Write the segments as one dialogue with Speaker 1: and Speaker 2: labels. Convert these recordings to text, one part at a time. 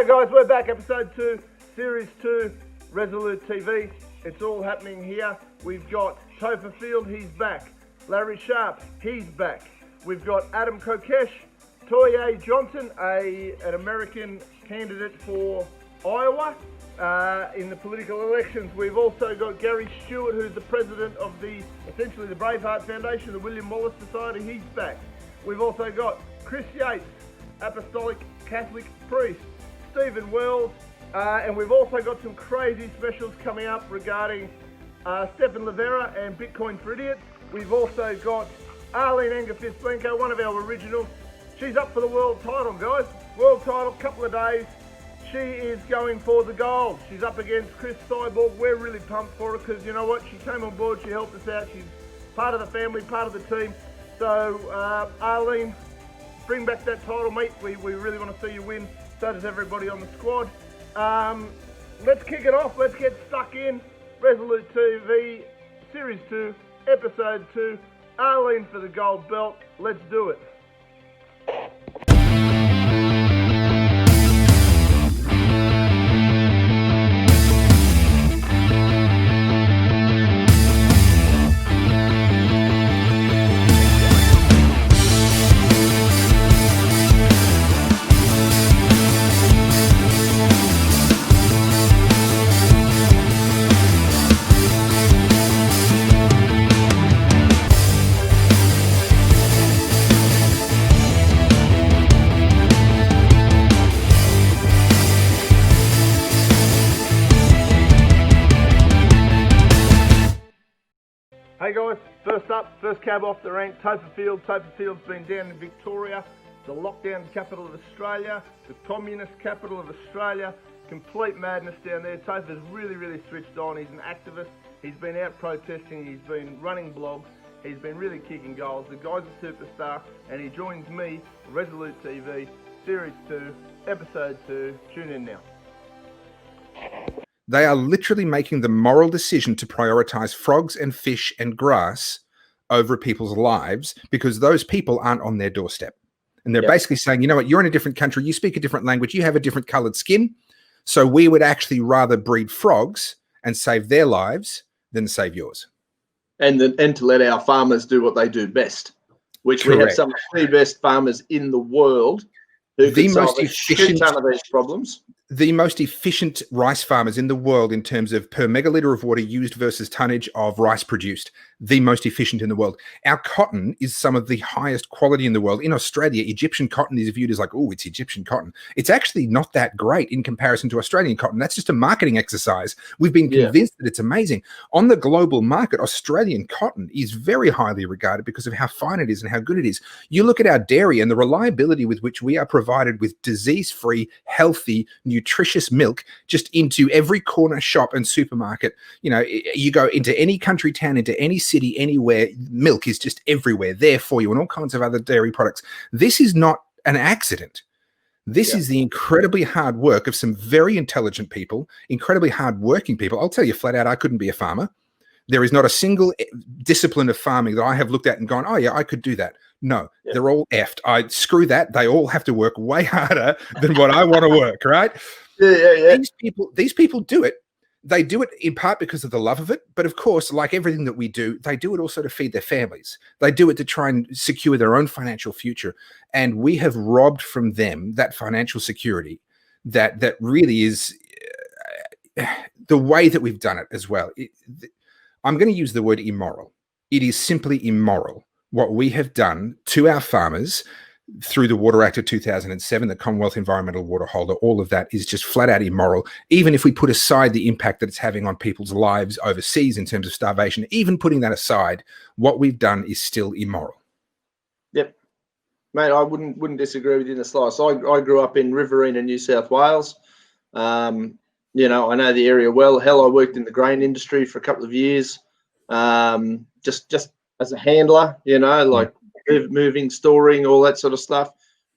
Speaker 1: Alright guys, we're back, episode 2, series 2, Resolute TV. It's all happening here. We've got Topher Field, he's back. Larry Sharpe, he's back. We've got Kokesh, ToyA Johnson, an American candidate for Iowa in the political elections. We've also got Garry Stewart, who's the president of essentially the Braveheart Foundation, the William Wallace Society, he's back. We've also got Chris Yates, Apostolic Catholic priest, Stephan Wells, and we've also got some crazy specials coming up regarding Stephan Livera and Bitcoin for Idiots. We've also got Arlene Angerfist-Blenko, one of our originals. She's up for the world title, guys. World title, couple of days. She is going for the gold. She's up against Chris Cyborg. We're really pumped for her because, you know what, she came on board, she helped us out. She's part of the family, part of the team. So, Arlene, bring back that title, mate. We really want to see you win. So does everybody on the squad. Let's kick it off. Let's get stuck in. Resolute TV, Series 2, Episode 2. Arlene for the gold belt. Let's do it. Hey guys, first up, first cab off the rank, Topher Field. Topher Field's been down in Victoria, the lockdown capital of Australia, the communist capital of Australia. Complete madness down there. Topher's really switched on. He's an activist. He's been out protesting. He's been running blogs. He's been really kicking goals. The guy's a superstar, and he joins me, Resolute TV, Series 2, Episode 2. Tune in now.
Speaker 2: They are literally making the moral decision to prioritize frogs and fish and grass over people's lives because those people aren't on their doorstep. And they're basically saying, you know what, you're in a different country, you speak a different language, you have a different colored skin. So we would actually rather breed frogs and save their lives than save yours.
Speaker 3: And to let our farmers do what they do best, which we have some of the best farmers in the world who can solve a shit ton of these problems.
Speaker 2: The most efficient rice farmers in the world in terms of per megaliter of water used versus tonnage of rice produced, the most efficient in the world. Our cotton is some of the highest quality in the world. In Australia, Egyptian cotton is viewed as like, oh, it's Egyptian cotton. It's actually not that great in comparison to Australian cotton. That's just a marketing exercise. We've been convinced that it's amazing. On the global market, Australian cotton is very highly regarded because of how fine it is and how good it is. You look at our dairy and the reliability with which we are provided with disease-free, healthy, nutritious milk just into every corner shop and supermarket. You know, you go into any country town, into any city, anywhere, milk is just everywhere there for you and all kinds of other dairy products. This is not an accident. This is the incredibly hard work of some very intelligent people, incredibly hard-working people. I'll tell you flat out, I couldn't be a farmer. There is not a single discipline of farming that I have looked at and gone, oh yeah, I could do that. No, they're all effed. Screw that. They all have to work way harder than what I want to work, right? These people do it. They do it in part because of the love of it. But of course, like everything that we do, they do it also to feed their families. They do it to try and secure their own financial future. And we have robbed from them that financial security that really is the way that we've done it as well. I'm going to use the word immoral. It is simply immoral what we have done to our farmers through the Water Act of 2007, the Commonwealth Environmental Water Holder. All of that is just flat out immoral. Even if we put aside the impact that it's having on people's lives overseas in terms of starvation, even putting that aside, what we've done is still immoral.
Speaker 3: Yep. Mate, I wouldn't disagree with you in the slightest. I grew up in Riverina, New South Wales. You know, I know the area well. Hell, I worked in the grain industry for a couple of years, just as a handler, you know, like moving, storing, all that sort of stuff.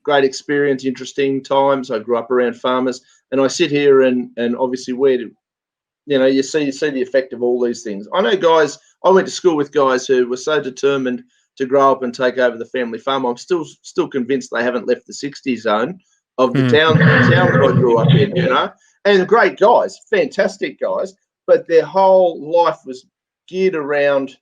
Speaker 3: Great experience, interesting times. I grew up around farmers, and I sit here and obviously you see the effect of all these things. I know guys. I went to school with guys who were so determined to grow up and take over the family farm. I'm still convinced they haven't left the 60 zone of the town that I grew up in, you know, and great guys, fantastic guys, but their whole life was geared around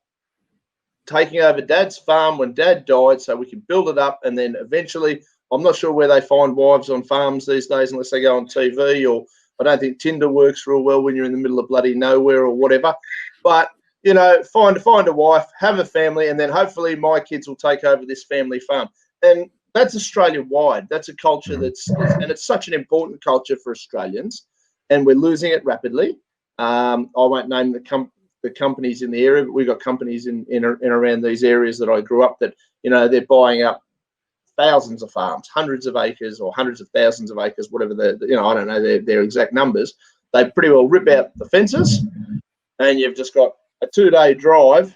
Speaker 3: taking over Dad's farm when Dad died so we could build it up, and then eventually, I'm not sure where they find wives on farms these days unless they go on TV, or I don't think Tinder works real well when you're in the middle of bloody nowhere or whatever. But, you know, find a wife, have a family, and then hopefully my kids will take over this family farm. And that's Australia-wide. That's a culture and it's such an important culture for Australians, and we're losing it rapidly. I won't name the companies in the area, but we've got companies in around these areas that I grew up that, you know, they're buying up thousands of farms, hundreds of acres or hundreds of thousands of acres, whatever you know, I don't know their exact numbers. They pretty well rip out the fences, and you've just got a 2-day drive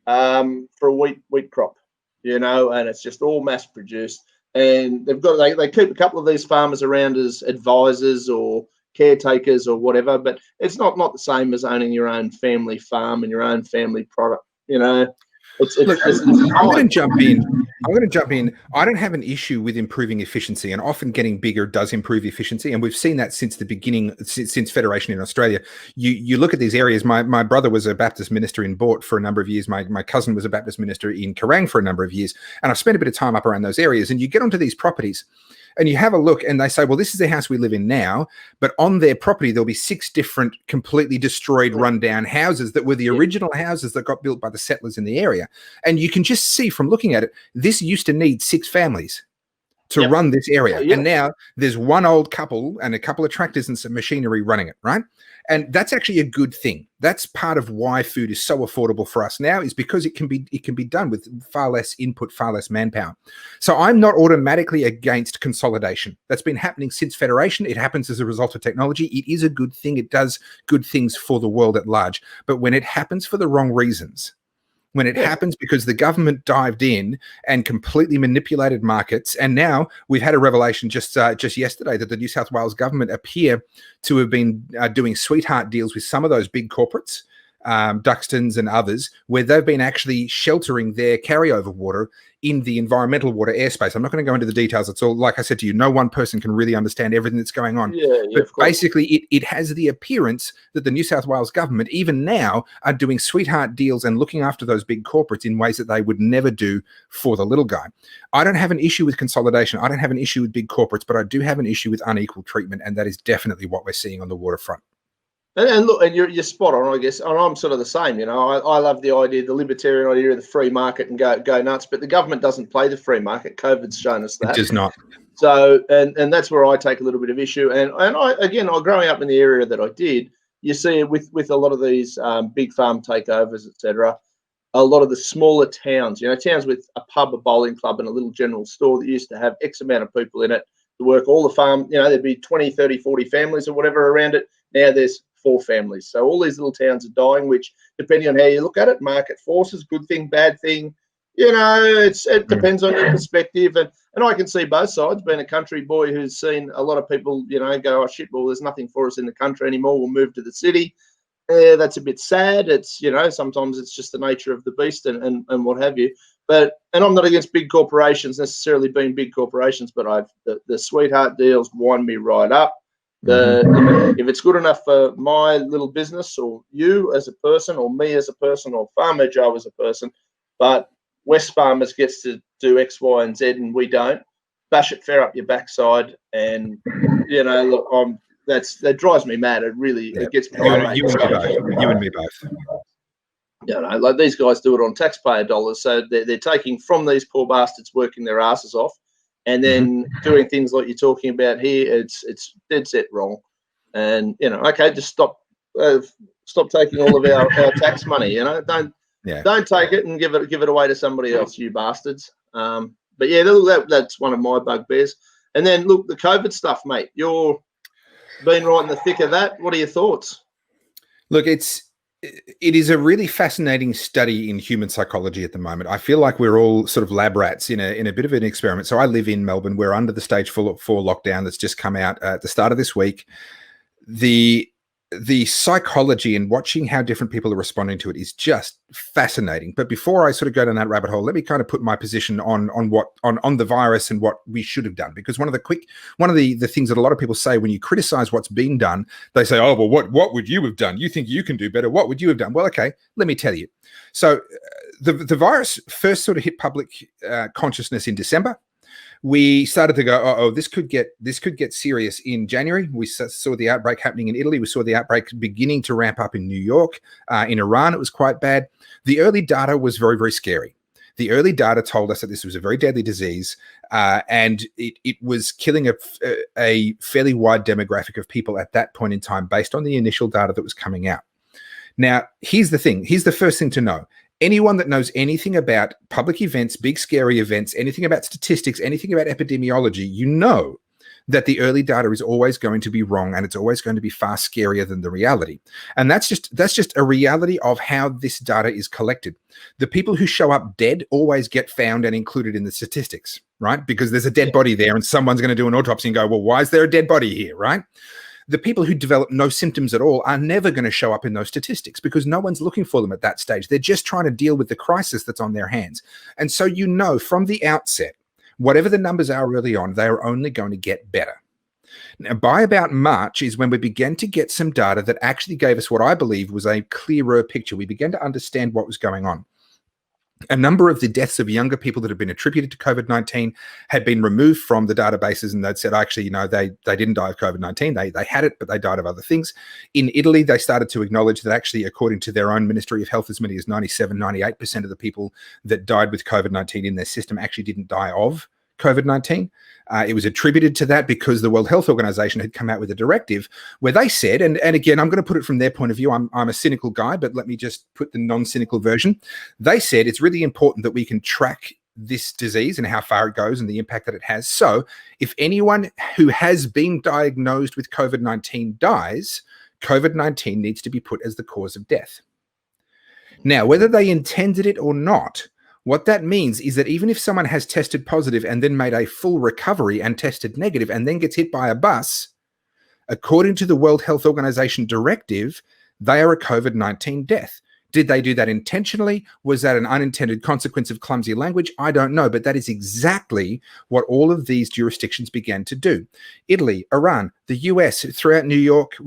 Speaker 3: for a wheat crop, you know, and it's just all mass produced. And they keep a couple of these farmers around as advisors or caretakers or whatever, but it's not the same as owning your own family farm and your own family product, you know.
Speaker 2: Look, I'm going to jump in. I don't have an issue with improving efficiency, and often getting bigger does improve efficiency. And we've seen that since the beginning, since Federation in Australia. You look at these areas. My brother was a Baptist minister in Bort for a number of years. My cousin was a Baptist minister in Kerrang for a number of years. And I've spent a bit of time up around those areas. And you get onto these properties, and you have a look, and they say, well, this is the house we live in now, but on their property, there'll be 6 different completely destroyed, rundown houses that were the original houses that got built by the settlers in the area. And you can just see from looking at it, this used to need 6 families to run this area. And now there's one old couple and a couple of tractors and some machinery running it, right? And that's actually a good thing. That's part of why food is so affordable for us now, is because it can be done with far less input, far less manpower. So I'm not automatically against consolidation. That's been happening since Federation. It happens as a result of technology. It is a good thing. It does good things for the world at large. But when it happens for the wrong reasons, when it happens because the government dived in and completely manipulated markets, and now we've had a revelation just yesterday that the New South Wales government appear to have been doing sweetheart deals with some of those big corporates, Duxtons and others, where they've been actually sheltering their carryover water in the environmental water airspace. I'm not going to go into the details. It's all, like I said to you, no one person can really understand everything that's going on. But basically, it has the appearance that the New South Wales government, even now, are doing sweetheart deals and looking after those big corporates in ways that they would never do for the little guy. I don't have an issue with consolidation. I don't have an issue with big corporates, but I do have an issue with unequal treatment, and that is definitely what we're seeing on the waterfront.
Speaker 3: And look, and you're spot on, I guess. And I'm sort of the same, you know. I love the idea, the libertarian idea of the free market and go nuts. But the government doesn't play the free market. COVID's shown us that.
Speaker 2: It does not.
Speaker 3: So, and that's where I take a little bit of issue. And growing up in the area that I did, you see it with a lot of these big farm takeovers, etc. A lot of the smaller towns, you know, towns with a pub, a bowling club, and a little general store that used to have X amount of people in it to work all the farm. You know, there'd be 20, 30, 40 families or whatever around it. Now there's 4 families. So all these little towns are dying, which, depending on how you look at it, market forces, good thing, bad thing, you know, it depends on your perspective. And I can see both sides, being a country boy who's seen a lot of people, you know, go, oh, shit, well, there's nothing for us in the country anymore. We'll move to the city. That's a bit sad. It's, you know, sometimes it's just the nature of the beast and what have you. And I'm not against big corporations necessarily being big corporations, but the sweetheart deals wind me right up. If it's good enough for my little business or you as a person or me as a person or Farmer Joe as a person, but West Farmers gets to do X, Y, and Z and we don't, bash it fair up your backside. And, you know, look, that drives me mad. It gets me.
Speaker 2: You and me both.
Speaker 3: You know, like these guys do it on taxpayer dollars. So they're taking from these poor bastards working their asses off. And then doing things like you're talking about here, it's dead set wrong. And, you know, okay, just stop taking all of our tax money. You know, don't take it and give it away to somebody else, you bastards. But yeah, that's one of my bugbears. And then look, the COVID stuff, mate. You're been right in the thick of that. What are your thoughts?
Speaker 2: Look, it is a really fascinating study in human psychology at the moment. I feel like we're all sort of lab rats in a bit of an experiment. So I live in Melbourne. We're under the stage 4 lockdown that's just come out at the start of this week. The the psychology and watching how different people are responding to it is just fascinating. But before I sort of go down that rabbit hole, let me kind of put my position on the virus and what we should have done. Because one of the things that a lot of people say when you criticize what's being done, they say, oh, well, what would you have done? You think you can do better. What would you have done? Well, okay, let me tell you. So the virus first sort of hit public consciousness in December. We started to go, oh, this could get serious in January. We saw the outbreak happening in Italy. We saw the outbreak beginning to ramp up in New York. In Iran, it was quite bad. The early data was very, very scary. The early data told us that this was a very deadly disease, and it was killing a fairly wide demographic of people at that point in time based on the initial data that was coming out. Now, here's the thing. Here's the first thing to know. Anyone that knows anything about public events, big scary events, anything about statistics, anything about epidemiology, you know that the early data is always going to be wrong, and it's always going to be far scarier than the reality. And that's just a reality of how this data is collected. The people who show up dead always get found and included in the statistics, right? Because there's a dead body there and someone's going to do an autopsy and go, well, why is there a dead body here, right? The people who develop no symptoms at all are never going to show up in those statistics because no one's looking for them at that stage. They're just trying to deal with the crisis that's on their hands. And so you know from the outset, whatever the numbers are early on, they are only going to get better. Now, by about March is when we began to get some data that actually gave us what I believe was a clearer picture. We began to understand what was going on. A number of the deaths of younger people that have been attributed to COVID-19 had been removed from the databases, and they'd said, actually, you know, they didn't die of COVID-19. They had it, but they died of other things. In Italy, they started to acknowledge that actually, according to their own Ministry of Health, as many as 98% of the people that died with COVID-19 in their system actually didn't die of COVID-19. It was attributed to that because the World Health Organization had come out with a directive where they said, and again, I'm going to put it from their point of view. I'm a cynical guy, but let me just put the non-cynical version. They said it's really important that we can track this disease and how far it goes and the impact that it has. So if anyone who has been diagnosed with COVID-19 dies, COVID-19 needs to be put as the cause of death. Now, whether they intended it or not, what that means is that even if someone has tested positive and then made a full recovery and tested negative and then gets hit by a bus, according to the World Health Organization directive, they are a COVID-19 death. Did they do that intentionally? Was that an unintended consequence of clumsy language? I don't know, but that is exactly what all of these jurisdictions began to do. Italy, Iran, the US, throughout New York,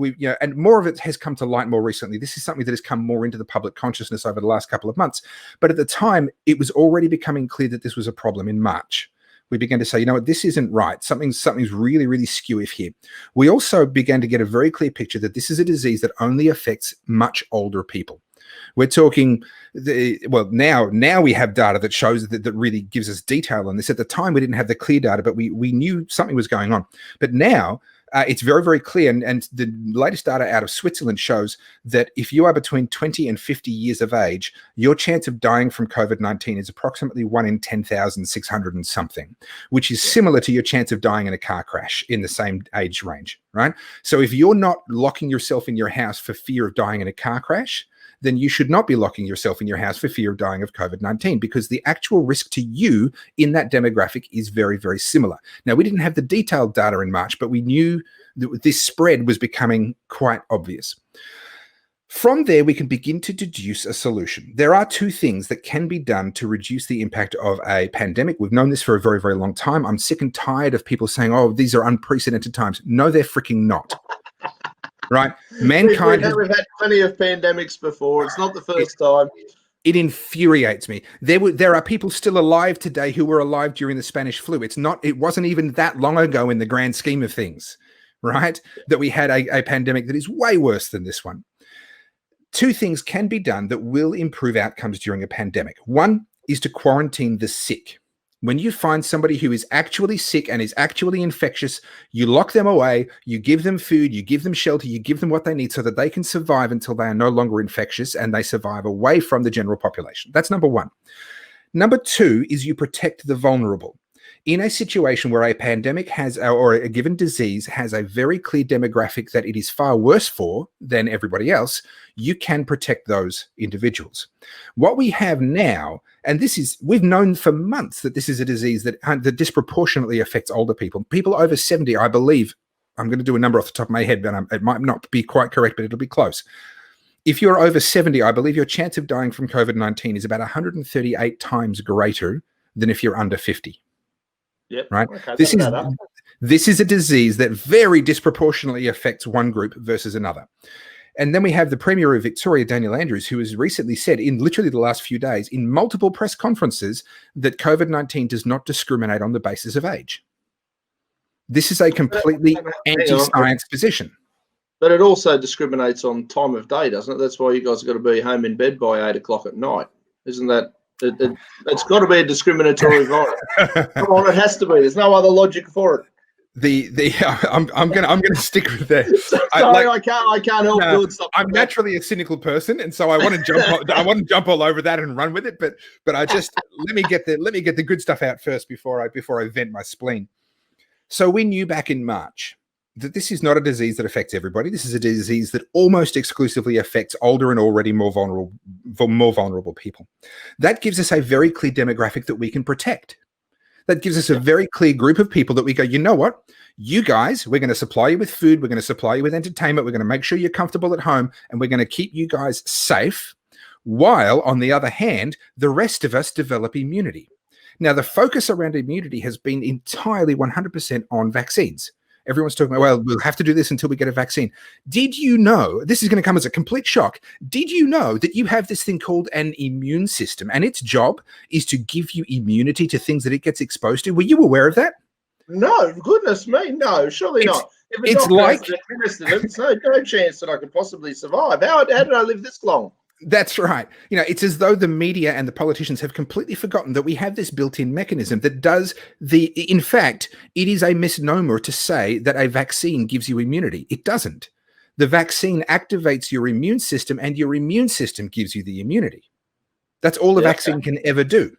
Speaker 2: and more of it has come to light more recently. This is something that has come more into the public consciousness over the last couple of months. But at the time, it was already becoming clear that this was a problem in March. We began to say, you know what, this isn't right. Something's really, really skew here. We also began to get a very clear picture that this is a disease that only affects much older people. We're talking, now we have data that shows that really gives us detail on this. At the time, we didn't have the clear data, but we knew something was going on. But now it's very, very clear. And the latest data out of Switzerland shows that if you are between 20 and 50 years of age, your chance of dying from COVID-19 is approximately 1 in 10,600 and something, which is similar to your chance of dying in a car crash in the same age range, right? So if you're not locking yourself in your house for fear of dying in a car crash, then you should not be locking yourself in your house for fear of dying of COVID-19 because the actual risk to you in that demographic is very, very similar. Now, we didn't have the detailed data in March, but we knew that this spread was becoming quite obvious. From there, we can begin to deduce a solution. There are two things that can be done to reduce the impact of a pandemic. We've known this for a very, very long time. I'm sick and tired of people saying, oh, these are unprecedented times. No, they're freaking not. Right? Mankind
Speaker 3: we've had plenty of pandemics before. It's not the first time.
Speaker 2: It infuriates me. There are people still alive today who were alive during the Spanish flu. It wasn't even that long ago in the grand scheme of things, right? That we had a pandemic that is way worse than this one. Two things can be done that will improve outcomes during a pandemic. One is to quarantine the sick. When you find somebody who is actually sick and is actually infectious, you lock them away, you give them food, you give them shelter, you give them what they need so that they can survive until they are no longer infectious and they survive away from the general population. That's number one. Number two is you protect the vulnerable. In a situation where a pandemic or a given disease has a very clear demographic that it is far worse for than everybody else, you can protect those individuals. What we have now, and we've known for months that this is a disease that disproportionately affects older people. People over 70, I believe, I'm going to do a number off the top of my head, but it might not be quite correct, but it'll be close. If you're over 70, I believe your chance of dying from COVID-19 is about 138 times greater than if you're under 50.
Speaker 3: Yep.
Speaker 2: Right.
Speaker 3: Okay,
Speaker 2: this is a disease that very disproportionately affects one group versus another. And then we have the Premier of Victoria, Daniel Andrews, who has recently said in literally the last few days in multiple press conferences that COVID-19 does not discriminate on the basis of age. This is a completely anti-science position.
Speaker 3: But it also discriminates on time of day, doesn't it? That's why you guys have got to be home in bed by 8 o'clock at night. Isn't that? It's got to be a discriminatory virus. Come on, it has to be. There's no other logic for it.
Speaker 2: I'm gonna stick with that.
Speaker 3: I can't help doing something.
Speaker 2: I'm naturally a cynical person, and so I want to jump all over that and run with it. But I just let me get the good stuff out first before I vent my spleen. So we knew back in March that this is not a disease that affects everybody. This is a disease that almost exclusively affects older and already more vulnerable people. That gives us a very clear demographic that we can protect. That gives us a very clear group of people that we go, you know what? You guys, we're going to supply you with food. We're going to supply you with entertainment. We're going to make sure you're comfortable at home, and we're going to keep you guys safe, while, on the other hand, the rest of us develop immunity. Now, the focus around immunity has been entirely 100% on vaccines. Everyone's talking about, well, we'll have to do this until we get a vaccine. Did you know, this is going to come as a complete shock, did you know that you have this thing called an immune system, and its job is to give you immunity to things that it gets exposed to? Were you aware of that? No,
Speaker 3: goodness me, no, surely not. If it's like there's no chance that I could possibly survive. How did I live this long?
Speaker 2: That's right. It's as though the media and the politicians have completely forgotten that we have this built-in mechanism that does in fact, it is a misnomer to say that a vaccine gives you immunity. It doesn't. The vaccine activates your immune system, and your immune system gives you the immunity. That's all a vaccine can ever do.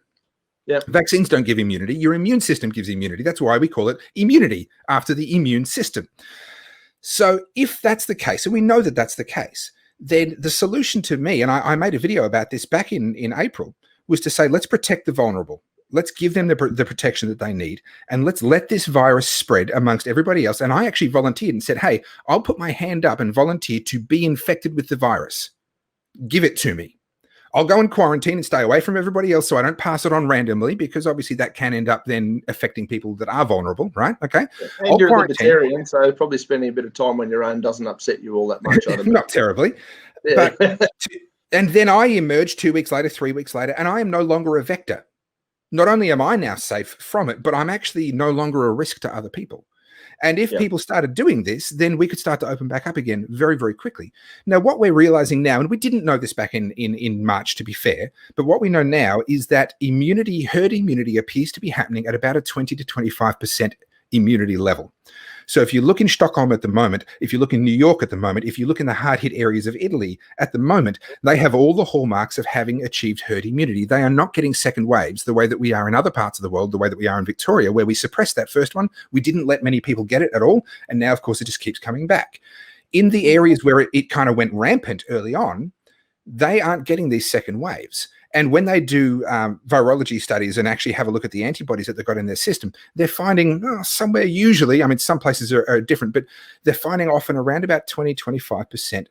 Speaker 3: Yeah.
Speaker 2: Vaccines don't give immunity. Your immune system gives immunity. That's why we call it immunity, after the immune system. So if that's the case, and we know that that's the case, then the solution to me, and I made a video about this back in April, was to say, let's protect the vulnerable. Let's give them the protection that they need, and let's let this virus spread amongst everybody else. And I actually volunteered and said, hey, I'll put my hand up and volunteer to be infected with the virus. Give it to me. I'll go in quarantine and stay away from everybody else so I don't pass it on randomly, because obviously that can end up then affecting people that are vulnerable, right? Okay.
Speaker 3: And you're a libertarian, so probably spending a bit of time on your own doesn't upset you all that much.
Speaker 2: Not terribly.
Speaker 3: Yeah.
Speaker 2: But and then I emerge 2 weeks later, 3 weeks later, and I am no longer a vector. Not only am I now safe from it, but I'm actually no longer a risk to other people. And if people started doing this, then we could start to open back up again very, very quickly. Now, what we're realizing now, and we didn't know this back in March, to be fair, but what we know now is that herd immunity appears to be happening at about a 20 to 25% immunity level. So if you look in Stockholm at the moment, if you look in New York at the moment, if you look in the hard-hit areas of Italy at the moment, they have all the hallmarks of having achieved herd immunity. They are not getting second waves the way that we are in other parts of the world, the way that we are in Victoria, where we suppressed that first one. We didn't let many people get it at all. And now, of course, it just keeps coming back. In the areas where it kind of went rampant early on, they aren't getting these second waves. And when they do virology studies and actually have a look at the antibodies that they've got in their system, they're finding somewhere usually, I mean, some places are different, but they're finding often around about 20, 25%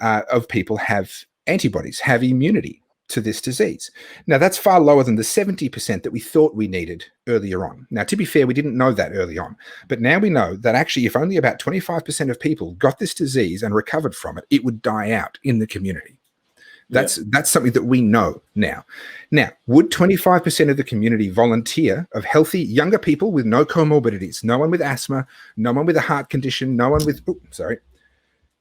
Speaker 2: of people have antibodies, have immunity to this disease. Now, that's far lower than the 70% that we thought we needed earlier on. Now, to be fair, we didn't know that early on. But now we know that actually if only about 25% of people got this disease and recovered from it, it would die out in the community. That's something that we know now. Now, would 25% of the community volunteer, of healthy younger people with no comorbidities, no one with asthma, no one with a heart condition, no one with,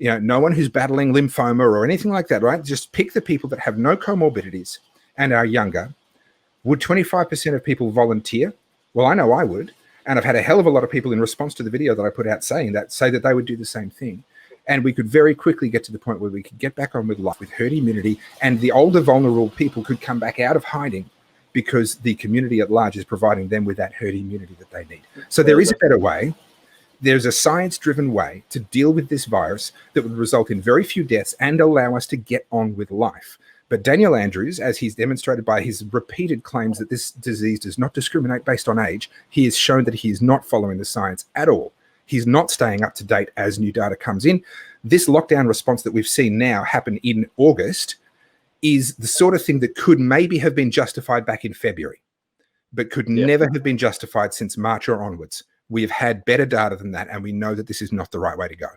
Speaker 2: no one who's battling lymphoma or anything like that, right? Just pick the people that have no comorbidities and are younger. Would 25% of people volunteer? Well, I know I would. And I've had a hell of a lot of people in response to the video that I put out say that they would do the same thing. And we could very quickly get to the point where we could get back on with life with herd immunity, and the older vulnerable people could come back out of hiding because the community at large is providing them with that herd immunity that they need. So there is a better way. There's a science-driven way to deal with this virus that would result in very few deaths and allow us to get on with life. But Daniel Andrews, as he's demonstrated by his repeated claims that this disease does not discriminate based on age, he has shown that he is not following the science at all. He's not staying up to date as new data comes in. This lockdown response that we've seen now happen in August is the sort of thing that could maybe have been justified back in February, but could never have been justified since March or onwards. We have had better data than that, and we know that this is not the right way to go.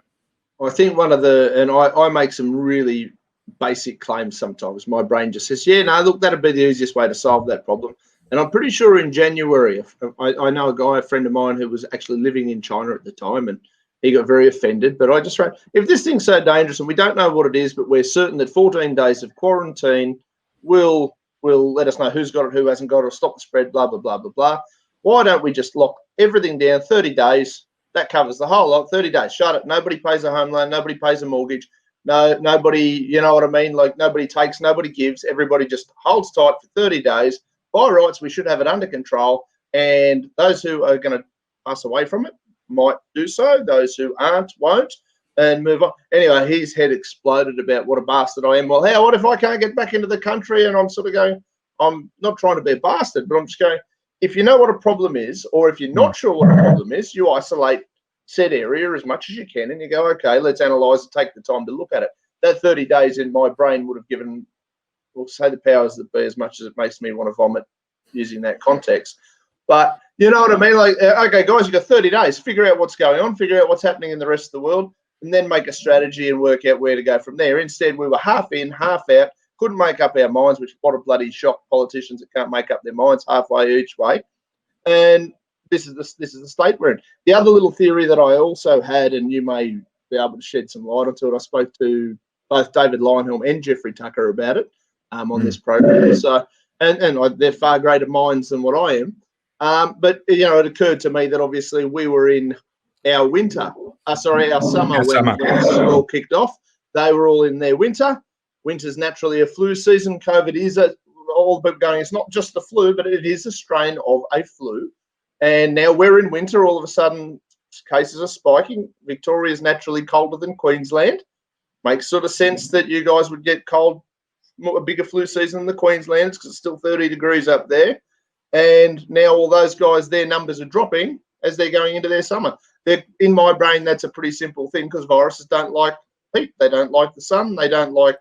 Speaker 3: I think one of the, and I make some really basic claims sometimes. My brain just says, yeah, no, look, that'd be the easiest way to solve that problem. And I'm pretty sure in January, I know a guy, a friend of mine, who was actually living in China at the time, and he got very offended. But I just wrote, if this thing's so dangerous and we don't know what it is, but we're certain that 14 days of quarantine will let us know who's got it, who hasn't got it, stop the spread, blah, blah, blah, blah, blah. Why don't we just lock everything down, 30 days? That covers the whole lot, 30 days. Shut it. Nobody pays a home loan. Nobody pays a mortgage. No, nobody, you know what I mean? Like, nobody takes, nobody gives. Everybody just holds tight for 30 days. By rights, we should have it under control. And those who are going to pass away from it might do so. Those who aren't won't, and move on. Anyway, his head exploded about what a bastard I am. Well, what if I can't get back into the country? And I'm sort of going, I'm not trying to be a bastard, but I'm just going, if you know what a problem is, or if you're not sure what a problem is, you isolate said area as much as you can, and you go, okay, let's analyse it, take the time to look at it. That 30 days in my brain would have given, we'll say, the powers that be, as much as it makes me want to vomit using that context. But you know what I mean? Like, okay, guys, you've got 30 days. Figure out what's going on, figure out what's happening in the rest of the world, and then make a strategy and work out where to go from there. Instead, we were half in, half out, couldn't make up our minds, which what a bloody shock, politicians that can't make up their minds halfway each way. And this is the state we're in. The other little theory that I also had, and you may be able to shed some light onto it, I spoke to both David Leinhelm and Jeffrey Tucker about it on this program. So, and they're far greater minds than what I am. But you know, it occurred to me that obviously we were in our winter, our summer when this all kicked off. They were all in their winter. Winter's naturally a flu season. COVID is all but going. It's not just the flu, but it is a strain of a flu. And now we're in winter. All of a sudden, cases are spiking. Victoria is naturally colder than Queensland. Makes sort of sense that you guys would get cold, a bigger flu season than the Queenslanders because it's still 30 degrees up there. And now all those guys, their numbers are dropping as they're going into their summer. In my brain, that's a pretty simple thing because viruses don't like heat. They don't like the sun. They don't like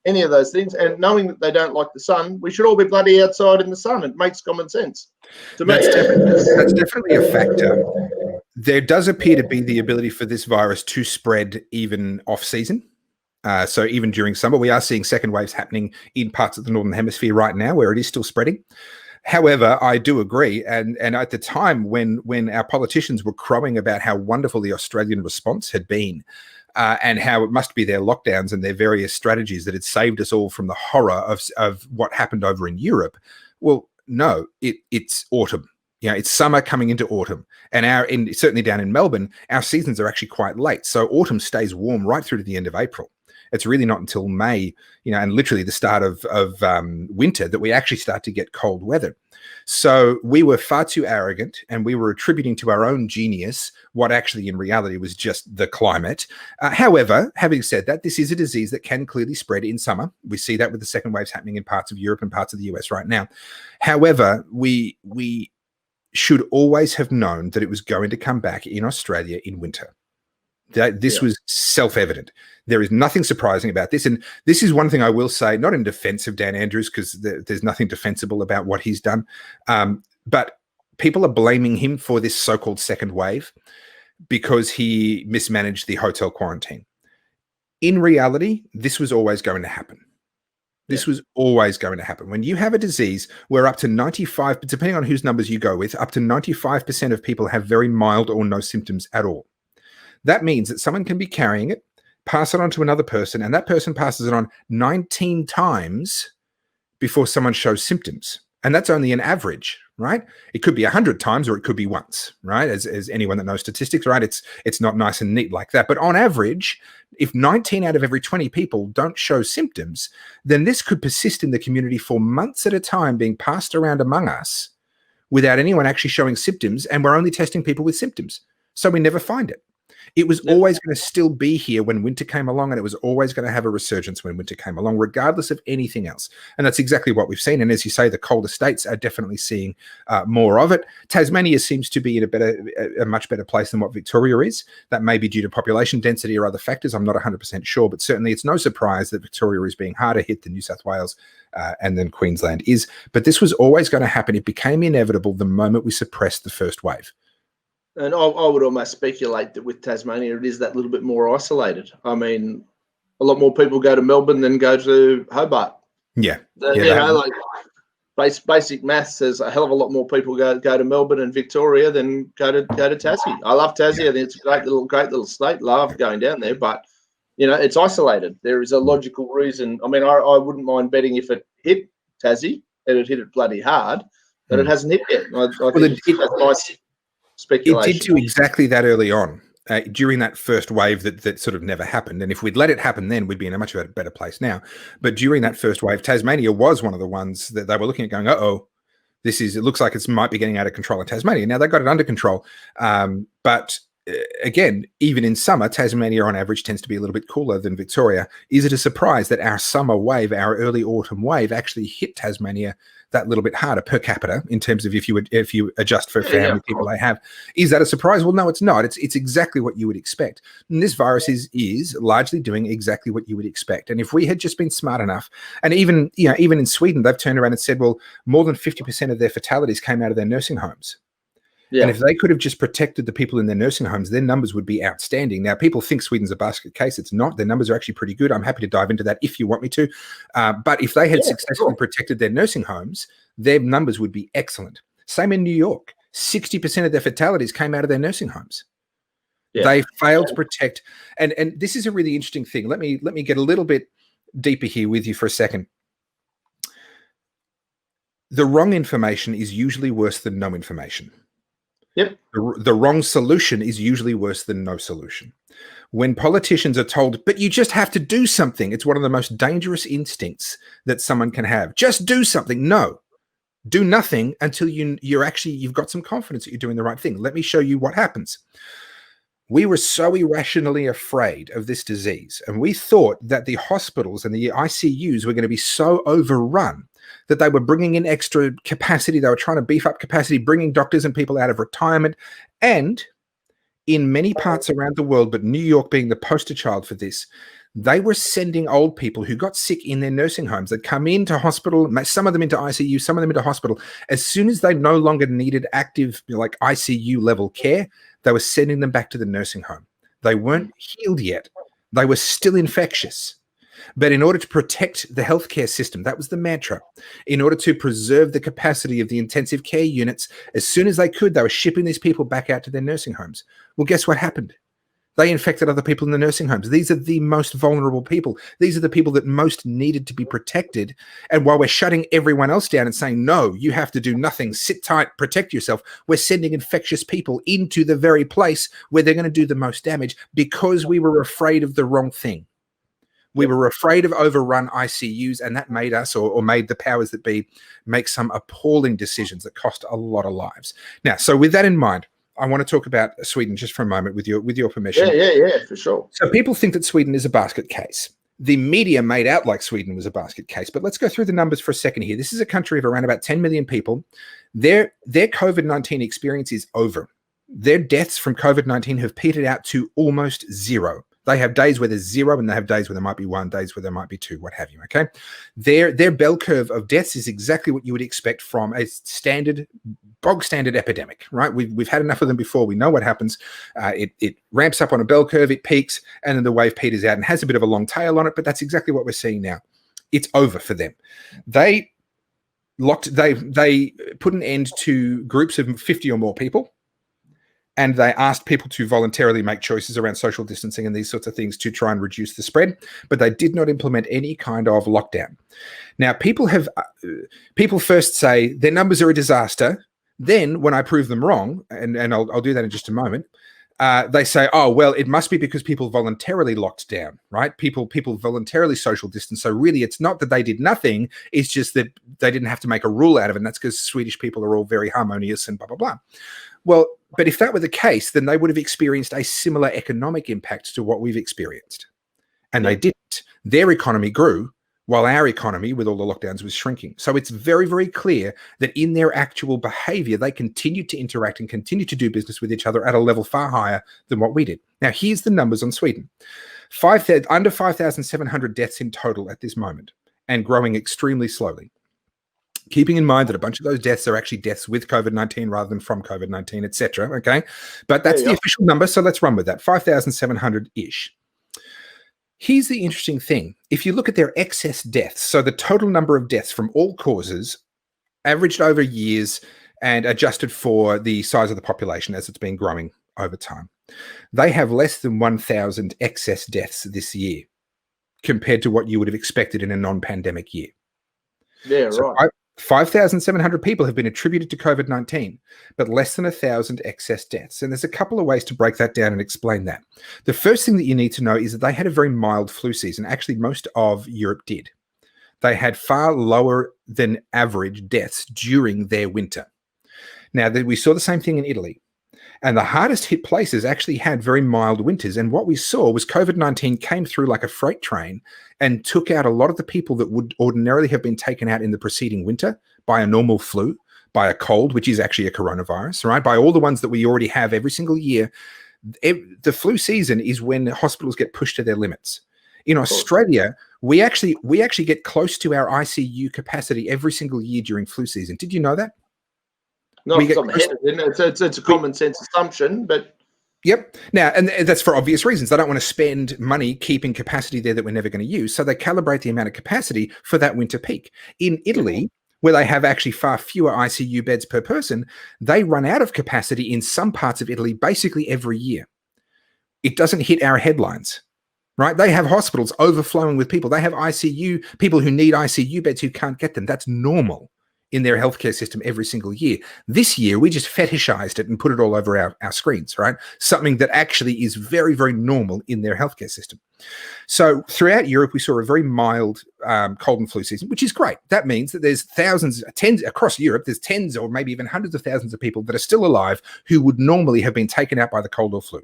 Speaker 3: any of those things. And knowing that they don't like the sun, we should all be bloody outside in the sun. It makes common sense to me.
Speaker 2: That's definitely a factor. There does appear to be the ability for this virus to spread even off-season. So even during summer, we are seeing second waves happening in parts of the Northern Hemisphere right now where it is still spreading. However, I do agree. And at the time when our politicians were crowing about how wonderful the Australian response had been, and how it must be their lockdowns and their various strategies that had saved us all from the horror of what happened over in Europe. Well, no, it's autumn. You know, it's summer coming into autumn, and certainly down in Melbourne, our seasons are actually quite late. So autumn stays warm right through to the end of April. It's really not until May, you know, and literally the start of winter that we actually start to get cold weather. So we were far too arrogant, and we were attributing to our own genius what actually in reality was just the climate. However, having said that, this is a disease that can clearly spread in summer. We see that with the second waves happening in parts of Europe and parts of the US right now. However, we should always have known that it was going to come back in Australia in winter. That this was self-evident. There is nothing surprising about this. And this is one thing I will say, not in defense of Dan Andrews, because there's nothing defensible about what he's done. But people are blaming him for this so-called second wave because he mismanaged the hotel quarantine. In reality, this was always going to happen. This was always going to happen. When you have a disease where up to 95, depending on whose numbers you go with, up to 95% of people have very mild or no symptoms at all. That means that someone can be carrying it, pass it on to another person, and that person passes it on 19 times before someone shows symptoms. And that's only an average, right? It could be 100 times or it could be once, right? As anyone that knows statistics, right? It's not nice and neat like that. But on average, if 19 out of every 20 people don't show symptoms, then this could persist in the community for months at a time, being passed around among us without anyone actually showing symptoms. And we're only testing people with symptoms. So we never find it. It was always going to still be here when winter came along, and it was always going to have a resurgence when winter came along, regardless of anything else. And that's exactly what we've seen. And as you say, the colder states are definitely seeing more of it. Tasmania seems to be in a much better place than what Victoria is. That may be due to population density or other factors. I'm not 100% sure, but certainly it's no surprise that Victoria is being harder hit than New South Wales and then Queensland is. But this was always going to happen. It became inevitable the moment we suppressed the first wave.
Speaker 3: And I would almost speculate that with Tasmania, it is that little bit more isolated. I mean, a lot more people go to Melbourne than go to Hobart.
Speaker 2: Yeah.
Speaker 3: Basic maths says a hell of a lot more people go to Melbourne and Victoria than go to Tassie. I love Tassie. I think it's a great little state. Love going down there, but it's isolated. There is a logical reason. I mean, I wouldn't mind betting if it hit Tassie, it'd hit it bloody hard, but it hasn't hit yet. I think that's nice speculation.
Speaker 2: It did do exactly that early on. During that first wave that sort of never happened. And if we'd let it happen then, we'd be in a much better place now. But during that first wave, Tasmania was one of the ones that they were looking at going, it looks like it might be getting out of control in Tasmania. Now, they got it under control. But again, even in summer, Tasmania on average tends to be a little bit cooler than Victoria. Is it a surprise that our summer wave, our early autumn wave, actually hit Tasmania that little bit harder per capita in terms of if you adjust for how many people they have? Is that a surprise? Well, no, it's not. It's exactly what you would expect. And this virus is largely doing exactly what you would expect. And if we had just been smart enough, and even in Sweden, they've turned around and said, well, more than 50% of their fatalities came out of their nursing homes. Yeah. And if they could have just protected the people in their nursing homes, their numbers would be outstanding. Now, people think Sweden's a basket case. It's not. Their numbers are actually pretty good. I'm happy to dive into that if you want me to. But if they had successfully protected their nursing homes, their numbers would be excellent. Same in New York. 60% of their fatalities came out of their nursing homes. Yeah. They failed to protect. And this is a really interesting thing. Let me get a little bit deeper here with you for a second. The wrong information is usually worse than no information.
Speaker 3: Yep.
Speaker 2: The wrong solution is usually worse than no solution. When politicians are told, but you just have to do something, it's one of the most dangerous instincts that someone can have. Just do something. No, do nothing until you've got some confidence that you're doing the right thing. Let me show you what happens. We were so irrationally afraid of this disease, and we thought that the hospitals and the ICUs were going to be so overrun that they were bringing in extra capacity. They were trying to beef up capacity, bringing doctors and people out of retirement. And in many parts around the world, but New York being the poster child for this, they were sending old people who got sick in their nursing homes. They'd come into hospital, some of them into ICU, some of them into hospital. As soon as they no longer needed active, like ICU level care, they were sending them back to the nursing home. They weren't healed yet. They were still infectious. But in order to protect the healthcare system, that was the mantra. In order to preserve the capacity of the intensive care units, as soon as they could, they were shipping these people back out to their nursing homes. Well, guess what happened? They infected other people in the nursing homes. These are the most vulnerable people. These are the people that most needed to be protected. And while we're shutting everyone else down and saying, no, you have to do nothing, sit tight, protect yourself, we're sending infectious people into the very place where they're going to do the most damage because we were afraid of the wrong thing. We were afraid of overrun ICUs, and that made us, or made the powers that be, make some appalling decisions that cost a lot of lives. Now, so with that in mind, I want to talk about Sweden just for a moment with your permission.
Speaker 3: Yeah, for sure.
Speaker 2: So people think that Sweden is a basket case. The media made out like Sweden was a basket case, but let's go through the numbers for a second here. This is a country of around about 10 million people. Their COVID-19 experience is over. Their deaths from COVID-19 have petered out to almost zero. They have days where there's zero, and they have days where there might be one, days where there might be two, what have you, okay? Their bell curve of deaths is exactly what you would expect from a bog standard epidemic, right? We've had enough of them before. We know what happens. It ramps up on a bell curve, it peaks, and then the wave peters out and has a bit of a long tail on it, but that's exactly what we're seeing now. It's over for them. They put an end to groups of 50 or more people, and they asked people to voluntarily make choices around social distancing and these sorts of things to try and reduce the spread, but they did not implement any kind of lockdown. Now, people first say their numbers are a disaster. Then, when I prove them wrong, and I'll do that in just a moment, they say, oh, well, it must be because people voluntarily locked down, right? People voluntarily social distance. So really, it's not that they did nothing. It's just that they didn't have to make a rule out of it. And that's because Swedish people are all very harmonious and blah, blah, blah. Well, But if that were the case, then they would have experienced a similar economic impact to what we've experienced. And they didn't. Their economy grew while our economy, with all the lockdowns, was shrinking. So it's very, very clear that in their actual behavior, they continued to interact and continue to do business with each other at a level far higher than what we did. Now, here's the numbers on Sweden. Under 5,700 deaths in total at this moment, and growing extremely slowly. Keeping in mind that a bunch of those deaths are actually deaths with COVID-19 rather than from COVID-19, etc. Okay, but that's the official number, so let's run with that, 5,700-ish. Here's the interesting thing. If you look at their excess deaths, so the total number of deaths from all causes, averaged over years and adjusted for the size of the population as it's been growing over time, they have less than 1,000 excess deaths this year compared to what you would have expected in a non-pandemic year.
Speaker 3: Yeah,
Speaker 2: so
Speaker 3: right.
Speaker 2: 5,700 people have been attributed to COVID-19, but less than 1,000 excess deaths. And there's a couple of ways to break that down and explain that. The first thing that you need to know is that they had a very mild flu season. Actually, most of Europe did. They had far lower than average deaths during their winter. Now, we saw the same thing in Italy. And the hardest hit places actually had very mild winters. And what we saw was COVID-19 came through like a freight train and took out a lot of the people that would ordinarily have been taken out in the preceding winter by a normal flu, by a cold, which is actually a coronavirus, right? By all the ones that we already have every single year. The flu season is when hospitals get pushed to their limits. In Australia, we actually get close to our ICU capacity every single year during flu season. Did you know that?
Speaker 3: Not it's a common sense assumption, but
Speaker 2: yep. Now, and that's for obvious reasons. They don't want to spend money keeping capacity there that we're never going to use. So they calibrate the amount of capacity for that winter peak. In Italy, where they have actually far fewer ICU beds per person, they run out of capacity in some parts of Italy basically every year. It doesn't hit our headlines, right? They have hospitals overflowing with people. They have ICU, people who need ICU beds who can't get them. That's normal in their healthcare system every single year. This year, we just fetishized it and put it all over our screens, right? Something that actually is very, very normal in their healthcare system. So throughout Europe, we saw a very mild cold and flu season, which is great. That means that there's tens across Europe, there's tens or maybe even hundreds of thousands of people that are still alive who would normally have been taken out by the cold or flu.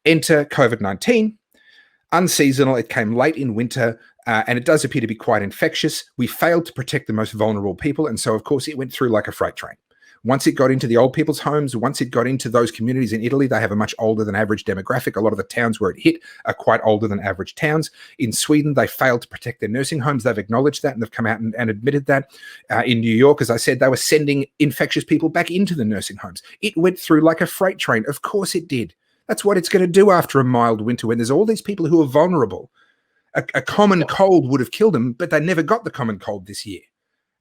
Speaker 2: Enter COVID-19, unseasonal. It came late in winter. And it does appear to be quite infectious. We failed to protect the most vulnerable people. And so, of course, it went through like a freight train. Once it got into the old people's homes, once it got into those communities in Italy, they have a much older than average demographic. A lot of the towns where it hit are quite older than average towns. In Sweden, they failed to protect their nursing homes. They've acknowledged that and they've come out and admitted that. In New York, as I said, they were sending infectious people back into the nursing homes. It went through like a freight train. Of course it did. That's what it's going to do after a mild winter when there's all these people who are vulnerable. A common cold would have killed them, but they never got the common cold this year.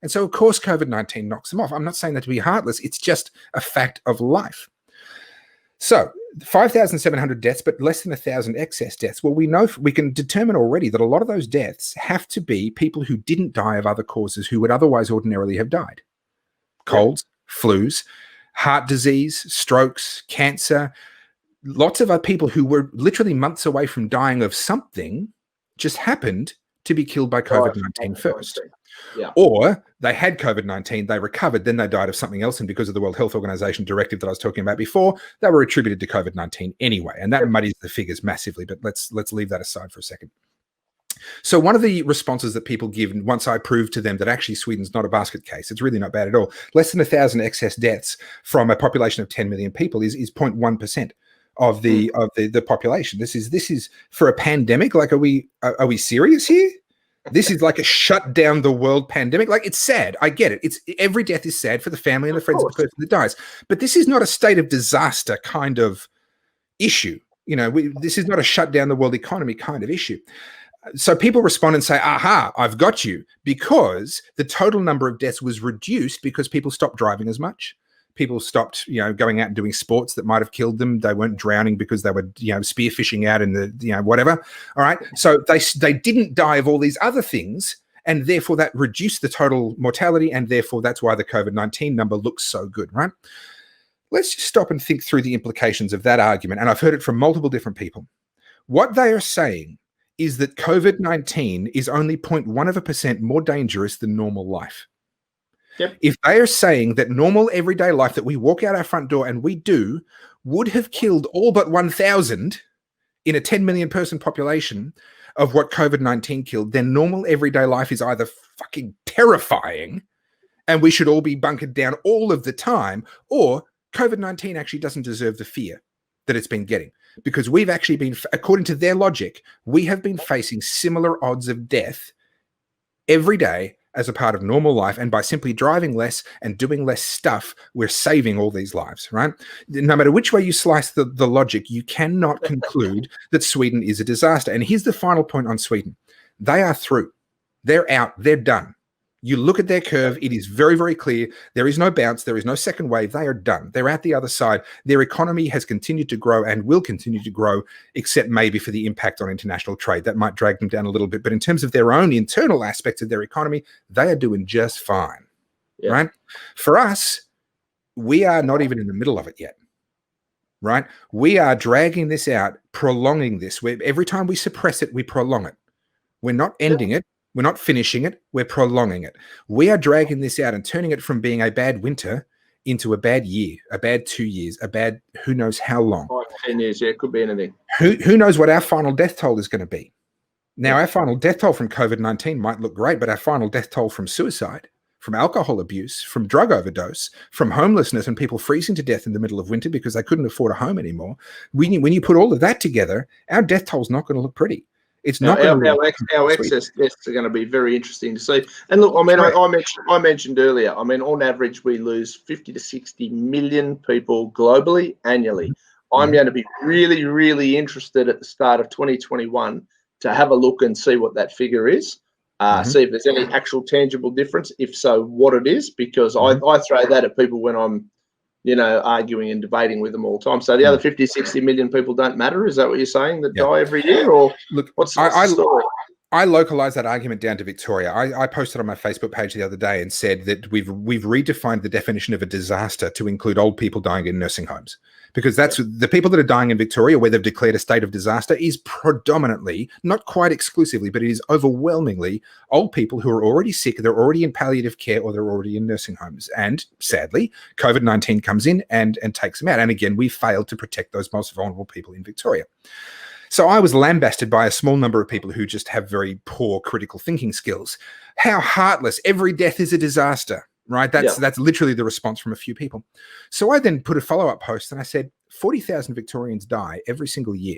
Speaker 2: And so, of course, COVID-19 knocks them off. I'm not saying that to be heartless. It's just a fact of life. So 5,700 deaths, but less than 1,000 excess deaths. Well, we can determine already that a lot of those deaths have to be people who didn't die of other causes who would otherwise ordinarily have died. Colds, flus, heart disease, strokes, cancer. Lots of other people who were literally months away from dying of something just happened to be killed by COVID-19 first.
Speaker 3: Yeah.
Speaker 2: Or they had COVID-19, they recovered, then they died of something else. And because of the World Health Organization directive that I was talking about before, they were attributed to COVID-19 anyway. And that muddies the figures massively, but let's leave that aside for a second. So one of the responses that people give once I prove to them that actually Sweden's not a basket case, it's really not bad at all. Less than 1,000 excess deaths from a population of 10 million people is 0.1%. Of the population. This is for a pandemic. Like, are we serious here? This is like a shut down the world pandemic. Like, it's sad. I get it. It's every death is sad for the family and the friends of the person that dies. But this is not a state of disaster kind of issue. You know, this is not a shut down the world economy kind of issue. So people respond and say, aha, I've got you, because the total number of deaths was reduced because people stopped driving as much. People stopped, going out and doing sports that might have killed them. They weren't drowning because they were, spearfishing out in the, whatever. All right. So they didn't die of all these other things, and therefore that reduced the total mortality, and therefore that's why the COVID-19 number looks so good, right? Let's just stop and think through the implications of that argument. And I've heard it from multiple different people. What they are saying is that COVID-19 is only 0.1% more dangerous than normal life.
Speaker 3: Yep.
Speaker 2: If they are saying that normal everyday life that we walk out our front door and we do would have killed all but 1,000 in a 10 million person population of what COVID-19 killed, then normal everyday life is either fucking terrifying and we should all be bunkered down all of the time, or COVID-19 actually doesn't deserve the fear that it's been getting, because we've actually been, according to their logic, we have been facing similar odds of death every day as a part of normal life, and by simply driving less and doing less stuff, we're saving all these lives, right? No matter which way you slice the logic, you cannot conclude that Sweden is a disaster. And here's the final point on Sweden. They are through. They're out. They're done. You look at their curve, it is very, very clear. There is no bounce. There is no second wave. They are done. They're at the other side. Their economy has continued to grow and will continue to grow, except maybe for the impact on international trade. That might drag them down a little bit. But in terms of their own internal aspects of their economy, they are doing just fine, right? For us, we are not even in the middle of it yet, right? We are dragging this out, prolonging this. Every time we suppress it, we prolong it. We're not ending it. We're not finishing it. We're prolonging it. We are dragging this out and turning it from being a bad winter into a bad year, a bad 2 years, a bad who knows how long.
Speaker 3: 5, 10 years, yeah, it could be anything.
Speaker 2: Who knows what our final death toll is going to be? Now, our final death toll from COVID-19 might look great, but our final death toll from suicide, from alcohol abuse, from drug overdose, from homelessness and people freezing to death in the middle of winter because they couldn't afford a home anymore, when you put all of that together, our death toll is not going to look pretty. It's not
Speaker 3: our excess deaths are going to be very interesting to see. And look, I mean, I mentioned earlier, I mean, on average, we lose 50 to 60 million people globally annually. I'm going to be really, really interested at the start of 2021 to have a look and see what that figure is, see if there's any actual tangible difference. If so, what it is, because I throw that at people when I'm, arguing and debating with them all the time. So the other 50, 60 million people don't matter. Is that what you're saying, that die every year? Or
Speaker 2: look,
Speaker 3: what's the story?
Speaker 2: I localized that argument down to Victoria. I posted on my Facebook page the other day and said that we've redefined the definition of a disaster to include old people dying in nursing homes, because that's the people that are dying in Victoria, where they've declared a state of disaster, is predominantly, not quite exclusively, but it is overwhelmingly old people who are already sick, they're already in palliative care, or they're already in nursing homes. And sadly, COVID-19 comes in and takes them out. And again, we failed to protect those most vulnerable people in Victoria. So I was lambasted by a small number of people who just have very poor critical thinking skills. How heartless. Every death is a disaster, right? That's literally the response from a few people. So I then put a follow-up post and I said, 40,000 Victorians die every single year.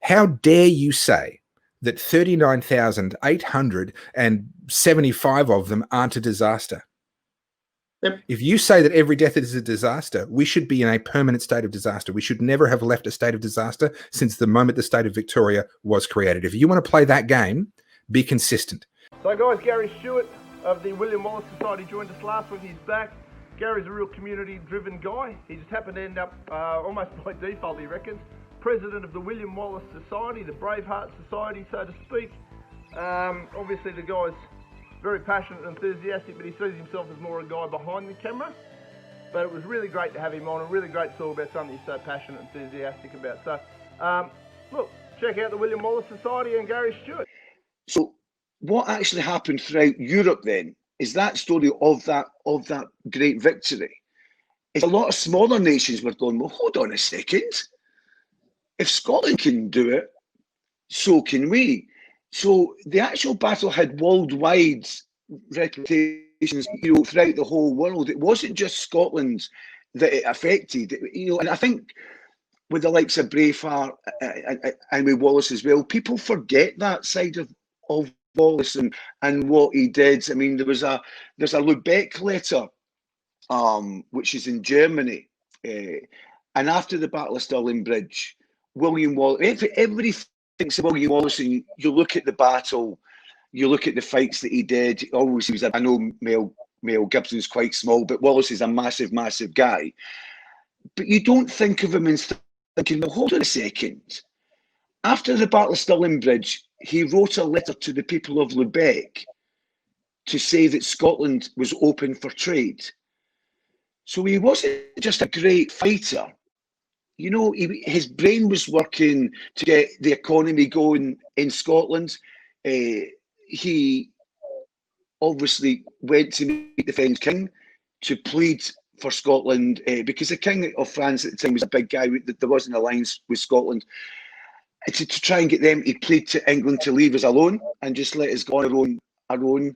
Speaker 2: How dare you say that 39,875 of them aren't a disaster?
Speaker 3: Yep.
Speaker 2: If you say that every death is a disaster, we should be in a permanent state of disaster. We should never have left a state of disaster since the moment the state of Victoria was created. If you want to play that game, be consistent.
Speaker 1: So guys, Garry Stewart of the William Wallace Society joined us last week. He's back. Gary's a real community-driven guy. He just happened to end up, almost by default, he reckons, president of the William Wallace Society, the Braveheart Society, so to speak. Obviously, the guy's very passionate and enthusiastic, but he sees himself as more a guy behind the camera. But it was really great to have him on, and really great to talk about something he's so passionate and enthusiastic about. So, look, check out the William Wallace Society and Garry Stewart.
Speaker 4: So, what actually happened throughout Europe then is that story of that great victory. If a lot of smaller nations were going, well, hold on a second. If Scotland can do it, so can we. So the actual battle had worldwide reputations, throughout the whole world. It wasn't just Scotland that it affected, and I think with the likes of Braveheart and with Wallace as well, people forget that side of Wallace and what he did. I mean, there's a Lubeck letter, which is in Germany, and after the Battle of Stirling Bridge, William Wallace, everything thinks of William Wallace, and you look at the battle, you look at the fights that he did. Always, he was. I know Mel Gibson's quite small, but Wallace is a massive, massive guy. But you don't think of him and thinking, well, hold on a second. After the Battle of Stirling Bridge, he wrote a letter to the people of Lubeck to say that Scotland was open for trade. So he wasn't just a great fighter. His brain was working to get the economy going in Scotland. He obviously went to meet the French king to plead for Scotland, because the King of France at the time was a big guy. There was an alliance with Scotland, to try and get them to plead to England to leave us alone and just let us go on our own.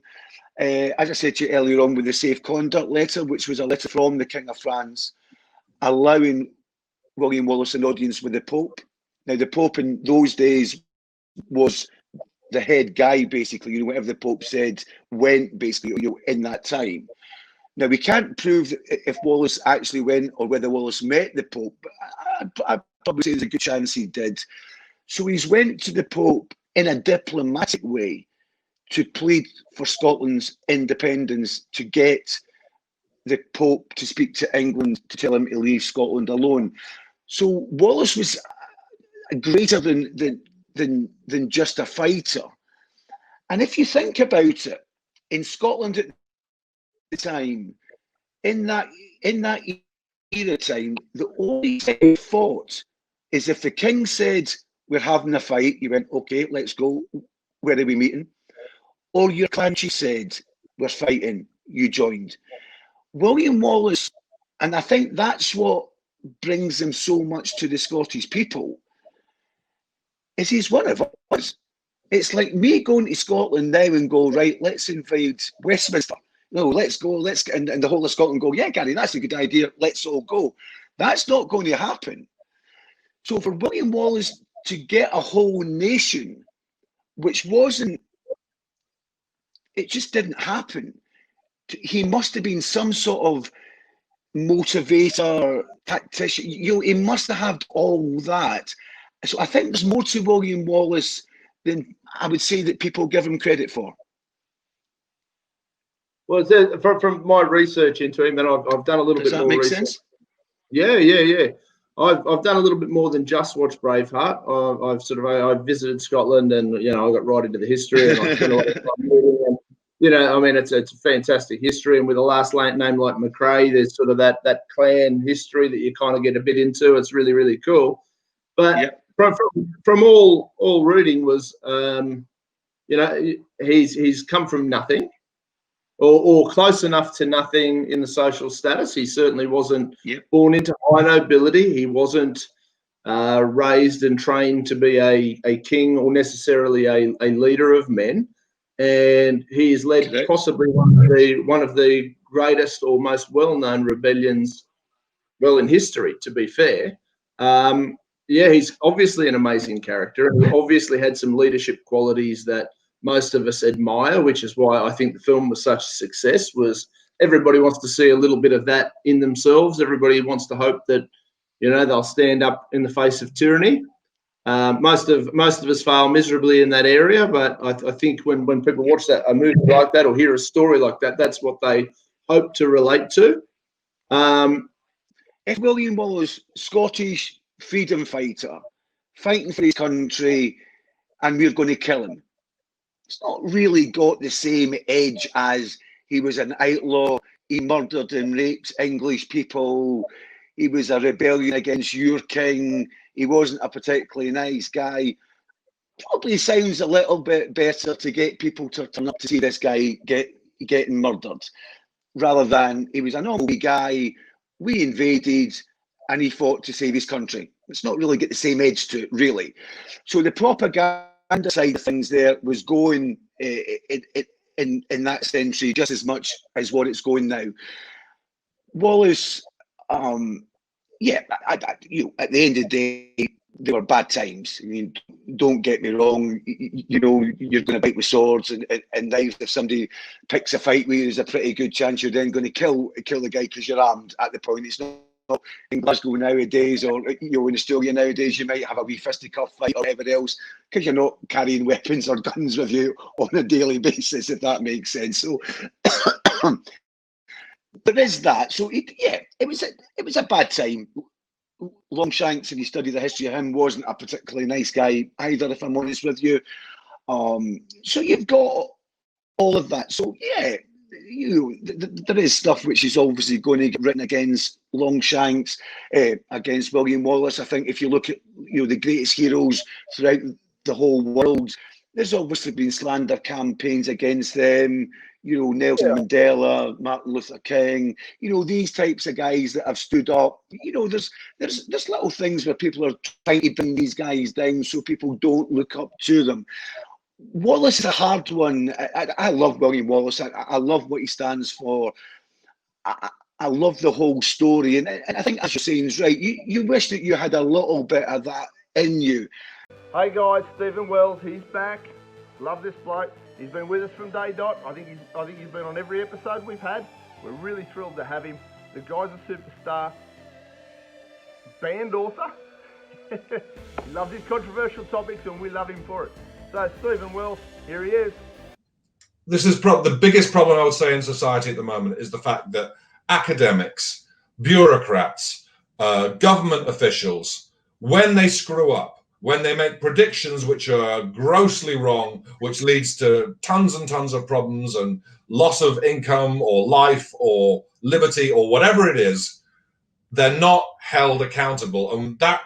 Speaker 4: As I said to you earlier on, with the safe conduct letter, which was a letter from the King of France allowing William Wallace an audience with the Pope. Now, the Pope in those days was the head guy, basically. You know, whatever the Pope said went, basically, you know, in that time. Now, we can't prove if Wallace actually went or whether Wallace met the Pope, but I'd probably say there's a good chance he did. So he's went to the Pope in a diplomatic way to plead for Scotland's independence, to get the Pope to speak to England to tell him to leave Scotland alone. So Wallace was greater than just a fighter. And if you think about it, in Scotland at the time, in that era time, the only thing he fought is if the king said, we're having a fight, you went, okay, let's go, where are we meeting? Or your clan chief said, we're fighting, you joined. William Wallace, and I think that's what brings him so much to the Scottish people, is he's one of us. It's like me going to Scotland now and go, right, let's invade Westminster. No, let's go, and the whole of Scotland go, yeah, Gary, that's a good idea, let's all go. That's not going to happen. So for William Wallace to get a whole nation, which wasn't, it just didn't happen. He must have been some sort of motivator, tactician. You know, he must have had all that. So I think there's more to William Wallace than I would say that people give him credit for.
Speaker 3: Well, from my research into him, and I've done a little bit more research. Does that make sense? Yeah. I've done a little bit more than just watch Braveheart. I've visited Scotland, and you know, I got right into the history, and I spent a lot of time reading. And, you know, I mean, it's a fantastic history, and with a last name like McRae, there's sort of that clan history that you kind of get a bit into. It's really, really cool. But from all reading was, you know, he's come from nothing. Or close enough to nothing in the social status. He certainly wasn't born into high nobility. He wasn't raised and trained to be a king or necessarily a leader of men. And he has led possibly one of the greatest or most well-known rebellions, well, in history, to be fair. He's obviously an amazing character, and he obviously had some leadership qualities that most of us admire, which is why I think the film was such a success. Was everybody wants to see a little bit of that in themselves. Everybody wants to hope that, you know, they'll stand up in the face of tyranny. Most of us fail miserably in that area, but I think when people watch a movie like that or hear a story like that, that's what they hope to relate to.
Speaker 4: If William Wallace, Scottish freedom fighter, fighting for his country, and we're going to kill him, it's not really got the same edge as he was an outlaw, he murdered and raped English people, he was a rebellion against your king, he wasn't a particularly nice guy. Probably sounds a little bit better to get people to turn up to see this guy getting murdered, rather than he was a normal guy, we invaded and he fought to save his country. It's not really got the same edge to it, really. So the propaganda side of things there was going in that century just as much as what it's going now. Wallace, at the end of the day, they were bad times. I mean, don't get me wrong. You know, you're going to fight with swords and knives. If somebody picks a fight with you, there's a pretty good chance you're then going to kill the guy because you're armed at the point. It's not in Glasgow nowadays, or you know, in Australia nowadays, you might have a wee fisticuff fight or whatever else because you're not carrying weapons or guns with you on a daily basis, if that makes sense. So there is that. So it was a bad time. Longshanks, if you study the history of him, wasn't a particularly nice guy either, if I'm honest with you. So you've got all of that. So yeah, there is stuff which is obviously going to get written against Longshanks, against William Wallace. I think if you look at the greatest heroes throughout the whole world, there's obviously been slander campaigns against them. you know, Nelson Mandela, Martin Luther King, you know, these types of guys that have stood up. You know, there's little things where people are trying to bring these guys down so people don't look up to them. Wallace is a hard one. I love William Wallace. I love what he stands for. I love the whole story. And I think, as you're saying, is right. You wish that you had a little bit of that in you.
Speaker 1: Hey guys, Stephen Wells, he's back. Love this bloke. He's been with us from day dot. I think he's been on every episode we've had. We're really thrilled to have him. The guy's a superstar. Banned author. He loves his controversial topics and we love him for it. So Stephen Wells, here he is.
Speaker 5: This is the biggest problem I would say in society at the moment is the fact that academics, bureaucrats, government officials, when they screw up, when they make predictions which are grossly wrong, which leads to tons and tons of problems and loss of income or life or liberty or whatever it is, they're not held accountable. And that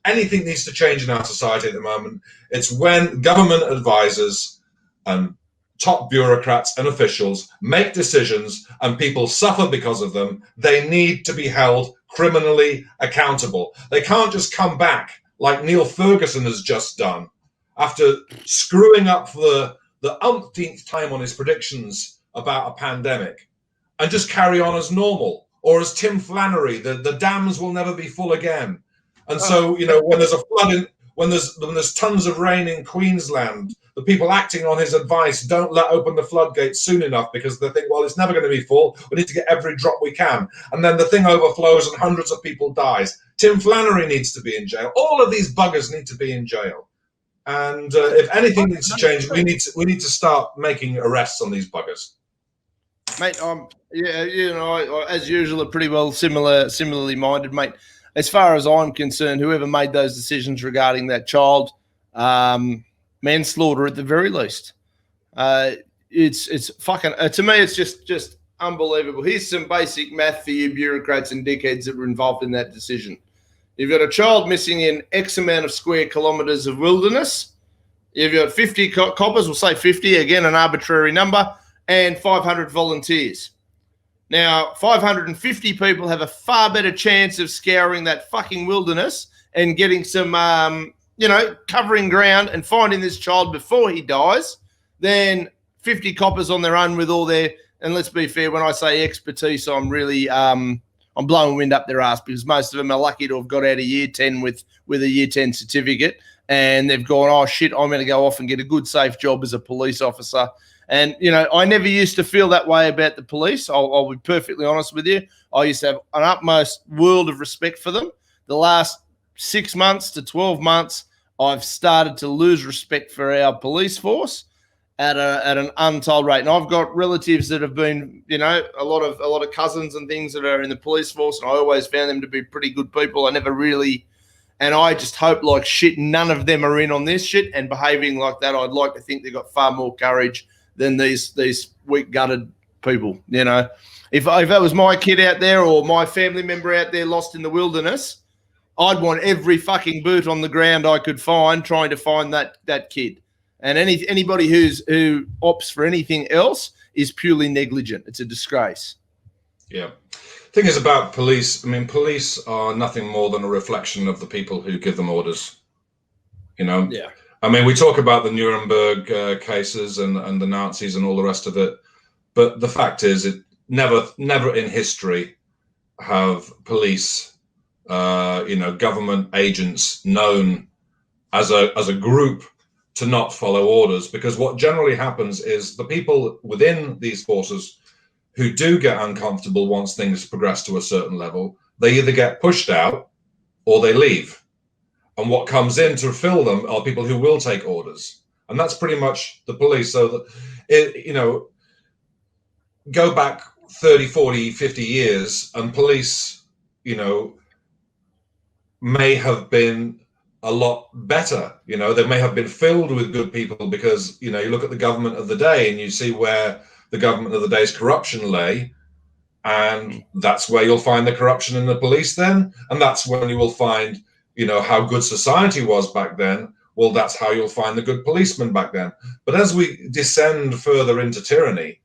Speaker 5: anything needs to change in our society at the moment. It's when government advisors and top bureaucrats and officials make decisions and people suffer because of them. They need to be held criminally accountable. They can't just come back like Neil Ferguson has just done after screwing up for the umpteenth time on his predictions about a pandemic and just carry on as normal. Or as Tim Flannery, the dams will never be full again. And so, you know, when there's a flood when there's tons of rain in Queensland, the people acting on his advice don't let open the floodgates soon enough because they think, well, it's never going to be full. We need to get every drop we can. And then the thing overflows and hundreds of people dies. Tim Flannery needs to be in jail. All of these buggers need to be in jail. And if anything needs to change, we need to start making arrests on these buggers.
Speaker 6: Mate, yeah, you know, as usual, pretty well similarly minded, mate. As far as I'm concerned, whoever made those decisions regarding that child, manslaughter at the very least. It's fucking to me, it's just unbelievable. Here's some basic math for you bureaucrats and dickheads that were involved in that decision. You've got a child missing in X amount of square kilometres of wilderness. You've got 50 coppers, we'll say 50, again, an arbitrary number, and 500 volunteers. Now, 550 people have a far better chance of scouring that fucking wilderness and getting some, you know, covering ground and finding this child before he dies than 50 coppers on their own with all their, and let's be fair, when I say expertise, I'm really, I'm blowing wind up their ass because most of them are lucky to have got out of year 10 with a year 10 certificate and they've gone, oh shit, I'm going to go off and get a good safe job as a police officer. And, you know, I never used to feel that way about the police. I'll be perfectly honest with you. I used to have an utmost world of respect for them. The last 6 months to 12 months, I've started to lose respect for our police force at an untold rate. And I've got relatives that have been, you know, a lot of cousins and things that are in the police force, and I always found them to be pretty good people. I never really, and I just hope like shit none of them are in on this shit and behaving like that. I'd like to think they've got far more courage than these weak-gutted people, you know. If that was my kid out there or my family member out there lost in the wilderness, I'd want every fucking boot on the ground I could find trying to find that kid. And anybody who opts for anything else is purely negligent. It's a disgrace.
Speaker 5: Yeah. Thing is about police, I mean, police are nothing more than a reflection of the people who give them orders, you know.
Speaker 6: Yeah.
Speaker 5: I mean, we talk about the Nuremberg cases and the Nazis and all the rest of it, but the fact is, it never in history have police, you know, government agents known as a group to not follow orders, because what generally happens is the people within these forces who do get uncomfortable once things progress to a certain level, they either get pushed out or they leave. And what comes in to fill them are people who will take orders. And that's pretty much the police. So that, you know, go back 30, 40, 50 years and police, you know, may have been a lot better. You know, they may have been filled with good people because, you know, you look at the government of the day and you see where the government of the day's corruption lay. And that's where you'll find the corruption in the police then. And that's when you will find, you know, how good society was back then. Well, that's how you'll find the good policemen back then. But as we descend further into tyranny,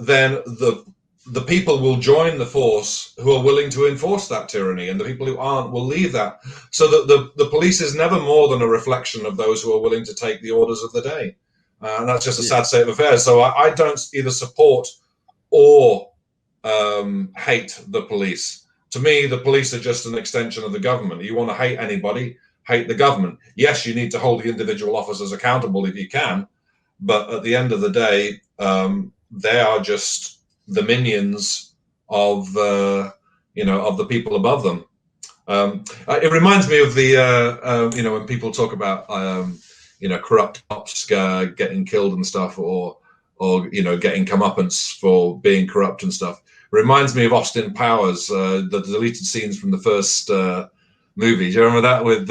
Speaker 5: then the people will join the force who are willing to enforce that tyranny, and the people who aren't will leave that. So that the police is never more than a reflection of those who are willing to take the orders of the day. And that's just a sad state of affairs. So I don't either support or hate the police. To me, the police are just an extension of the government. You want to hate anybody, hate the government. Yes, you need to hold the individual officers accountable if you can, but at the end of the day, they are just the minions of of the people above them. It reminds me of the when people talk about corrupt cops getting killed and stuff, or getting comeuppance for being corrupt and stuff. It reminds me of Austin Powers, the deleted scenes from the first movie. Do you remember that with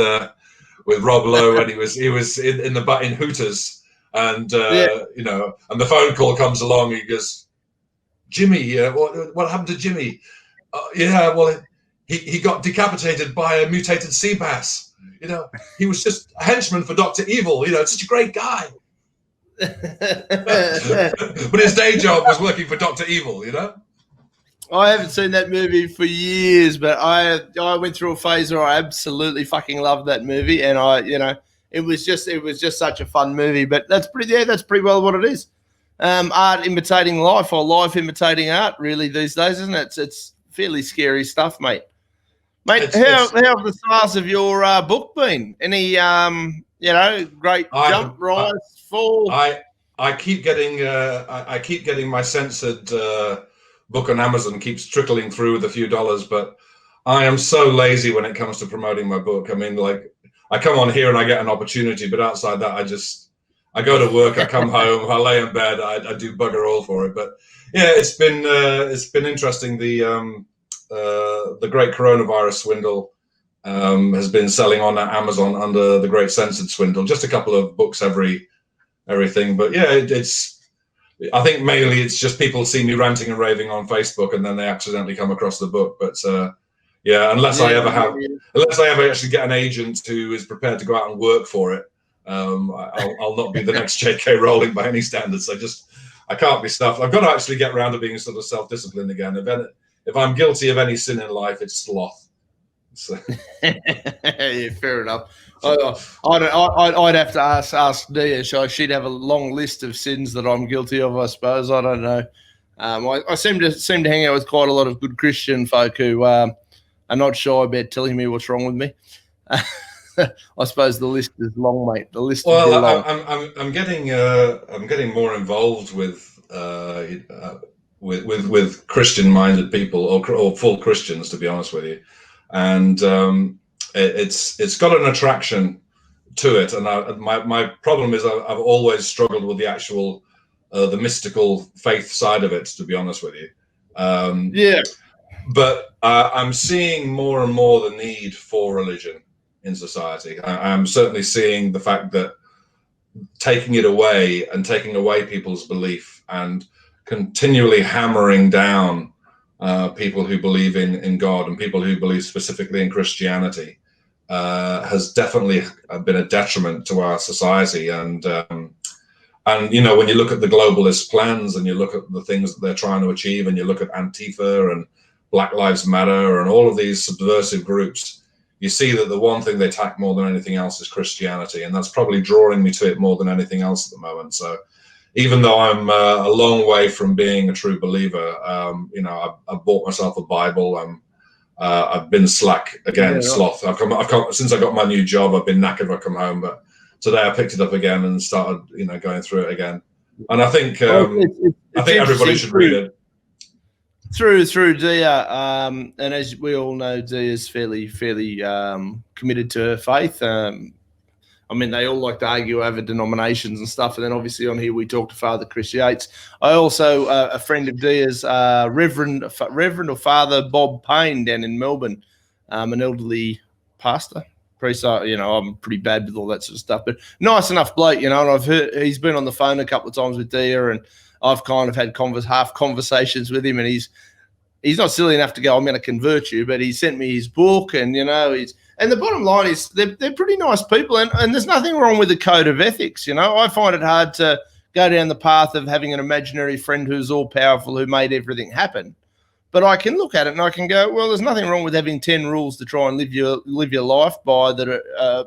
Speaker 5: Rob Lowe when he was in Hooters, and and the phone call comes along. He goes, Jimmy, what happened to Jimmy? Well, he got decapitated by a mutated sea bass. He was just a henchman for Dr. Evil. Such a great guy. But his day job was working for Dr. Evil.
Speaker 6: I haven't seen that movie for years, but I went through a phase where I absolutely fucking loved that movie, and it was just such a fun movie. But that's pretty well what it is. Art imitating life, or life imitating art, really, these days, isn't it? It's fairly scary stuff, mate. Mate, how have the stars of your book been? Any great jump, rise, fall?
Speaker 5: I keep getting my censored book on Amazon keeps trickling through with a few dollars, but I am so lazy when it comes to promoting my book. I mean, I come on here and I get an opportunity, but outside that, I go to work, I come home, I lay in bed, I do bugger all for it. But yeah, it's been interesting. The great coronavirus swindle has been selling on Amazon under the great censored swindle. Just a couple of books everything. But yeah, I think mainly it's just people see me ranting and raving on Facebook, and then they accidentally come across the book. But unless I ever actually get an agent who is prepared to go out and work for it, I'll not be the next J.K. Rowling by any standards. I can't be stuffed. I've got to actually get around to being sort of self-disciplined again. If I'm guilty of any sin in life, it's sloth. So.
Speaker 6: Yeah, fair enough. I'd have to ask Dia. She'd have a long list of sins that I'm guilty of, I suppose. I don't know. I seem to hang out with quite a lot of good Christian folk who are not shy about telling me what's wrong with me. I suppose the list is long, mate. The list is long.
Speaker 5: I'm getting more involved with Christian-minded people or full Christians, to be honest with you, and it's got an attraction to it. And my problem is I've always struggled with the actual the mystical faith side of it, to be honest with you. But I'm seeing more and more the need for religion in society. I'm certainly seeing the fact that taking it away and taking away people's belief and continually hammering down people who believe in God and people who believe specifically in Christianity has definitely been a detriment to our society. And when you look at the globalist plans and you look at the things that they're trying to achieve, and you look at Antifa and Black Lives Matter and all of these subversive groups, you see that the one thing they attack more than anything else is Christianity, and that's probably drawing me to it more than anything else at the moment. So even though I'm a long way from being a true believer, I bought myself a Bible. I've been slack again, sloth. I've come since I got my new job. I've been knackered when I come home, but today I picked it up again and started, going through it again. And I think everybody should read it.
Speaker 6: Through Dia, and as we all know, Dia is fairly committed to her faith. They all like to argue over denominations and stuff, and then obviously on here we talk to Father Chris Yates. I also a friend of Dia's, Reverend or Father Bob Payne down in Melbourne, an elderly pastor. Priest, I'm pretty bad with all that sort of stuff, but nice enough bloke, and I've heard he's been on the phone a couple of times with Dia, and I've kind of had half conversations with him, and he's not silly enough to go, I'm going to convert you, but he sent me his book, and and the bottom line is they're pretty nice people, and there's nothing wrong with the code of ethics. I find it hard to go down the path of having an imaginary friend who's all powerful, who made everything happen. But I can look at it and I can go, well, there's nothing wrong with having 10 rules to try and live your life by that are,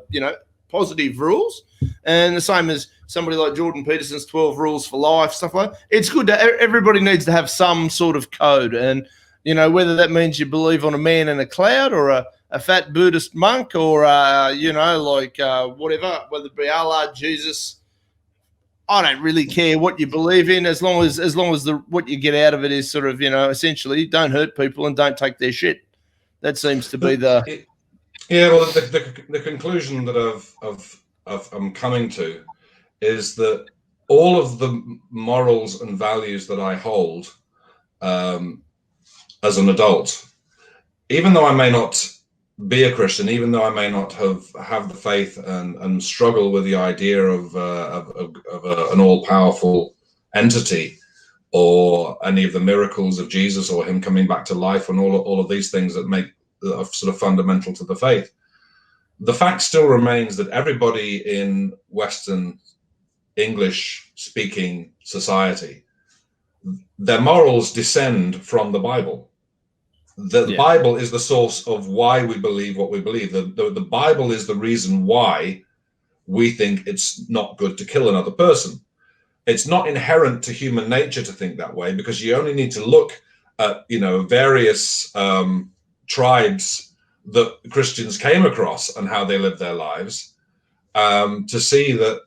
Speaker 6: positive rules. And the same as somebody like Jordan Peterson's 12 rules for life, stuff like that. It's good to, everybody needs to have some sort of code. And, whether that means you believe on a man in a cloud or a fat Buddhist monk or, whatever, whether it be Allah, Jesus, I don't really care what you believe in, as long as what you get out of it is sort of, essentially don't hurt people and don't take their shit. That seems to be the...
Speaker 5: Yeah, well, the conclusion that I'm coming to is that all of the morals and values that I hold as an adult, even though I may not be a Christian, even though I may not have the faith and struggle with the idea of an all-powerful entity or any of the miracles of Jesus or him coming back to life and all of these things that are sort of fundamental to the faith, the fact still remains that everybody in Western English-speaking society, their morals descend from the Bible. The Bible is the source of why we believe what we believe. The Bible is the reason why we think it's not good to kill another person. It's not inherent to human nature to think that way, because you only need to look at, various tribes that Christians came across and how they lived their lives to see that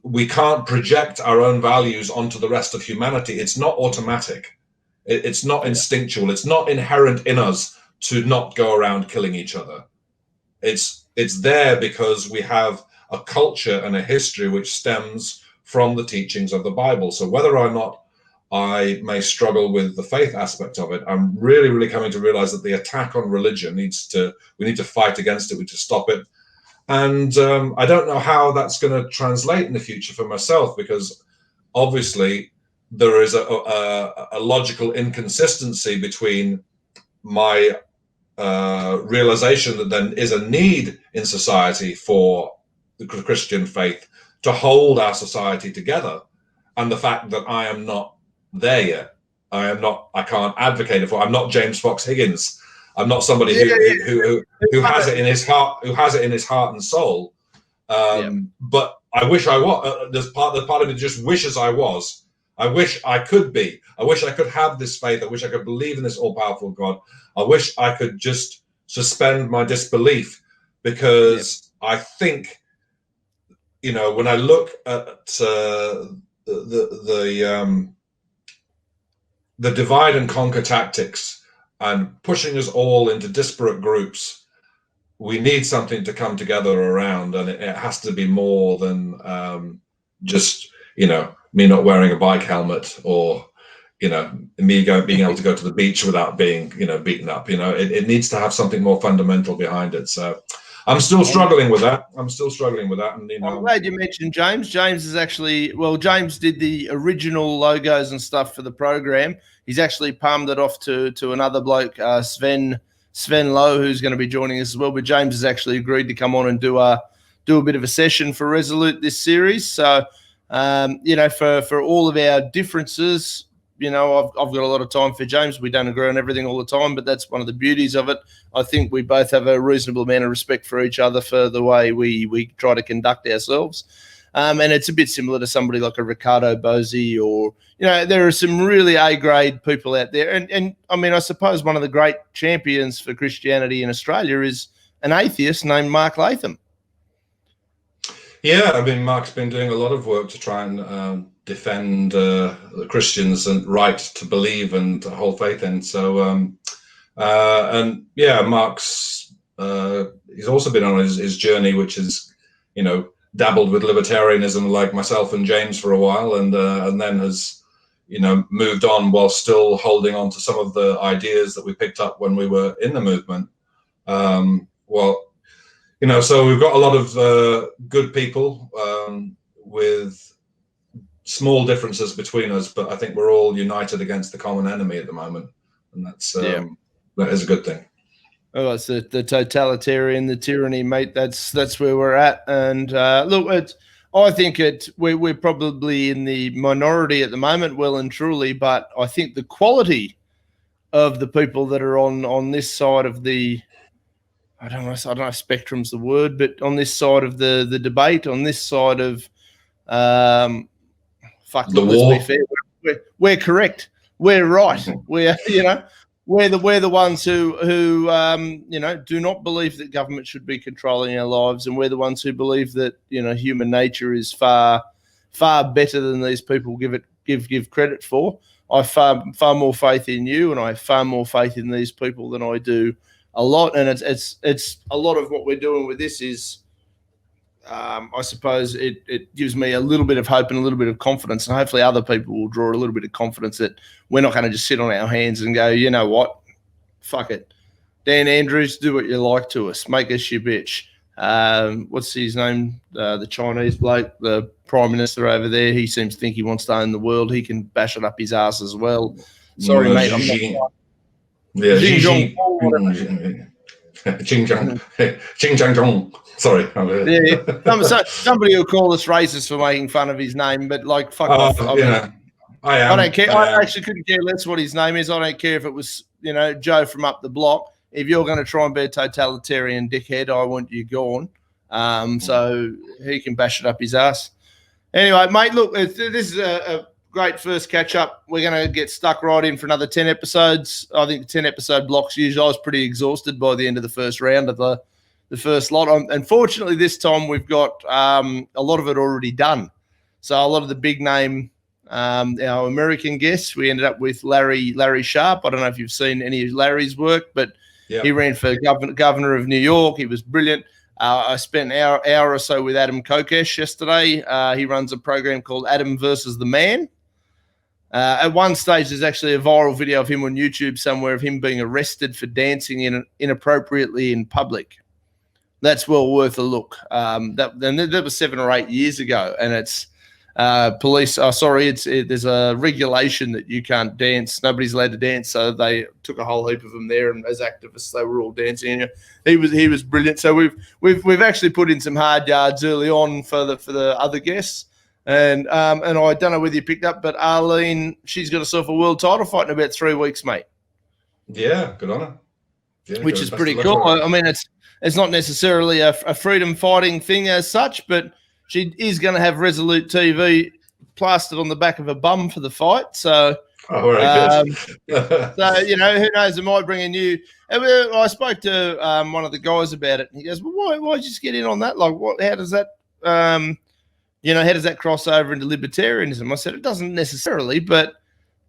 Speaker 5: we can't project our own values onto the rest of humanity. It's not automatic. It's not instinctual. It's not inherent in us to not go around killing each other. It's there because we have a culture and a history which stems from the teachings of the Bible. So whether or not I may struggle with the faith aspect of it, I'm really, really coming to realize that the attack on religion we need to fight against it. We need to stop it. And I don't know how that's going to translate in the future for myself, because obviously there is a logical inconsistency between my realization that there is a need in society for the Christian faith to hold our society together, and the fact that I am not there yet. I can't advocate it for. I'm not James Fox Higgins. I'm not somebody who has it in his heart and soul. But I wish I was. There's part of me that just wishes I was. I wish I could be. I wish I could have this faith. I wish I could believe in this all-powerful God. I wish I could just suspend my disbelief, because I think, when I look at the divide and conquer tactics and pushing us all into disparate groups, we need something to come together around, and it has to be more than just me not wearing a bike helmet, or me being able to go to the beach without being beaten up. It needs to have something more fundamental behind it. So I'm still struggling with that. And
Speaker 6: I'm glad you mentioned James. James is actually, James did the original logos and stuff for the program. He's actually palmed it off to another bloke, Sven Lowe, who's going to be joining us as well. But James has actually agreed to come on and do a bit of a session for Resolute this series. So for all of our differences, I've got a lot of time for James. We don't agree on everything all the time, but that's one of the beauties of it. I think we both have a reasonable amount of respect for each other for the way we try to conduct ourselves. And it's a bit similar to somebody like a Ricardo Bosi, or, there are some really A-grade people out there. And I mean, I suppose one of the great champions for Christianity in Australia is an atheist named Mark Latham.
Speaker 5: Yeah, I mean, Mark's been doing a lot of work to try and defend the Christians and right to believe and to hold faith in. So, Mark's he's also been on his journey, which is, dabbled with libertarianism like myself and James for a while, and then has, moved on while still holding on to some of the ideas that we picked up when we were in the movement. So we've got a lot of good people with small differences between us, but I think we're all united against the common enemy at the moment, and that is a good thing.
Speaker 6: Oh, it's the totalitarian, the tyranny, mate. That's where we're at. And look, I think we're probably in the minority at the moment, well and truly, but I think the quality of the people that are on this side of the, I don't know if spectrum's the word, but on this side of the debate, on this side of
Speaker 5: The
Speaker 6: let's
Speaker 5: war.
Speaker 6: be fair, we're correct, we're right, we're the ones who do not believe that government should be controlling our lives, and we're the ones who believe that human nature is far better than these people give credit for. I have far more faith in you, and I have far more faith in these people than I do a lot. And it's a lot of what we're doing with this is, I suppose it gives me a little bit of hope and a little bit of confidence, and hopefully other people will draw a little bit of confidence that we're not going to just sit on our hands and go, you know what, fuck it, Dan Andrews, do what you like to us, make us your bitch. What's his name? The Chinese bloke, the Prime Minister over there. He seems to think he wants to own the world. He can bash it up his ass as well. Sorry, mate. I'm not.
Speaker 5: Yeah,
Speaker 6: Xing
Speaker 5: Zhong. Sorry.
Speaker 6: Yeah. Somebody will call us racist for making fun of his name, but like, fuck off.
Speaker 5: I am.
Speaker 6: I don't care. I actually couldn't care less what his name is. I don't care if it was, Joe from up the block. If you're going to try and be a totalitarian dickhead, I want you gone. So he can bash it up his ass. Anyway, mate, look, this is a great first catch-up. We're going to get stuck right in for another 10 episodes. I think the 10-episode blocks usually. I was pretty exhausted by the end of the first round of the first lot. Unfortunately, this time we've got a lot of it already done. So a lot of the big-name our American guests, we ended up with Larry Sharpe. I don't know if you've seen any of Larry's work, but he ran for governor of New York. He was brilliant. I spent an hour or so with Adam Kokesh yesterday. He runs a program called Adam versus the Man. At one stage, there's actually a viral video of him on YouTube somewhere of him being arrested for dancing inappropriately in public. That's well worth a look. That was 7 or 8 years ago, and it's police. There's a regulation that you can't dance. Nobody's allowed to dance, so they took a whole heap of them there, and as activists, they were all dancing. He was brilliant. So we've actually put in some hard yards early on for the other guests, and I don't know whether you picked up, but Arlene, she's got herself a world title fight in about 3 weeks, mate.
Speaker 5: Yeah, good on her. Yeah,
Speaker 6: which is pretty cool. I mean, it's not necessarily a freedom fighting thing as such, but she is going to have Resolute TV plastered on the back of her bum for the fight. So,
Speaker 5: so
Speaker 6: who knows? It might bring a new. I spoke to one of the guys about it, and he goes, "Well, why just get in on that? Like, what? How does that? How does that cross over into libertarianism?" I said, "It doesn't necessarily, but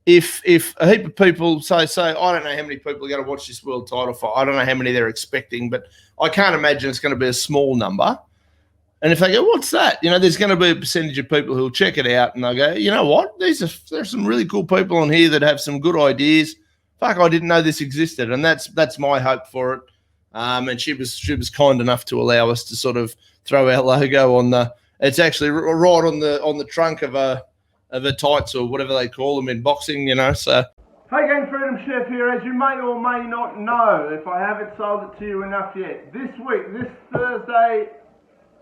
Speaker 6: if a heap of people say, I don't know how many people are going to watch this world title fight. I don't know how many they're expecting, but I can't imagine it's going to be a small number." And if they go, "What's that?" There's going to be a percentage of people who'll check it out and they'll go, "You know what? There's some really cool people on here that have some good ideas. Fuck, I didn't know this existed." And that's my hope for it. And she was kind enough to allow us to sort of throw our logo on the. It's actually right on the trunk of a tights or whatever they call them in boxing. So.
Speaker 1: Hey gang, Freedom Chef here. As you may or may not know, if I haven't sold it to you enough yet, this Thursday.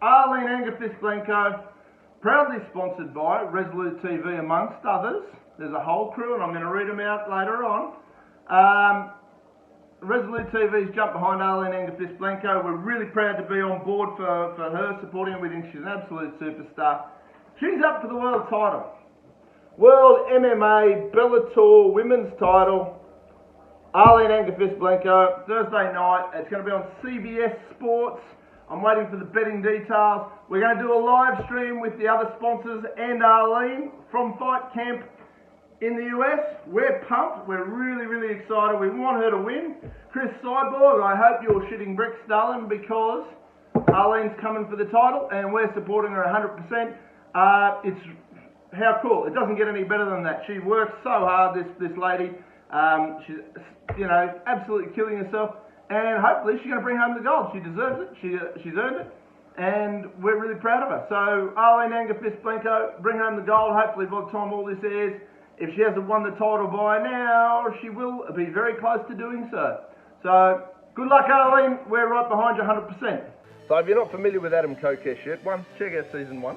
Speaker 1: Arlene Angerfist Blanco, proudly sponsored by Resolute TV amongst others. There's a whole crew and I'm going to read them out later on. Resolute TV's jumped behind Arlene Angerfist Blanco. We're really proud to be on board for her, supporting her. We think she's an absolute superstar. She's up for the world title. World MMA Bellator women's title. Arlene Angerfist Blanco, Thursday night. It's going to be on CBS Sports. I'm waiting for the betting details. We're going to do a live stream with the other sponsors and Arlene from Fight Camp in the US. We're pumped. We're really, really excited. We want her to win. Chris Cyborg, I hope you're shitting bricks, darling, because Arlene's coming for the title and we're supporting her 100%. It's how cool. It doesn't get any better than that. She works so hard, this lady. She's, absolutely killing herself. And hopefully she's going to bring home the gold. She deserves it. She's earned it. And we're really proud of her. So Arlene Angerfist Blanco, bring home the gold. Hopefully by the time all this airs, if she hasn't won the title by now, she will be very close to doing so. So good luck, Arlene. We're right behind you 100%. So if you're not familiar with Adam Kokesh yet, check out season 1.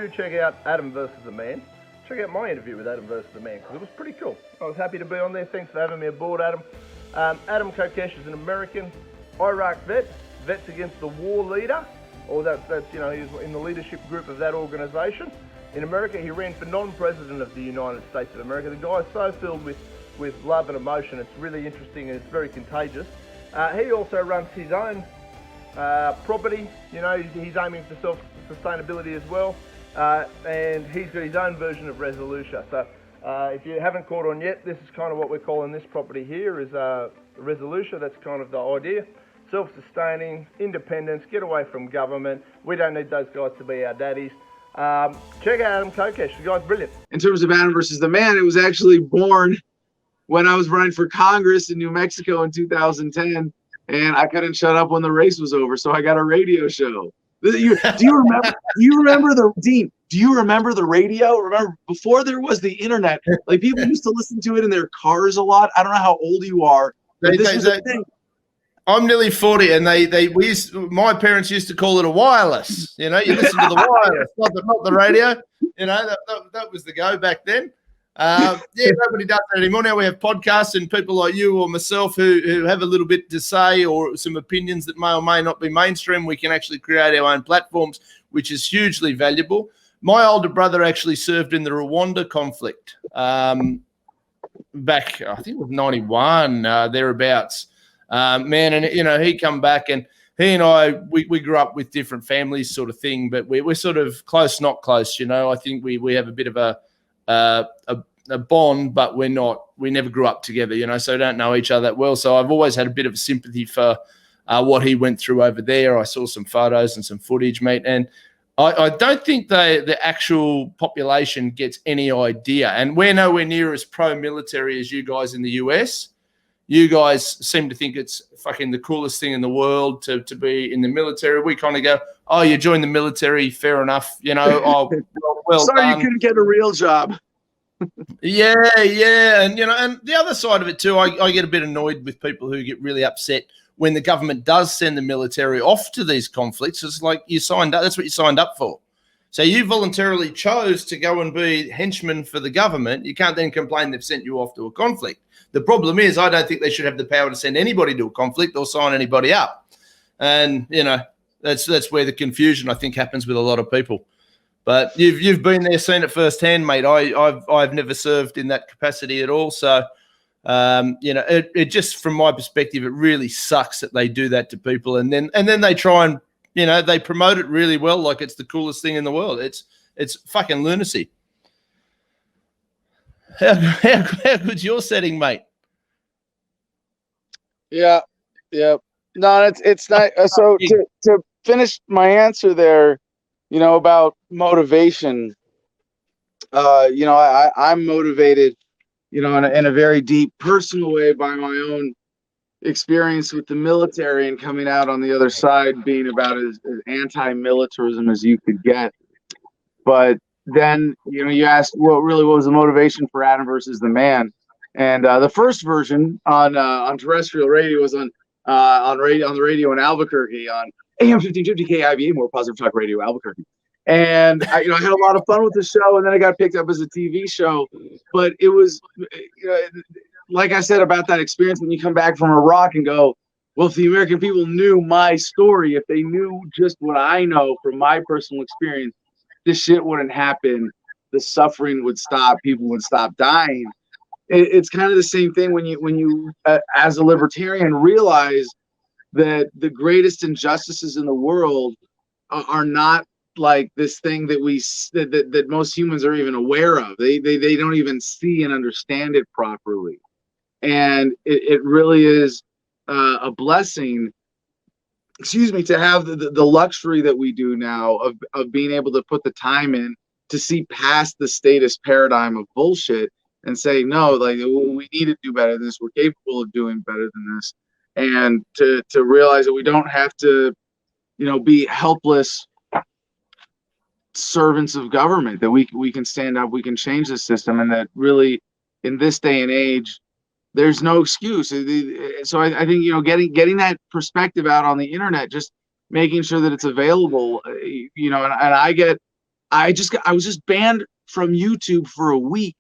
Speaker 1: to check out Adam versus the Man, check out my interview with Adam versus the Man, because it was pretty cool. I was happy to be on there. Thanks for having me aboard, Adam. Adam Kokesh is an American Iraq vet, Vets Against the War leader, or that's he was in the leadership group of that organisation. In America, he ran for non-president of the United States of America. The guy's so filled with love and emotion. It's really interesting and it's very contagious. He also runs his own property. He's aiming for self-sustainability as well. And he's got his own version of Resolution. So if you haven't caught on yet, this is kind of what we're calling this property here is Resolution. That's kind of the idea. Self-sustaining, independence, get away from government. We don't need those guys to be our daddies. Check out Adam Kokesh. The guy's brilliant.
Speaker 7: In terms of Adam versus the Man, it was actually born when I was running for Congress in New Mexico in 2010, and I couldn't shut up when the race was over, so I got a radio show. Do you remember the Dean? Do you remember the radio? Remember before there was the internet, like people used to listen to it in their cars a lot. I don't know how old you are, but this was a thing.
Speaker 6: I'm nearly 40, and my parents used to call it a wireless. You listen to the wireless, not the radio. That was the go back then. Nobody does that anymore. Now we have podcasts and people like you or myself who have a little bit to say or some opinions that may or may not be mainstream. We can actually create our own platforms, which is hugely valuable. My older brother actually served in the Rwanda conflict back, I think it was 91, thereabouts. And he come back, and he and I, we grew up with different families sort of thing, but we're sort of close, not close, I think we have a bit of a bond, but we never grew up together, so don't know each other that well. So I've always had a bit of sympathy for what he went through over there. I saw some photos and some footage, mate, and I don't think the actual population gets any idea, and we're nowhere near as pro-military as you guys in the US. You guys seem to think it's fucking the coolest thing in the world to be in the military. We kind of go, oh, you joined the military, fair enough. Well
Speaker 7: sorry
Speaker 6: done.
Speaker 7: You couldn't get a real job.
Speaker 6: Yeah. And, and the other side of it too, I get a bit annoyed with people who get really upset when the government does send the military off to these conflicts. It's like you signed up. That's what you signed up for. So you voluntarily chose to go and be henchmen for the government. You can't then complain they've sent you off to a conflict. The problem is I don't think they should have the power to send anybody to a conflict or sign anybody up. And, that's where the confusion, I think, happens with a lot of people. But you've been there, seen it firsthand, mate. I've never served in that capacity at all. So, it just, from my perspective, it really sucks that they do that to people. And then they try and, they promote it really well, like it's the coolest thing in the world. It's fucking lunacy. How good's your setting, mate?
Speaker 7: Yeah. No, it's not. So to finish my answer there, about motivation. I'm motivated, in a very deep personal way by my own experience with the military and coming out on the other side being about as anti-militarism as you could get. But then, you asked what was the motivation for Adam versus the Man, and the first version on terrestrial radio was on the radio in Albuquerque on AM 1550 KIVA, more positive talk radio, Albuquerque. And I had a lot of fun with the show, and then it got picked up as a TV show. But it was, like I said about that experience when you come back from Iraq and go, well, if the American people knew my story, if they knew just what I know from my personal experience, this shit wouldn't happen. The suffering would stop. People would stop dying. It's kind of the same thing when you as a libertarian realize that the greatest injustices in the world are not like this thing that most humans are even aware of. They don't even see and understand it properly. And it really is a blessing, to have the luxury that we do now of being able to put the time in to see past the status paradigm of bullshit and say, no, like we need to do better than this. We're capable of doing better than this. And to realize that we don't have to, be helpless servants of government, that we can stand up, we can change the system, and that really in this day and age, there's no excuse. So I think, getting that perspective out on the internet, just making sure that it's available, and I was just banned from YouTube for a week,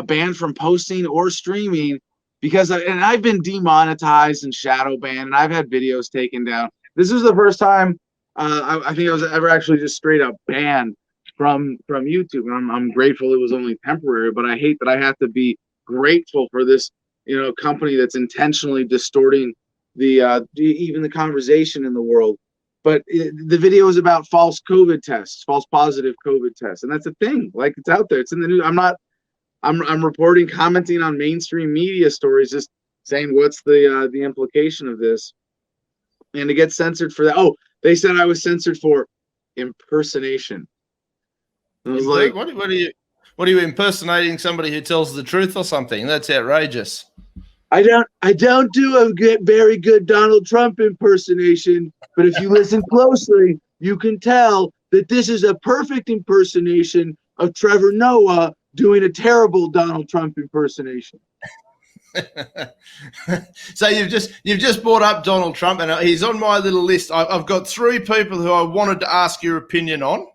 Speaker 7: banned from posting or streaming because and I've been demonetized and shadow banned, and I've had videos taken down. This is the first time I think I was ever actually just straight up banned from YouTube, and I'm grateful it was only temporary. But I hate that I have to be grateful for this, company that's intentionally distorting even the conversation in the world. But the video is about false COVID tests, false positive COVID tests, and that's a thing. Like, it's out there, it's in the news. I'm reporting, commenting on mainstream media stories, just saying what's the implication of this, and to get censored for that. Oh, they said I was censored for impersonation. I was like,
Speaker 6: what are you impersonating somebody who tells the truth or something? That's outrageous.
Speaker 7: I don't do a very good Donald Trump impersonation, but if you listen closely, you can tell that this is a perfect impersonation of Trevor Noah doing a terrible Donald Trump impersonation.
Speaker 6: So you've just brought up Donald Trump, and he's on my little list. I've got 3 people who I wanted to ask your opinion on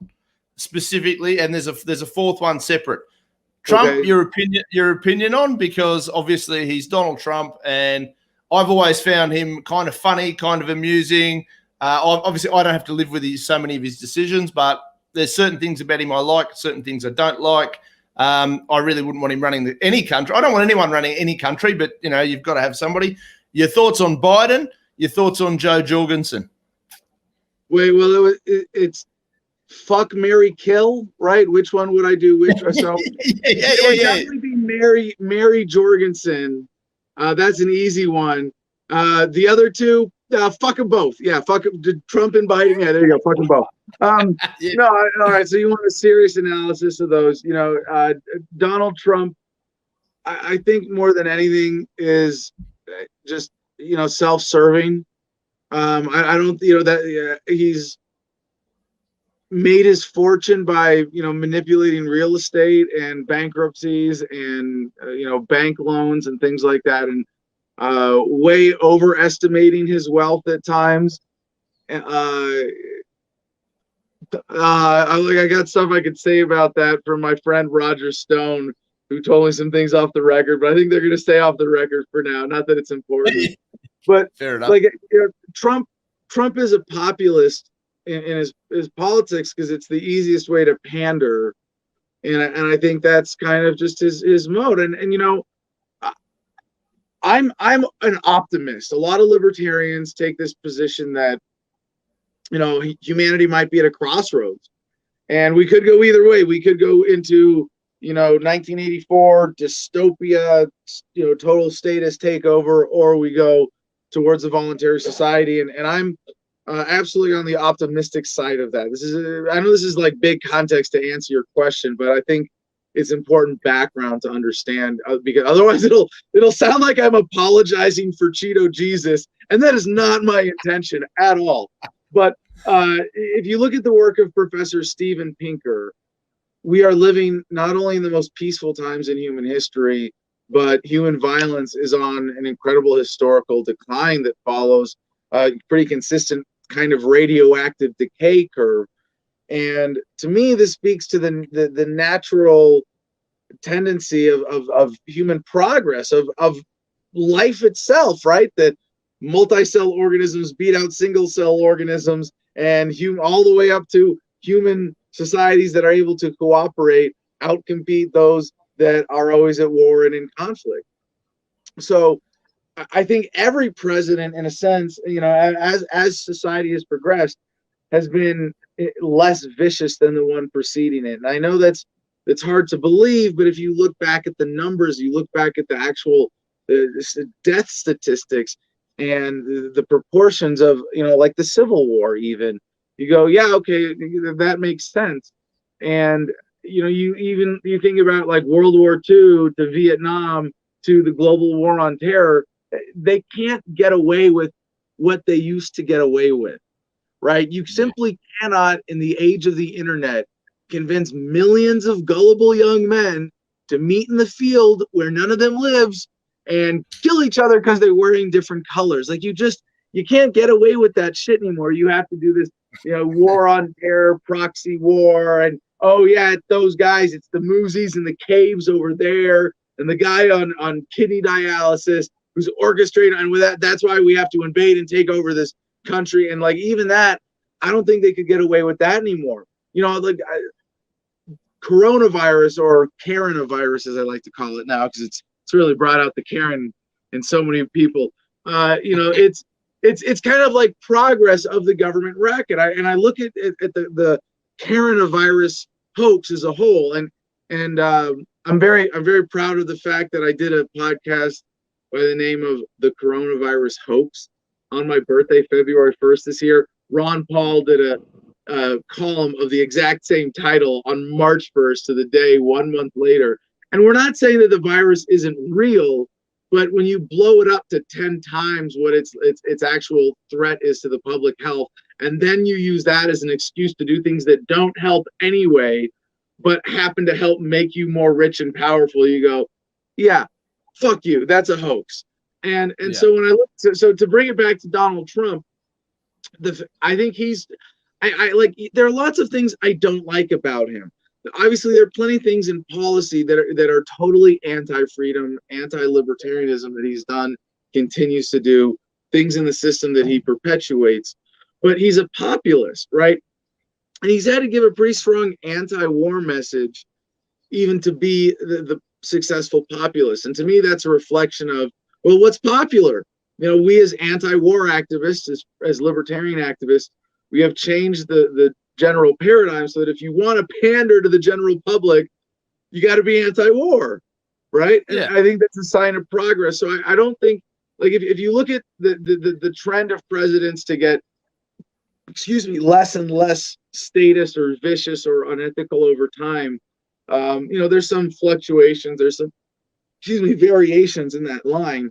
Speaker 6: specifically, and there's a 4th one separate. Trump, okay. Your opinion on, because obviously he's Donald Trump, and I've always found him kind of funny, kind of amusing. Obviously, I don't have to live with so many of his decisions, but there's certain things about him I like, certain things I don't like. I really wouldn't want him running any country. I don't want anyone running any country, but you've got to have somebody. Your thoughts on Biden? Your thoughts on Joe Jorgensen?
Speaker 7: Wait, well, it's fuck, marry, kill, right? Which one would I do? Which? So it would definitely be Mary Jorgensen. That's an easy one. The other 2, fuck them both. Yeah, fuck Trump and Biden. Yeah, there you go. Fuck them both. No, all right. So you want a serious analysis of those? Donald Trump, I think more than anything is just self-serving. I don't that he's made his fortune by manipulating real estate and bankruptcies and bank loans and things like that, and way overestimating his wealth at times. I got stuff I could say about that from my friend Roger Stone, who told me some things off the record, but I think they're going to stay off the record for now. Not that it's important, but
Speaker 6: fair enough.
Speaker 7: Trump is a populist in his politics because it's the easiest way to pander, and I think that's kind of just his mode. And I'm an optimist. A lot of libertarians take this position that humanity might be at a crossroads, and we could go either way. We could go into 1984 dystopia, total status takeover, or we go towards a voluntary society. And I'm absolutely on the optimistic side of that. I know this is like big context to answer your question, but I think it's important background to understand, because otherwise it'll sound like I'm apologizing for Cheeto Jesus, and that is not my intention at all. But if you look at the work of Professor Steven Pinker, we are living not only in the most peaceful times in human history, but human violence is on an incredible historical decline that follows a pretty consistent kind of radioactive decay curve. And to me, this speaks to the natural tendency of human progress, of life itself, right? That multi-cell organisms beat out single-cell organisms, and all the way up to human societies that are able to cooperate, outcompete those that are always at war and in conflict. So I think every president, in a sense, as society has progressed, has been less vicious than the one preceding it. And I know that's hard to believe, but if you look back at the numbers, you look back at the actual death statistics and the proportions of, like the Civil War, even, you go, yeah, okay, that makes sense. And you think about like World War II to Vietnam to the global war on terror, they can't get away with what they used to get away with, right? You simply cannot, in the age of the internet, convince millions of gullible young men to meet in the field where none of them lives and kill each other because they're wearing different colors. Like, you can't get away with that shit anymore. You have to do this war on terror, proxy war, and oh yeah, those guys, it's the Moosies in the caves over there, and the guy on kidney dialysis who's orchestrating, and with that's why we have to invade and take over this country. And like even that, I don't think they could get away with that anymore. Coronavirus, or Karenavirus, as I like to call it now, because it's really brought out the Karen in so many people. It's kind of like progress of the government racket. I look at the Karenavirus hoax as a whole, and I'm very proud of the fact that I did a podcast by the name of The Coronavirus Hoax on my birthday, February 1st this year. Ron Paul did a column of the exact same title on March 1st to the day 1 month later. And we're not saying that the virus isn't real, but when you blow it up to 10 times what its actual threat is to the public health, and then you use that as an excuse to do things that don't help anyway, but happen to help make you more rich and powerful, you go, yeah, fuck you, that's a hoax. And so when I look, so to bring it back to Donald Trump, I think I like, there are lots of things I don't like about him. Obviously, there are plenty of things in policy that are totally anti-freedom, anti-libertarianism that he's done, continues to do, things in the system that he perpetuates. But he's a populist, right? And he's had to give a pretty strong anti-war message even to be the successful populist. And to me, that's a reflection of, well, what's popular? We as anti-war activists, as libertarian activists, we have changed the general paradigm so that if you want to pander to the general public, you got to be anti-war, right? And I think that's a sign of progress. So I don't think, like, if you look at the trend of presidents to get, less and less statist or vicious or unethical over time, there's some fluctuations, there's some, variations in that line.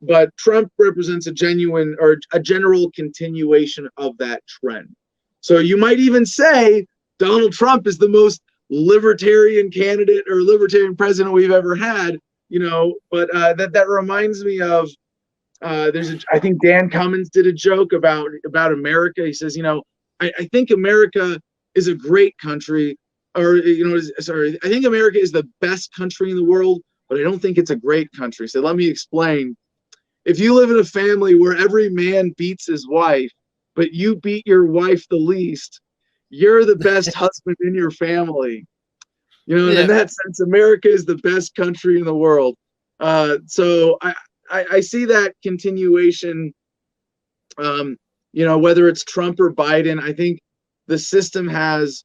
Speaker 7: But Trump represents a genuine or a general continuation of that trend. So you might even say Donald Trump is the most libertarian candidate or libertarian president we've ever had, but that reminds me of, I think Dan Cummins did a joke about America. He says, I think America is a great country, or, I think America is the best country in the world, but I don't think it's a great country. So let me explain. If you live in a family where every man beats his wife, but you beat your wife the least, you're the best husband in your family. And in that sense, America is the best country in the world. So I see that continuation, whether it's Trump or Biden. I think the system has,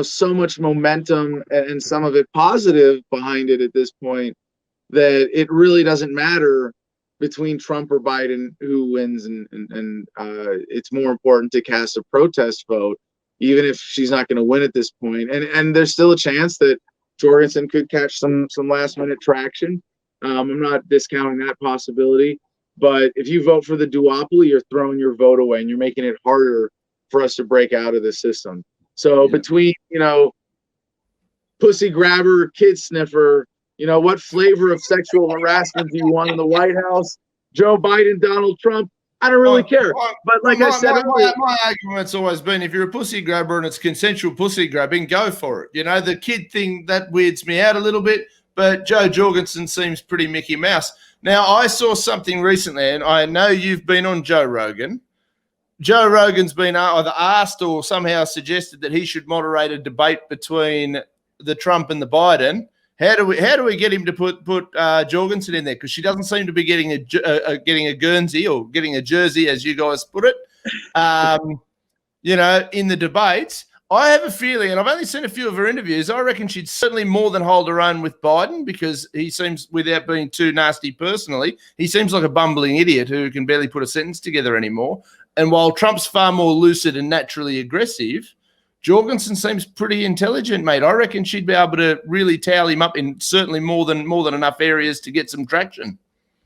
Speaker 7: so much momentum and some of it positive behind it at this point that it really doesn't matter between Trump or Biden who wins, and it's more important to cast a protest vote, even if she's not going to win at this point. And there's still a chance that Jorgensen could catch some last minute traction. I'm not discounting that possibility, but if you vote for the duopoly, you're throwing your vote away and you're making it harder for us to break out of the system. So between, pussy grabber, kid sniffer, what flavor of sexual harassment do you want in the White House? Joe Biden, Donald Trump? I don't really care. But like I said earlier,
Speaker 6: my argument's always been, if you're a pussy grabber and it's consensual pussy grabbing, go for it. The kid thing, that weirds me out a little bit, but Joe Jorgensen seems pretty Mickey Mouse. Now, I saw something recently, and I know you've been on Joe Rogan. Joe Rogan's been either asked or somehow suggested that he should moderate a debate between the Trump and the Biden. How do we get him to put Jorgensen in there? Because she doesn't seem to be getting a Guernsey or getting a jersey, as you guys put it. In the debates, I have a feeling, and I've only seen a few of her interviews, I reckon she'd certainly more than hold her own with Biden, because he seems, without being too nasty personally, he seems like a bumbling idiot who can barely put a sentence together anymore. And while Trump's far more lucid and naturally aggressive, Jorgensen seems pretty intelligent, mate. I reckon she'd be able to really towel him up in certainly more than enough areas to get some traction.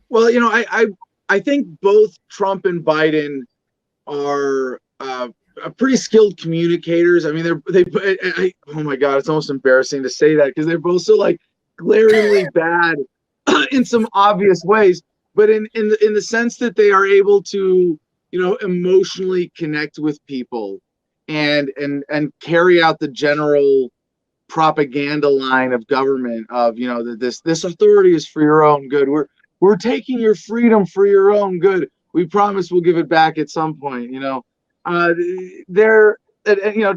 Speaker 7: Well, I think both Trump and Biden are pretty skilled communicators. I mean, oh my God, it's almost embarrassing to say that because they're both so like glaringly bad in some obvious ways, but in the sense that they are able to emotionally connect with people and carry out the general propaganda line of government of, that this authority is for your own good. We're taking your freedom for your own good. We promise we'll give it back at some point.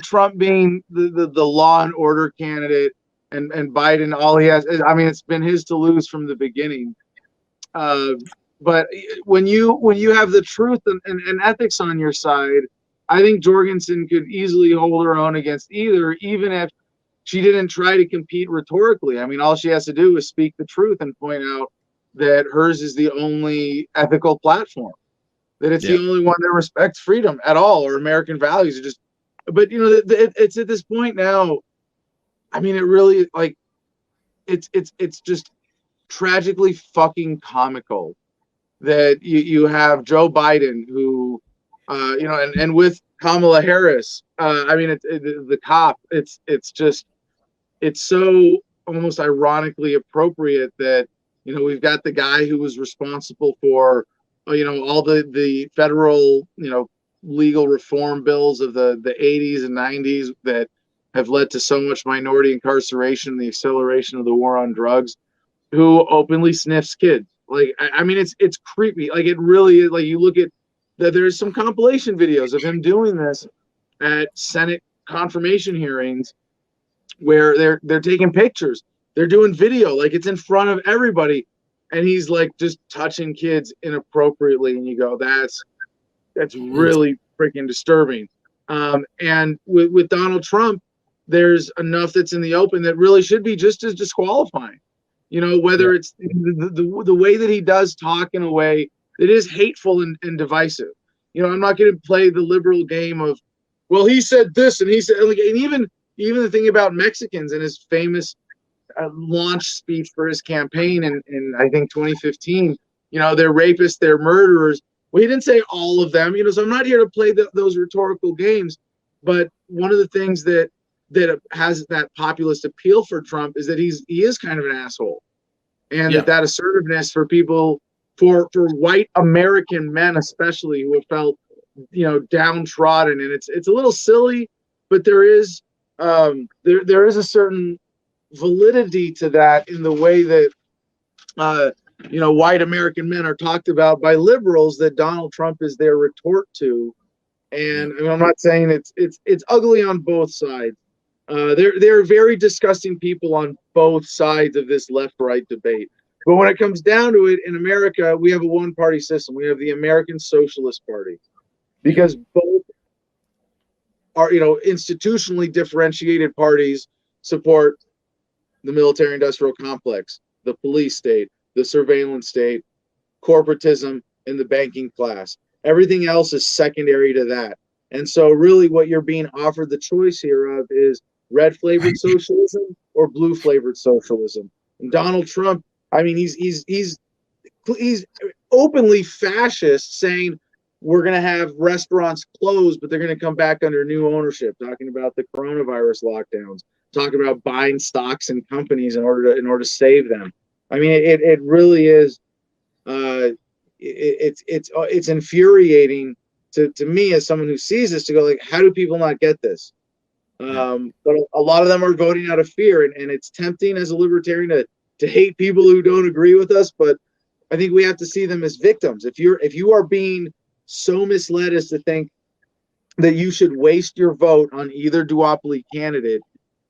Speaker 7: Trump being the law and order candidate, and Biden, all he has, I mean, it's been his to lose from the beginning. But when you have the truth and ethics on your side, I think Jorgensen could easily hold her own against either, even if she didn't try to compete rhetorically. I mean, all she has to do is speak the truth and point out that hers is the only ethical platform, that it's the only one that respects freedom at all, or American values. But it's at this point now. I mean, it really, like, it's just tragically fucking comical that you have Joe Biden, who, and with Kamala Harris, I mean, the cop. It's so almost ironically appropriate that we've got the guy who was responsible for all the federal legal reform bills of the 80s and 90s that have led to so much minority incarceration, the acceleration of the war on drugs, who openly sniffs kids. Like, I mean, it's creepy. Like, it really is. Like, you look at there's some compilation videos of him doing this at Senate confirmation hearings, where they're taking pictures, they're doing video, like it's in front of everybody, and he's like just touching kids inappropriately, and you go, that's really freaking disturbing. And with Donald Trump, there's enough that's in the open that really should be just as disqualifying. Whether it's the way that he does talk in a way that is hateful and divisive. I'm not going to play the liberal game of, well, he said this and he said, like, and even the thing about Mexicans and his famous launch speech for his campaign in I think 2015, they're rapists, they're murderers. Well, he didn't say all of them, so I'm not here to play those rhetorical games. But one of the things that has that populist appeal for Trump is that he is kind of an asshole, and that assertiveness for people, for white American men especially, who have felt downtrodden, and it's a little silly, but there is a certain validity to that in the way that white American men are talked about by liberals, that Donald Trump is their retort to. And I mean, I'm not saying it's ugly on both sides. They're very disgusting people on both sides of this left-right debate. But when it comes down to it, in America, we have a one-party system. We have the American Socialist Party, because both are, institutionally differentiated parties support the military-industrial complex, the police state, the surveillance state, corporatism, and the banking class. Everything else is secondary to that. And so really what you're being offered the choice here of is red-flavored socialism or blue-flavored socialism. And Donald Trump, I mean, he's openly fascist, saying we're going to have restaurants closed, but they're going to come back under new ownership, talking about the coronavirus lockdowns, talking about buying stocks in companies in order to save them. I mean, it really is. It's infuriating to me as someone who sees this, to go like, how do people not get this? But a lot of them are voting out of fear, and it's tempting as a libertarian to hate people who don't agree with us. But I think we have to see them as victims. If you are being so misled as to think that you should waste your vote on either duopoly candidate,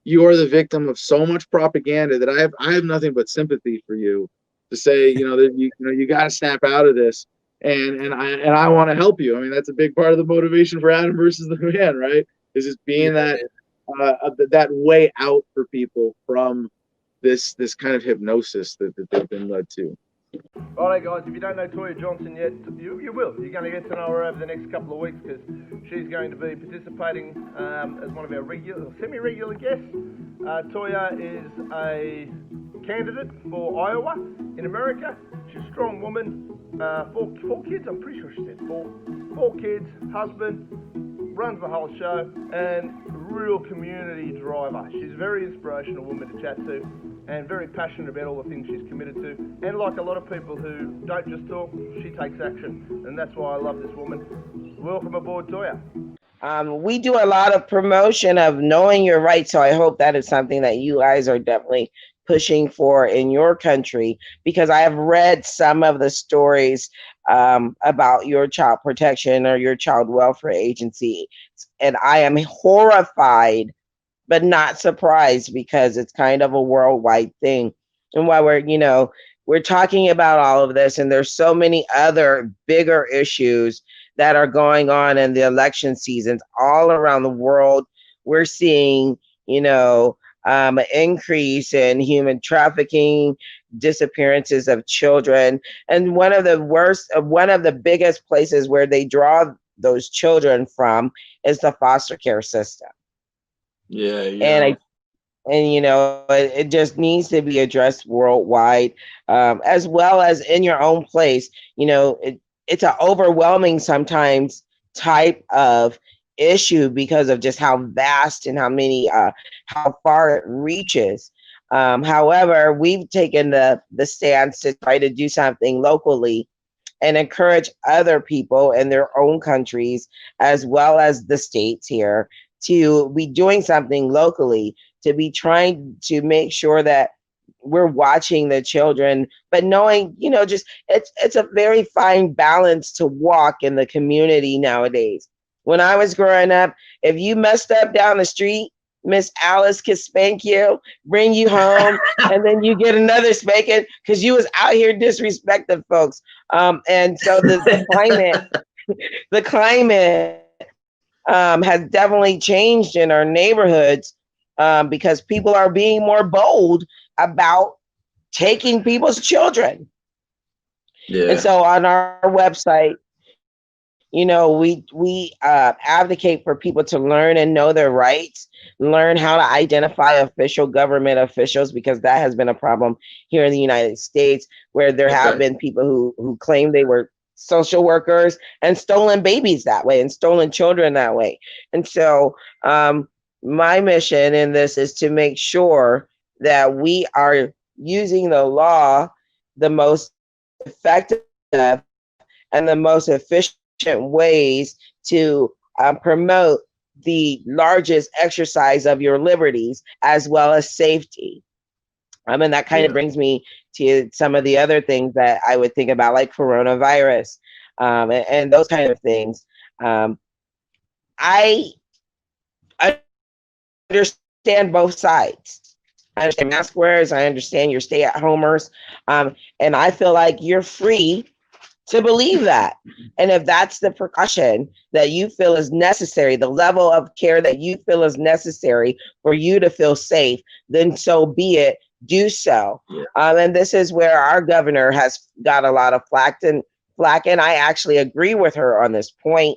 Speaker 7: you are the victim of so much propaganda that I have nothing but sympathy for you, to say, that you got to snap out of this, and I want to help you. I mean, that's a big part of the motivation for Adam versus the Man, right? Is just being that way out for people from this kind of hypnosis that they've been led to.
Speaker 1: All right, guys, if you don't know ToyA Johnson yet, you will. You're going to get to know her over the next couple of weeks, because she's going to be participating as one of our semi-regular guests. ToyA is a candidate for Iowa in America. She's a strong woman. 4 kids, I'm pretty sure she said 4 kids, husband, runs the whole show, and real community driver. She's a very inspirational woman to chat to. and very passionate about all the things she's committed to. And like a lot of people who don't just talk, she takes action. And that's why I love this woman. Welcome aboard, ToyA.
Speaker 8: We do a lot of promotion of knowing your rights, so I hope that is something that you guys are definitely pushing for in your country, because I have read some of the stories about your child protection or your child welfare agency, and I am horrified but not surprised, because it's kind of a worldwide thing. And while we're talking about all of this, and there's so many other bigger issues that are going on in the election seasons all around the world, we're seeing, an increase in human trafficking, disappearances of children. And one of the biggest places where they draw those children from is the foster care system.
Speaker 3: Yeah.
Speaker 8: And it just needs to be addressed worldwide, as well as in your own place. It's an overwhelming sometimes type of issue because of just how vast and how far it reaches. However, we've taken the stance to try to do something locally and encourage other people in their own countries, as well as the states here, to be doing something locally, to be trying to make sure that we're watching the children, but knowing, it's a very fine balance to walk in the community nowadays. When I was growing up, if you messed up down the street, Miss Alice could spank you, bring you home, and then you get another spanking because you was out here disrespecting folks. And so the climate has definitely changed in our neighborhoods, because people are being more bold about taking people's children.
Speaker 3: Yeah.
Speaker 8: And so on our website, we advocate for people to learn and know their rights, learn how to identify official government officials, because that has been a problem here in the United States, where there have been people who claim they were social workers and stolen babies that way and stolen children that way. And so my mission in this is to make sure that we are using the law the most effective and the most efficient ways to promote the largest exercise of your liberties, as well as safety. And that kind of brings me to some of the other things that I would think about, like coronavirus, and those kind of things. I understand both sides. I understand mask wearers, I understand your stay-at-homers, and I feel like you're free to believe that. And if that's the precaution that you feel is necessary, the level of care that you feel is necessary for you to feel safe, then so be it, do so. And this is where our governor has got a lot of flack, and I actually agree with her on this point.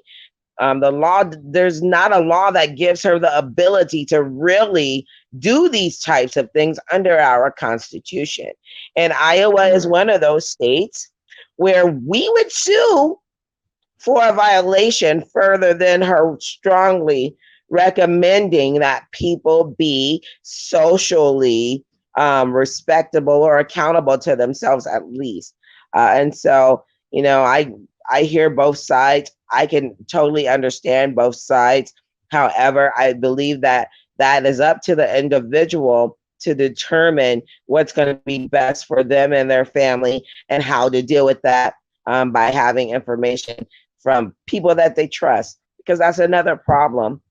Speaker 8: There's not a law that gives her the ability to really do these types of things under our Constitution. And Iowa is one of those states where we would sue for a violation further than her strongly recommending that people be socially respectable or accountable to themselves, at least. And so, I hear both sides. I can totally understand both sides. However, I believe that is up to the individual to determine what's going to be best for them and their family, and how to deal with that by having information from people that they trust, because that's another problem.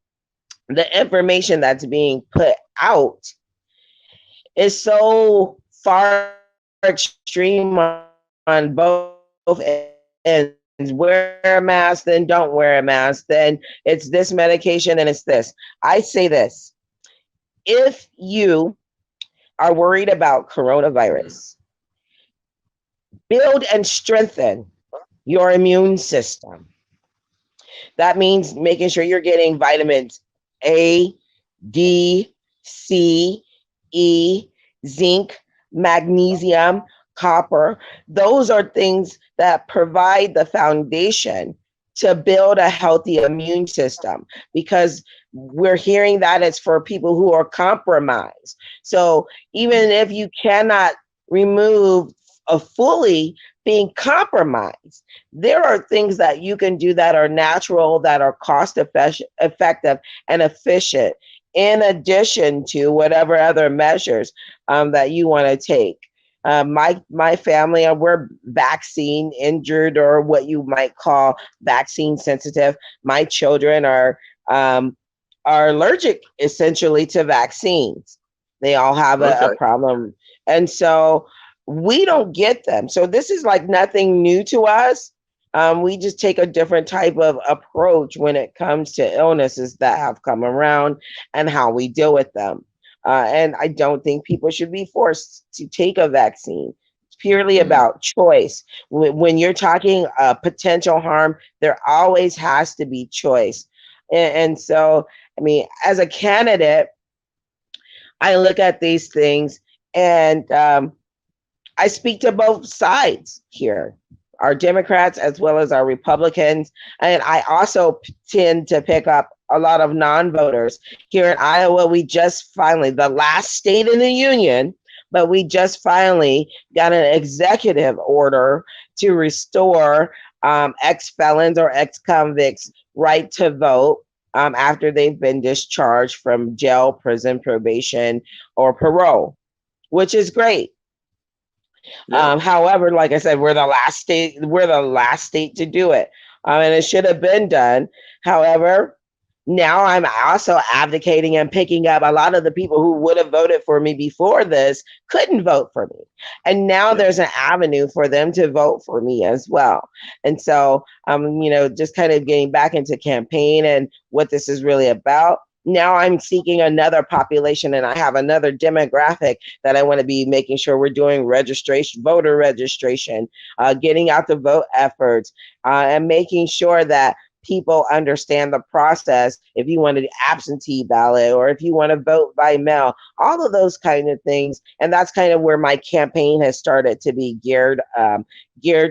Speaker 8: The information that's being put out is so far extreme on both ends. Wear a mask, then don't wear a mask, then it's this medication and it's this. I say this: if you are worried about coronavirus, build and strengthen your immune system. That means making sure you're getting vitamins A, D, C, E, zinc, magnesium, copper. Those are things that provide the foundation to build a healthy immune system, because we're hearing that it's for people who are compromised. So even if you cannot remove a fully being compromised, there are things that you can do that are natural, that are cost effective and efficient, in addition to whatever other measures that you want to take. My family, we're vaccine injured, or what you might call vaccine sensitive. My children are allergic essentially to vaccines. They all have a problem, and so we don't get them. So this is like nothing new to us. We just take a different type of approach when it comes to illnesses that have come around and how we deal with them. And I don't think people should be forced to take a vaccine. It's purely about choice. When you're talking potential harm, there always has to be choice. And so, I mean, as a candidate, I look at these things, and I speak to both sides here, our Democrats as well as our Republicans. And I also tend to pick up a lot of non-voters. Here in Iowa, we just finally, the last state in the union, but we just finally got an executive order to restore ex-felons or ex-convicts' right to vote after they've been discharged from jail, prison, probation, or parole, which is great. Yeah. However, like I said, we're the last state to do it. And it should have been done. However, now I'm also advocating and picking up a lot of the people who would have voted for me before this couldn't vote for me. And now there's an avenue for them to vote for me as well. And so, just kind of getting back into campaign and what this is really about. Now I'm seeking another population, and I have another demographic that I want to be making sure we're doing voter registration, getting out the vote efforts, and making sure that people understand the process. If you want an absentee ballot, or if you want to vote by mail, all of those kind of things. And that's kind of where my campaign has started to be geared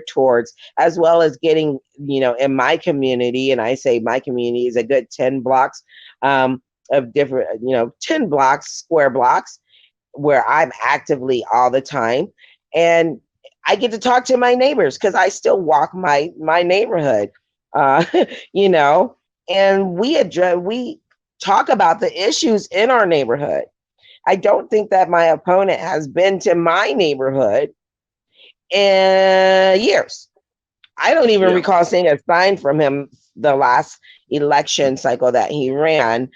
Speaker 8: towards, as well as getting, in my community, and I say my community is a good 10 blocks of different, 10 blocks, square blocks, where I'm actively all the time. And I get to talk to my neighbors, because I still walk my neighborhood. And we talk about the issues in our neighborhood. I don't think that my opponent has been to my neighborhood in years. I don't even recall seeing a sign from him the last election cycle that he ran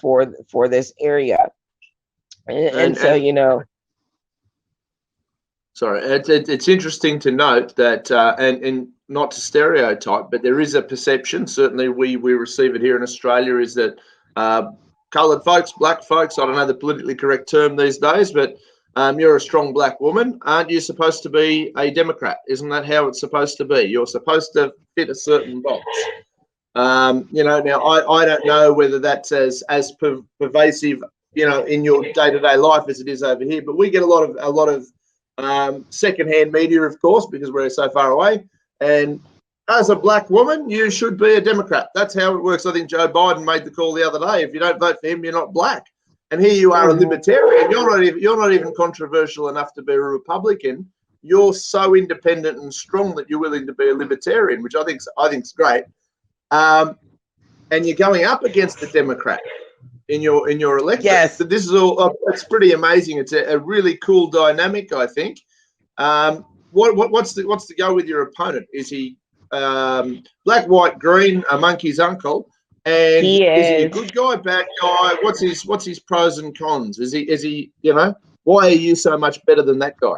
Speaker 8: for this area. And so,
Speaker 3: Sorry, it's interesting to note that, and not to stereotype, but there is a perception, certainly we receive it here in Australia, is that coloured folks, black folks, I don't know the politically correct term these days, but you're a strong black woman. Aren't you supposed to be a Democrat? Isn't that how it's supposed to be? You're supposed to fit a certain box. Now I don't know whether that's as pervasive, in your day-to-day life as it is over here, but we get a lot of secondhand media, of course, because we're so far away. And as a black woman, you should be a Democrat. That's how it works. I think Joe Biden made the call the other day. If you don't vote for him, you're not black. And here you are, a libertarian. You're not even controversial enough to be a Republican. You're so independent and strong that you're willing to be a libertarian, which I think's great. And you're going up against a Democrat in your electorate.
Speaker 8: Yes.
Speaker 3: So this is all. It's pretty amazing. It's a really cool dynamic, I think. What's the go with your opponent? Is he black, white, green, a monkey's uncle? And is he a good guy, bad guy? What's his pros and cons? Is he why are you so much better than that guy?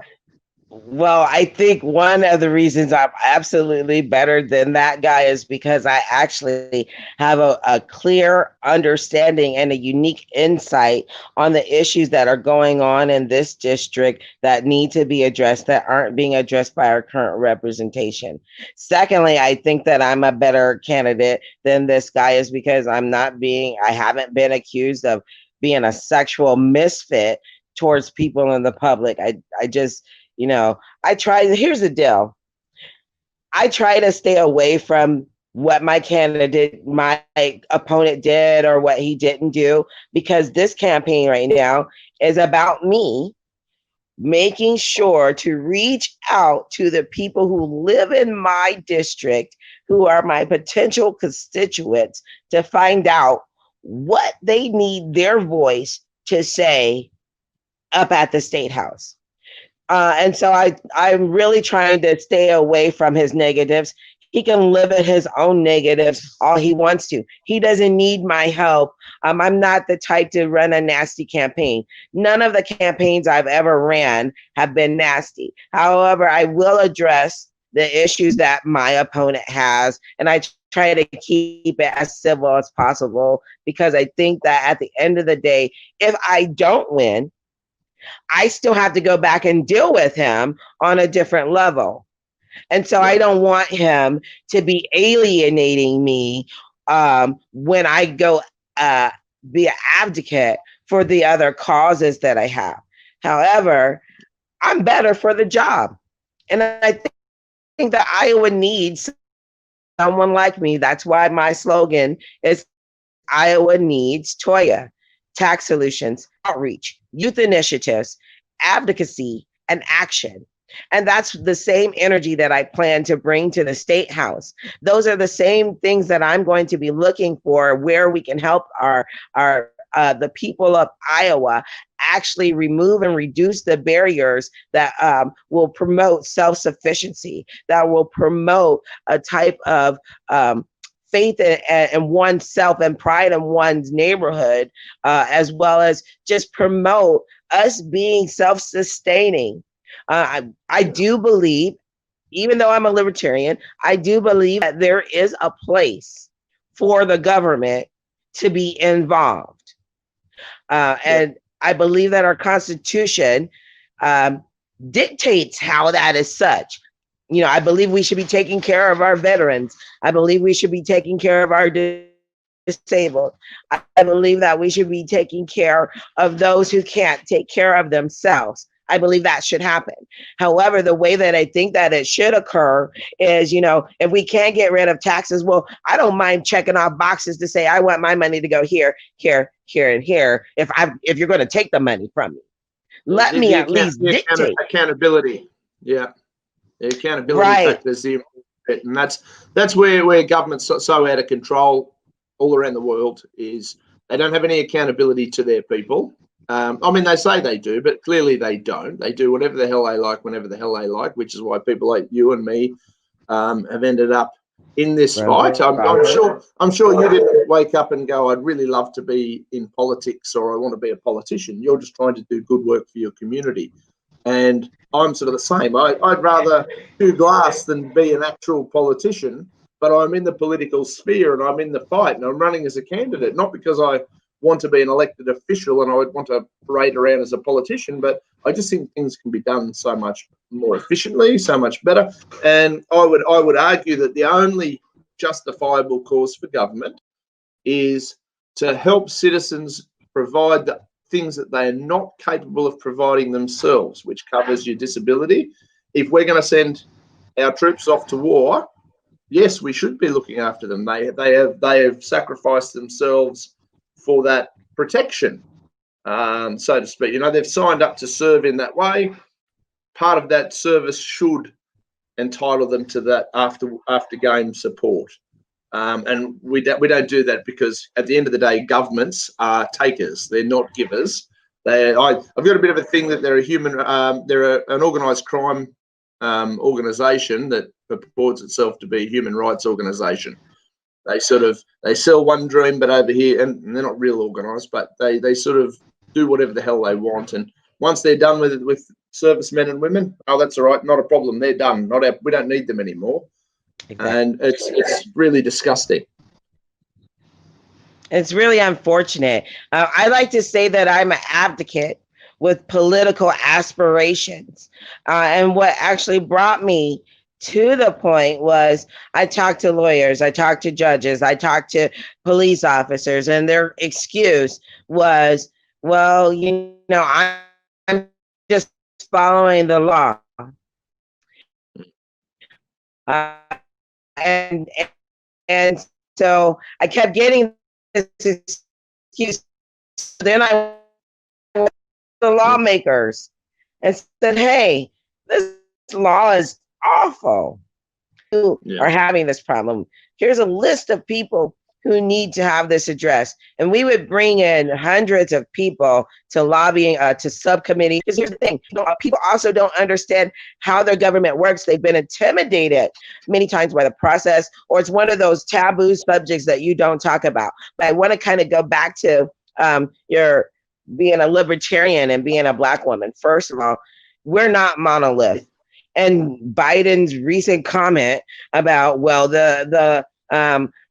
Speaker 8: Well, I think one of the reasons I'm absolutely better than that guy is because I actually have a clear understanding and a unique insight on the issues that are going on in this district that need to be addressed, that aren't being addressed by our current representation. Secondly, I think that I'm a better candidate than this guy is because I haven't been accused of being a sexual misfit towards people in the public. I just, here's the deal. I try to stay away from what my candidate, my opponent did or what he didn't do, because this campaign right now is about me making sure to reach out to the people who live in my district, who are my potential constituents, to find out what they need their voice to say up at the State House. And so I'm really trying to stay away from his negatives. He can live at his own negatives all he wants to. He doesn't need my help. I'm not the type to run a nasty campaign. None of the campaigns I've ever ran have been nasty. However, I will address the issues that my opponent has, and I try to keep it as civil as possible, because I think that at the end of the day, if I don't win, I still have to go back and deal with him on a different level. And so I don't want him to be alienating me when I go be an advocate for the other causes that I have. However, I'm better for the job. And I think that Iowa needs someone like me. That's why my slogan is Iowa needs ToyA: tax solutions, outreach, youth initiatives, advocacy, and action. And that's the same energy that I plan to bring to the State House. Those are the same things that I'm going to be looking for, where we can help the people of Iowa actually remove and reduce the barriers that will promote self-sufficiency, that will promote a type of faith in oneself and pride in one's neighborhood, as well as just promote us being self-sustaining. I do believe, even though I'm a libertarian, I do believe that there is a place for the government to be involved. And I believe that our Constitution dictates how that is such. You know, I believe we should be taking care of our veterans. I believe we should be taking care of our disabled. I believe that we should be taking care of those who can't take care of themselves. I believe that should happen. However, the way that I think that it should occur is, you know, if we can't get rid of taxes, well, I don't mind checking off boxes to say I want my money to go here, here, here, and here. If you're going to take the money from me, let me at least dictate.
Speaker 3: Accountability. Yeah. The accountability factor is the important, and that's where government's so out of control all around the world, is they don't have any accountability to their people. I mean, they say they do, but clearly they don't. They do whatever the hell they like, whenever the hell they like, which is why people like you and me have ended up in this fight. I'm sure you didn't wake up and go, I'd really love to be in politics, or I want to be a politician. You're just trying to do good work for your community. And I'm sort of the same. I'd rather do glass than be an actual politician, but I'm in the political sphere and I'm in the fight and I'm running as a candidate, not because I want to be an elected official and I would want to parade around as a politician, but I just think things can be done so much more efficiently, so much better. And I would argue that the only justifiable cause for government is to help citizens provide the things that they are not capable of providing themselves, which covers your disability. If we're going to send our troops off to war, yes, we should be looking after them. They have sacrificed themselves for that protection, so to speak. You know, they've signed up to serve in that way. Part of that service should entitle them to that after game support. And we don't do that because at the end of the day, governments are takers. They're not givers. I've got a bit of a thing that they're an organised crime organisation that purports itself to be a human rights organisation. They sell one dream, but over here, and they're not real organised, but they sort of do whatever the hell they want. And once they're done with servicemen and women, oh, that's all right, not a problem. They're done. We don't need them anymore. Exactly. And it's really disgusting.
Speaker 8: It's really unfortunate. I like to say that I'm an advocate with political aspirations. And what actually brought me to the point was I talked to lawyers, I talked to judges, I talked to police officers, and their excuse was, well, you know, I'm just following the law. And And so I kept getting this excuse. Then I went to the lawmakers and said, hey, this law is awful. Who are having this problem? Here's a list of people who need to have this addressed. And we would bring in hundreds of people to lobbying, to subcommittee. Because here's the thing, people also don't understand how their government works. They've been intimidated many times by the process, or it's one of those taboo subjects that you don't talk about. But I want to kind of go back to your being a libertarian and being a Black woman. First of all, we're not monolith. And Biden's recent comment about, well, the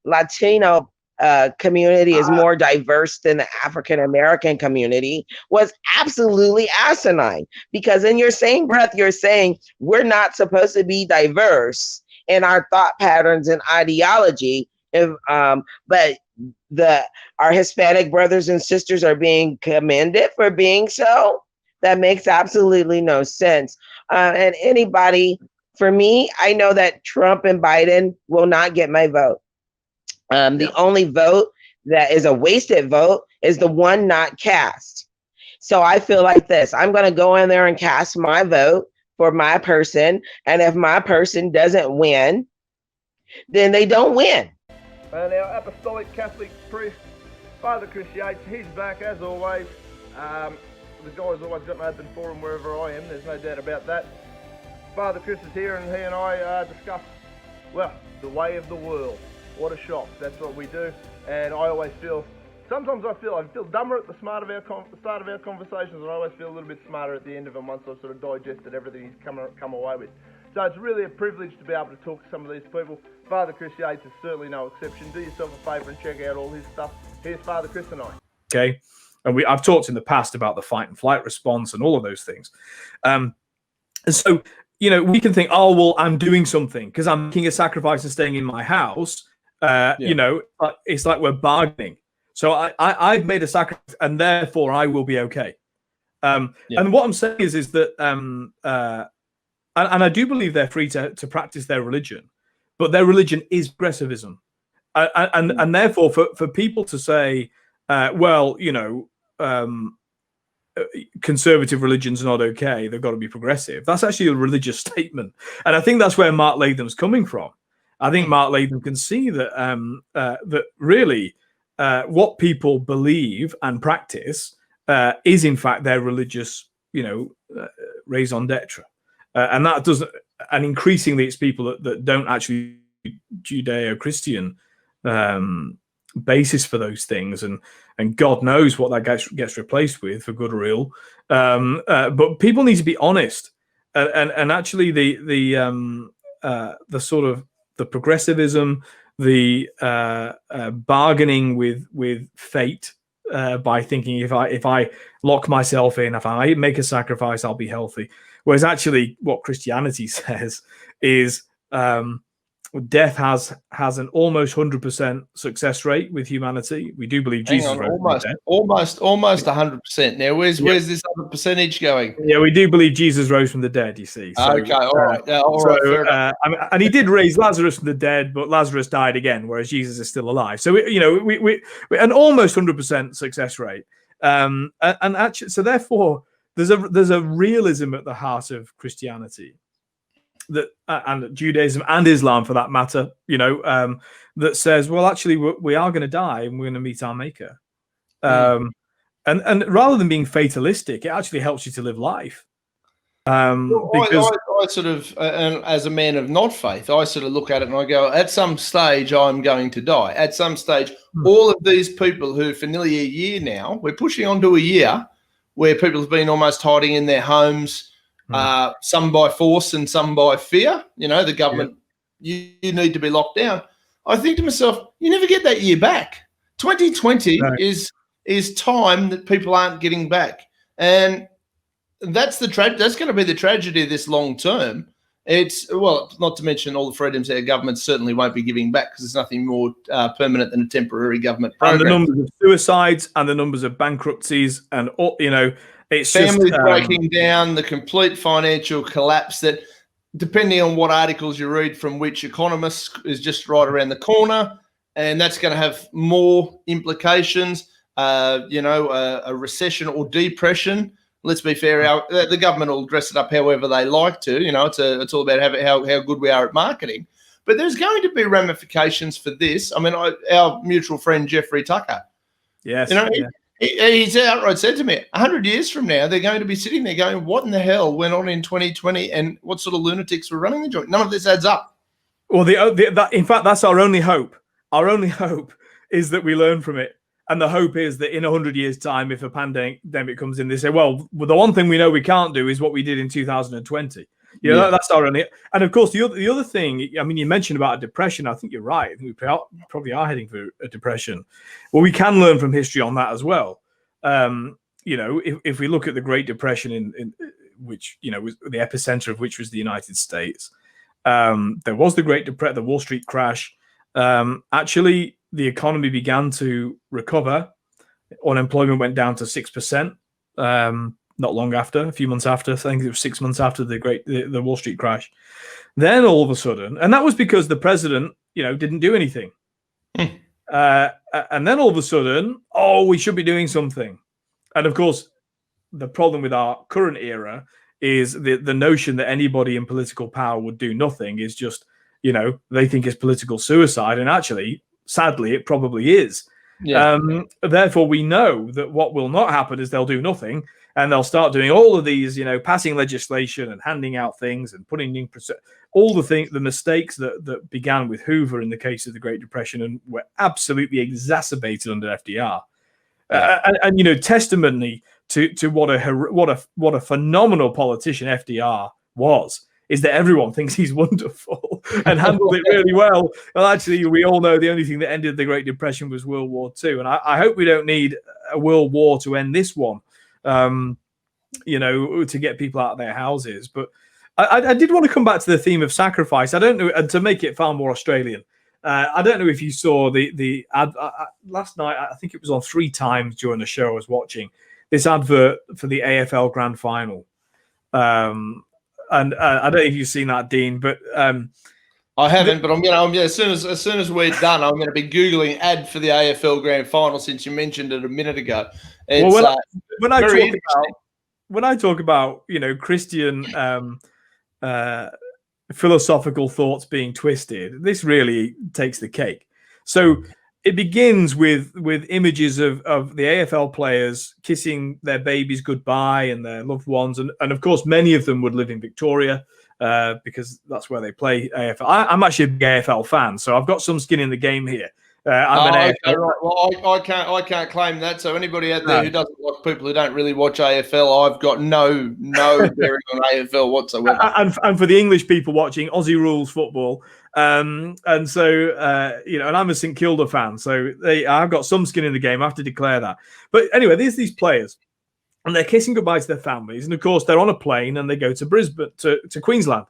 Speaker 8: Latino community is more diverse than the African American community was absolutely asinine, because in your same breath, you're saying we're not supposed to be diverse in our thought patterns and ideology. But our Hispanic brothers and sisters are being commended for being so. That makes absolutely no sense. And anybody, for me, I know that Trump and Biden will not get my vote. The only vote that is a wasted vote is the one not cast. So I feel like this. I'm going to go in there and cast my vote for my person. And if my person doesn't win, then they don't win.
Speaker 1: And our Apostolic Catholic priest, Father Chris Yates, he's back as always. The guy's always got an open forum wherever I am, there's no doubt about that. Father Chris is here, and he and I discuss, well, the way of the world. What a shock, that's what we do. And I always feel, sometimes I feel dumber at the start of our conversations, and I always feel a little bit smarter at the end of them once I've sort of digested everything he's come away with. So it's really a privilege to be able to talk to some of these people. Father Chris Yates is certainly no exception. Do yourself a favour and check out all his stuff. Here's Father Chris and I.
Speaker 9: Okay. And I've talked in the past about the fight and flight response and all of those things. And so, you know, we can think, oh, well, I'm doing something because I'm making a sacrifice and staying in my house. You know, it's like we're bargaining. So I've made a sacrifice and therefore I will be okay. And what I'm saying is that, and I do believe they're free to practice their religion, but their religion is progressivism. And therefore for people to say, well, you know, conservative religion's not okay, they've got to be progressive. That's actually a religious statement. And I think that's where Mark Latham's coming from. I think Mark Latham can see that that really what people believe and practice is in fact their religious, you know, raison d'etre. And that doesn't, and increasingly it's people that don't actually Judeo-Christian basis for those things, and God knows what that gets replaced with, for good or ill. But people need to be honest, and actually the sort of the progressivism, the bargaining with fate by thinking if I lock myself in, if I make a sacrifice, I'll be healthy. Whereas actually what Christianity says is death has an almost 100% success rate with humanity. We do believe Jesus rose
Speaker 6: almost 100%. Now, where's this other percentage going?
Speaker 9: Yeah, we do believe Jesus rose from the dead. You see. So,
Speaker 6: okay, all right.
Speaker 9: I mean, and he did raise Lazarus from the dead, but Lazarus died again, whereas Jesus is still alive. So we an almost 100% success rate. And actually, so therefore, there's a realism at the heart of Christianity. That and Judaism and Islam, for that matter, you know, that says, well, actually, we are going to die and we're going to meet our Maker. And rather than being fatalistic, it actually helps you to live life. Because
Speaker 6: I sort of, as a man of not faith, I sort of look at it and I go, at some stage, I'm going to die. At some stage, all of these people who, for nearly a year now, we're pushing on to a year where people have been almost hiding in their homes. Some by force and some by fear. You know, the government, you need to be locked down. I think to myself, you never get that year back. 2020 is time that people aren't getting back. And that's that's going to be the tragedy of this long term. It's, well, not to mention all the freedoms our government certainly won't be giving back, because there's nothing more permanent than a temporary government program.
Speaker 9: And the numbers of suicides and the numbers of bankruptcies and, you know, it's
Speaker 6: families
Speaker 9: just
Speaker 6: breaking down, the complete financial collapse that depending on what articles you read from which economists, is just right around the corner, and that's going to have more implications. A recession or depression. Let's be fair, the government will dress it up however they like to. It's all about how good we are at marketing. But there's going to be ramifications for this. I mean, our mutual friend Jeffrey Tucker.
Speaker 9: Yes.
Speaker 6: He's outright said to me, 100 years from now, they're going to be sitting there going, what in the hell went on in 2020 and what sort of lunatics were running the joint? None of this adds up.
Speaker 9: Well, in fact, that's our only hope. Our only hope is that we learn from it. And the hope is that in 100 years' time, if a pandemic comes in, they say, well, the one thing we know we can't do is what we did in 2020. That's our only. And of course, the other thing, I mean, you mentioned about a depression. I think you're right. I think we probably are heading for a depression. Well, we can learn from history on that as well. If we look at the Great Depression, in which was the epicenter of which was the United States, there was the Great Depression, the Wall Street crash. Actually, the economy began to recover. Unemployment went down to 6%. Not long after, a few months after, I think it was 6 months after the Wall Street crash. Then all of a sudden, and that was because the president, didn't do anything. And then all of a sudden, we should be doing something. And of course, the problem with our current era is the notion that anybody in political power would do nothing is just, they think it's political suicide. And actually, sadly, it probably is. Yeah. Therefore, we know that what will not happen is they'll do nothing. And they'll start doing all of these, passing legislation and handing out things and putting in all the mistakes that began with Hoover in the case of the Great Depression and were absolutely exacerbated under FDR. And testimony to what a phenomenal politician FDR was is that everyone thinks he's wonderful and handled it really well. Well, actually, we all know the only thing that ended the Great Depression was World War II, and I hope we don't need a world war to end this one. To get people out of their houses. But I did want to come back to the theme of sacrifice. I don't know, and to make it far more Australian. I don't know if you saw the ad last night. I think it was on 3 times during the show I was watching this advert for the AFL Grand Final. And I don't know if you've seen that, Dean, but
Speaker 6: I haven't. But as soon as we're done, I'm going to be googling ad for the AFL Grand Final since you mentioned it a minute ago.
Speaker 9: Well, when I talk about Christian philosophical thoughts being twisted, this really takes the cake. So it begins with images of the AFL players kissing their babies goodbye and their loved ones, and of course many of them would live in Victoria because that's where they play AFL. I'm actually a big AFL fan, so I've got some skin in the game here. I'm an AFL.
Speaker 6: Right. Well, I can't claim that. So anybody out there who doesn't like people who don't really watch AFL, I've got no bearing on AFL whatsoever.
Speaker 9: And for the English people watching, Aussie rules football. And so and I'm a St Kilda fan, so I've got some skin in the game. I have to declare that. But anyway, there's these players, and they're kissing goodbye to their families, and of course they're on a plane and they go to Brisbane, to Queensland,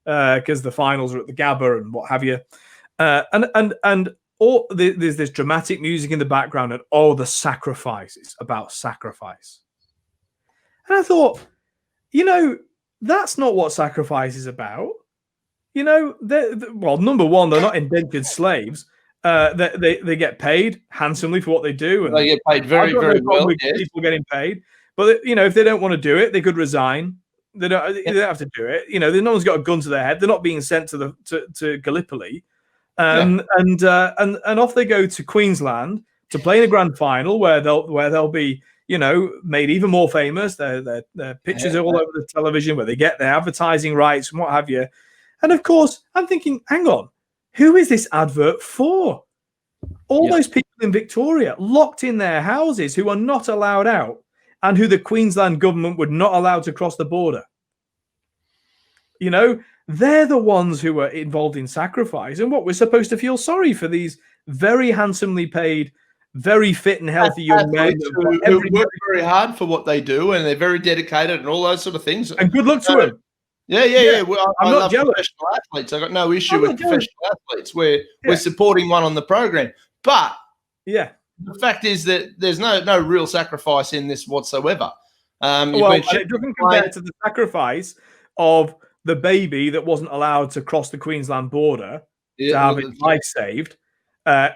Speaker 9: because the finals are at the Gabba and what have you, and. There's this dramatic music in the background, and the sacrifice. It's about sacrifice. And I thought, that's not what sacrifice is about. Well, number one, they're not indentured slaves. They get paid handsomely for what they do, and
Speaker 6: they get paid very, very well.
Speaker 9: People getting paid, but if they don't want to do it, they could resign. They don't have to do it. No one's got a gun to their head. They're not being sent to Gallipoli. And off they go to Queensland to play in a grand final where they'll be made even more famous. Their pictures are all over the television, where they get their advertising rights and what have you. And of course, I'm thinking, hang on, who is this advert for? All those people in Victoria locked in their houses who are not allowed out, and who the Queensland government would not allow to cross the border. They're the ones who are involved in sacrifice, and what we're supposed to feel sorry for these very handsomely paid, very fit and healthy young men
Speaker 6: who work very hard for what they do, and they're very dedicated and all those sort of things.
Speaker 9: And good luck to them.
Speaker 6: Yeah. Well,
Speaker 9: I'm not jealous.
Speaker 6: Professional athletes. I've got no issue with professional athletes. We're supporting one on the program, but the fact is that there's no real sacrifice in this whatsoever.
Speaker 9: It doesn't compare to the sacrifice of the baby that wasn't allowed to cross the Queensland border to have his life saved,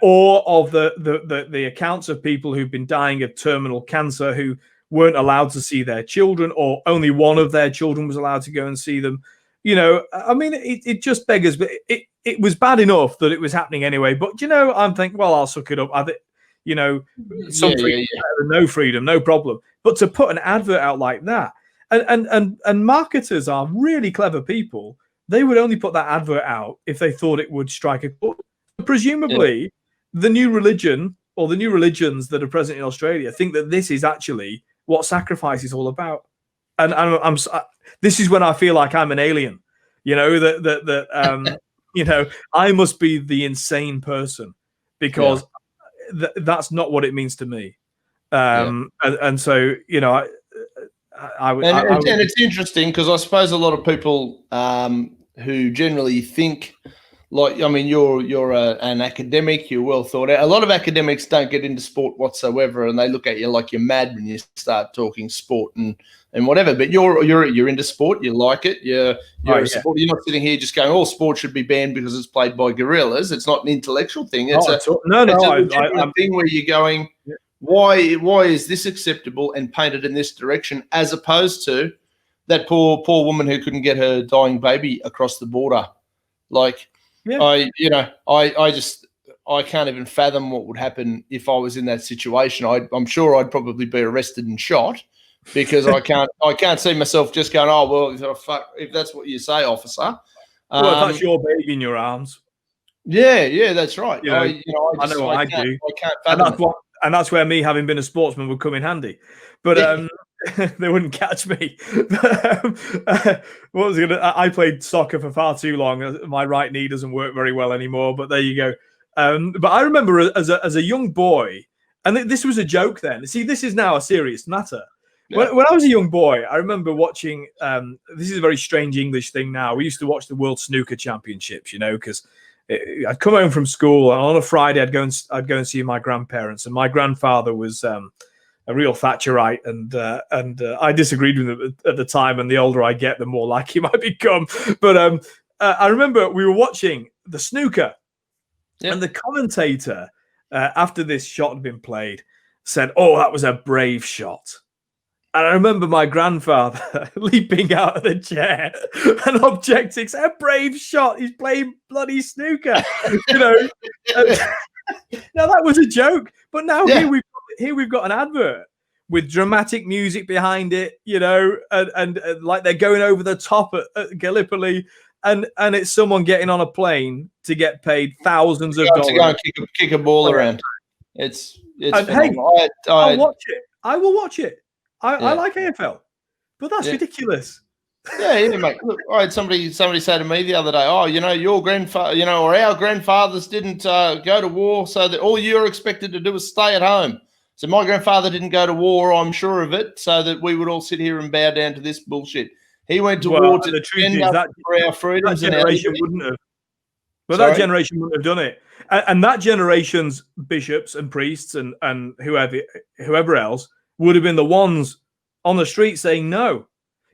Speaker 9: or of the accounts of people who've been dying of terminal cancer who weren't allowed to see their children, or only one of their children was allowed to go and see them. You know, I mean, it just beggars, but it was bad enough that it was happening anyway. But, you know, I'm thinking, well, I'll suck it up. You know, some freedom, no freedom, no problem. But to put an advert out like that, and marketers are really clever people. They would only put that advert out if they thought it would strike a chord. Presumably, the new religion or the new religions that are present in Australia think that this is actually what sacrifice is all about. And this is when I feel like I'm an alien. You know, that you know, I must be the insane person because that's not what it means to me. And so, you know,
Speaker 6: and it's interesting because I suppose a lot of people who generally think, like, I mean, you're an academic, you're well thought out. A lot of academics don't get into sport whatsoever, and they look at you like you're mad when you start talking sport and whatever. But you're into sport, you like it. You're a supporter. You're not sitting here just going, "All sport should be banned because it's played by gorillas." It's not an intellectual thing. It's a thing where you're going, why is this acceptable and painted in this direction, as opposed to that poor woman who couldn't get her dying baby across the border, like. Yeah. I can't even fathom what would happen if I was in that situation. I'm sure I'd probably be arrested and shot because I can't see myself just going, oh well, fuck, if that's what you say, officer.
Speaker 9: Well, if that's your baby in your arms.
Speaker 6: Yeah, that's right.
Speaker 9: You know, I know what I do. I can't fathom and that's where me having been a sportsman would come in handy. But they wouldn't catch me. What was it? I played soccer for far too long. My right knee doesn't work very well anymore. But there you go. But I remember as a young boy, and this was a joke then. See, this is now a serious matter. Yeah. When I was a young boy, I remember watching. This is a very strange English thing now. We used to watch the World Snooker Championships, you know, because I'd come home from school and on a Friday I'd go and see my grandparents, and my grandfather was a real Thatcherite, and I disagreed with him at the time. And the older I get, the more like he might become. But I remember we were watching the snooker, and the commentator after this shot had been played said, "Oh, that was a brave shot." And I remember my grandfather leaping out of the chair and objecting, "A brave shot. He's playing bloody snooker." You know. Now that was a joke, but now here we've got an advert with dramatic music behind it, you know, and like they're going over the top at Gallipoli, and it's someone getting on a plane to get paid thousands of dollars
Speaker 6: to go and kick a ball around. It's
Speaker 9: hey, I'll watch it. I will watch it. I like AFL, but that's ridiculous.
Speaker 6: Yeah, mate. Look, I had somebody say to me the other day, "Oh, you know, your grandfather, you know, or our grandfathers didn't go to war, so that all you're expected to do is stay at home." So my grandfather didn't go to war, I'm sure of it, so that we would all sit here and bow down to this bullshit. He went to war to defend us for our freedoms. That generation
Speaker 9: wouldn't have. But that generation wouldn't have done it, and that generation's bishops and priests and whoever else would have been the ones on the street saying no.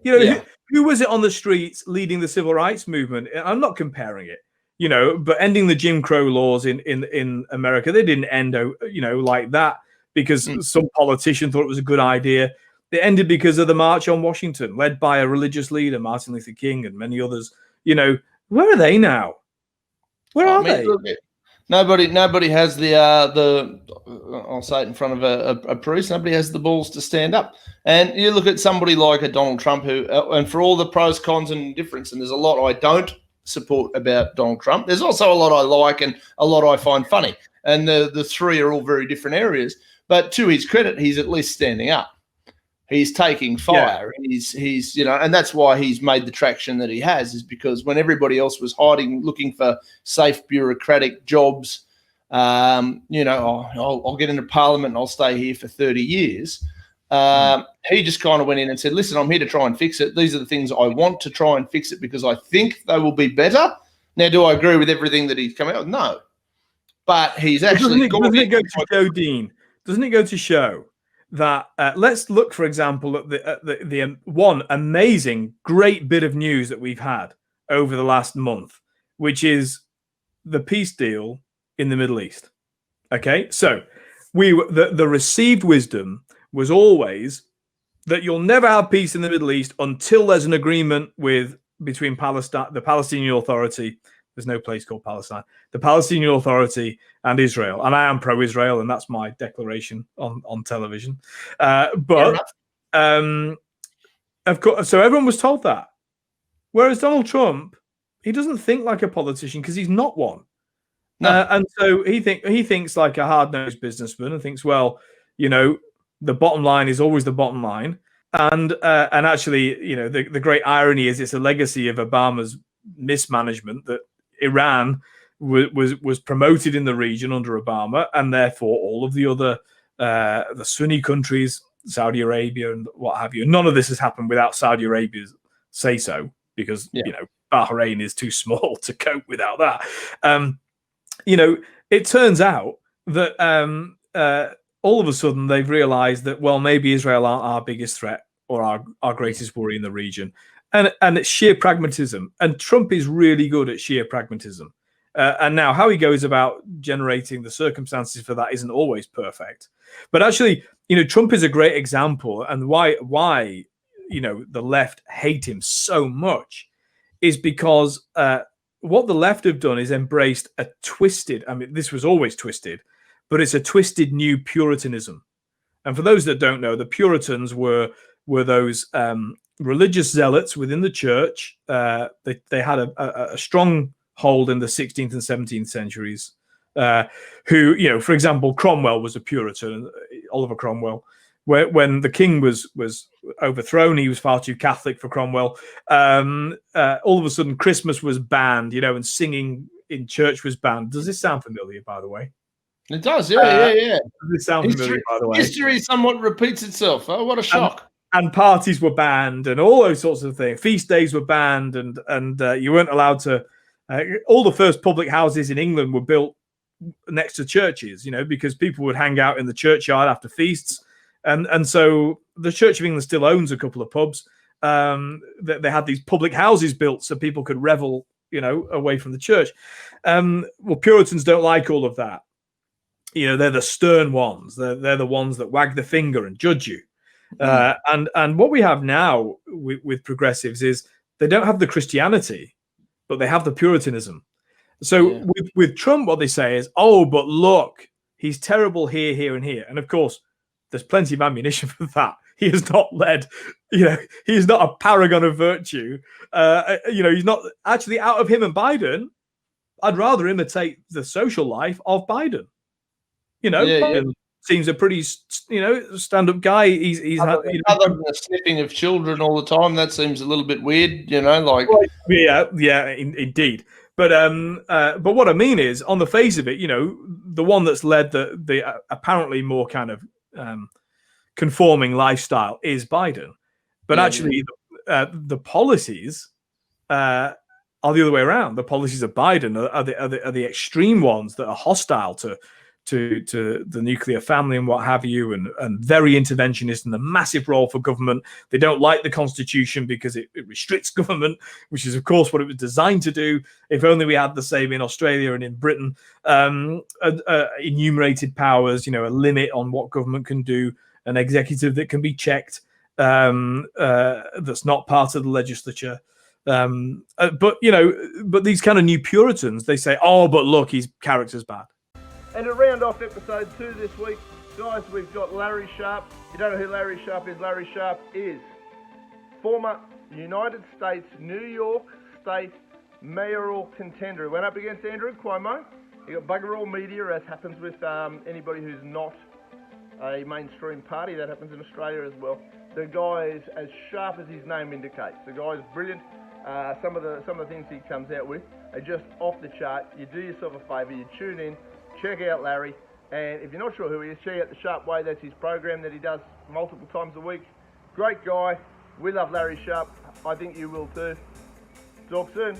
Speaker 9: You know, who was it on the streets leading the civil rights movement? I'm not comparing it, you know, but ending the Jim Crow laws in America, they didn't end, you know, like that because some politician thought it was a good idea. They ended because of the March on Washington, led by a religious leader, Martin Luther King, and many others. You know, where are they now? Where are they?
Speaker 6: Nobody has the I'll say it in front of a priest. Nobody has the balls to stand up. And you look at somebody like a Donald Trump, who, and for all the pros, cons, and difference, and there's a lot I don't support about Donald Trump. There's also a lot I like and a lot I find funny. And the three are all very different areas. But to his credit, he's at least standing up. He's taking fire. Yeah. He's you know, and that's why he's made the traction that he has, is because when everybody else was hiding, looking for safe bureaucratic jobs, you know, I'll get into Parliament and I'll stay here for 30 years. He just kind of went in and said, "Listen, I'm here to try and fix it. These are the things I want to try and fix it because I think they will be better." Now, do I agree with everything that he's come out with? No. But he's actually...
Speaker 9: Doesn't it go to show, Dean? Doesn't it go to show that let's look, for example, at the one amazing, great bit of news that we've had over the last month, which is the peace deal in the Middle East. Okay, so the received wisdom was always that you'll never have peace in the Middle East until there's an agreement between Palestine, the Palestinian Authority. There's no place called Palestine. The Palestinian Authority and Israel. And I am pro-Israel, and that's my declaration on television. Of course, so everyone was told that. Whereas Donald Trump, he doesn't think like a politician because he's not one. No. And so he thinks like a hard-nosed businessman and thinks, well, you know, the bottom line is always the bottom line. And actually, you know, the great irony is it's a legacy of Obama's mismanagement that Iran was promoted in the region under Obama, and therefore all of the other the Sunni countries, Saudi Arabia and what have you. None of this has happened without Saudi Arabia's say so, because you know, Bahrain is too small to cope without that. You know, it turns out that all of a sudden they've realized that, well, maybe Israel aren't our biggest threat or our greatest worry in the region. And it's sheer pragmatism. And Trump is really good at sheer pragmatism. And now how he goes about generating the circumstances for that isn't always perfect. But actually, you know, Trump is a great example. And why you know, the left hate him so much is because what the left have done is embraced a twisted, I mean, this was always twisted, but it's a twisted new Puritanism. And for those that don't know, the Puritans were those religious zealots within the church. They had a strong hold in the 16th and 17th centuries, who, you know, for example, Cromwell was a Puritan, Oliver Cromwell. When the king was overthrown, he was far too Catholic for Cromwell. All of a sudden, Christmas was banned, you know, and singing in church was banned. Does this sound familiar, by the way?
Speaker 6: It does, yeah.
Speaker 9: Does this sound familiar, by the way?
Speaker 6: History somewhat repeats itself. Oh, what a shock.
Speaker 9: And parties were banned, and all those sorts of things. Feast days were banned, and you weren't allowed to. All the first public houses in England were built next to churches, you know, because people would hang out in the churchyard after feasts, and so the Church of England still owns a couple of pubs. They had these public houses built so people could revel, you know, away from the church. Well, Puritans don't like all of that. You know, they're the stern ones. They're the ones that wag the finger and judge you. And what we have now with progressives is they don't have the Christianity, but they have the Puritanism. So with Trump, what they say is, oh, but look, he's terrible here, here, and here. And of course, there's plenty of ammunition for that. He has not led, you know, he's not a paragon of virtue. You know, he's not actually, out of him and Biden, I'd rather imitate the social life of Biden. You know, seems a pretty, you know, stand-up guy. He's
Speaker 6: other than the sniffing of children all the time, that seems a little bit weird, you know, like.
Speaker 9: Indeed. But what I mean is, on the face of it, you know, the one that's led the apparently more kind of conforming lifestyle is Biden, but actually the policies are the other way around. The policies of Biden are the extreme ones that are hostile to the nuclear family and what have you, and very interventionist, and the massive role for government. They don't like the Constitution because it restricts government, which is of course what it was designed to do. If only we had the same in Australia and in Britain. Enumerated powers, you know, a limit on what government can do, an executive that can be checked, that's not part of the legislature. But you know, but these kind of new Puritans, they say, oh, but look, his character's bad.
Speaker 1: And to round off episode 2 this week, guys, we've got Larry Sharpe. If you don't know who Larry Sharpe is, Larry Sharpe is former United States New York State mayoral contender. He went up against Andrew Cuomo. He got bugger all media, as happens with anybody who's not a mainstream party. That happens in Australia as well. The guy is as sharp as his name indicates. The guy is brilliant. Some of the things he comes out with are just off the chart. You do yourself a favour, you tune in, check out Larry, and if you're not sure who he is, check out The Sharpe Way. That's his program that he does multiple times a week. Great guy. We love Larry Sharpe. I think you will too. Talk soon.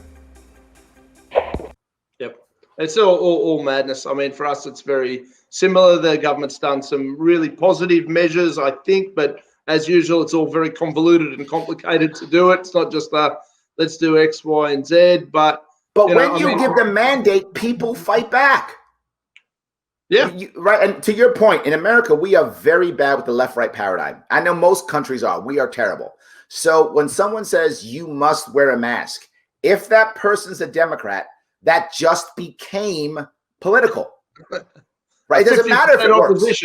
Speaker 3: Yep. It's all madness. I mean, for us, it's very similar. The government's done some really positive measures, I think, but as usual, it's all very convoluted and complicated to do it. It's not just let's do X, Y, and Z. But
Speaker 10: when you give the mandate, people fight back.
Speaker 3: Yeah.
Speaker 10: Right. And to your point, in America, we are very bad with the left-right paradigm. I know most countries are. We are terrible. So when someone says you must wear a mask, if that person's a Democrat, that just became political. Right? It doesn't matter if it works.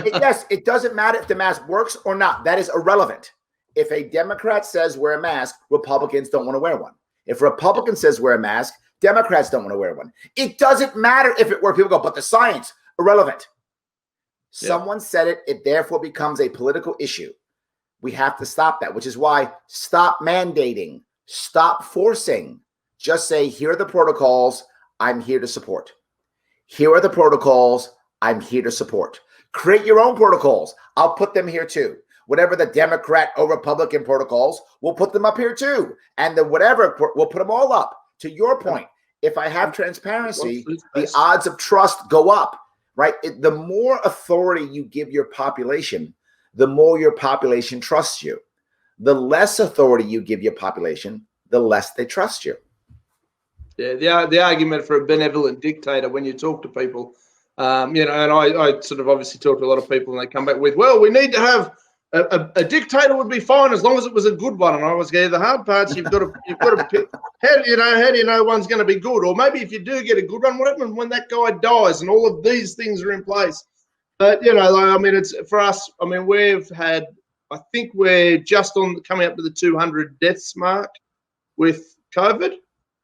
Speaker 10: Yes, it doesn't matter if the mask works or not. That is irrelevant. If a Democrat says wear a mask, Republicans don't want to wear one. If a Republican says wear a mask, Democrats don't want to wear one. It doesn't matter if it works. People go, but the science, irrelevant. Yeah. Someone said it. It therefore becomes a political issue. We have to stop that, which is why stop mandating, stop forcing. Just say, here are the protocols I'm here to support. Here are the protocols I'm here to support. Create your own protocols. I'll put them here too. Whatever the Democrat or Republican protocols, we'll put them up here too. And the whatever, we'll put them all up. To your point, if I have transparency, the odds of trust go up, right? The more authority you give your population, the more your population trusts you. The less authority you give your population, the less they trust you.
Speaker 3: Yeah, the argument for a benevolent dictator, when you talk to people, and I sort of obviously talk to a lot of people, and they come back with, well, we need to have a dictator would be fine as long as it was a good one. And I always go, the hard part's you've got to pick. How do you know one's going to be good? Or maybe if you do get a good one, what happens when that guy dies and all of these things are in place? But it's for us. I mean, we've had. I think we're just coming up to the 200 deaths mark with COVID.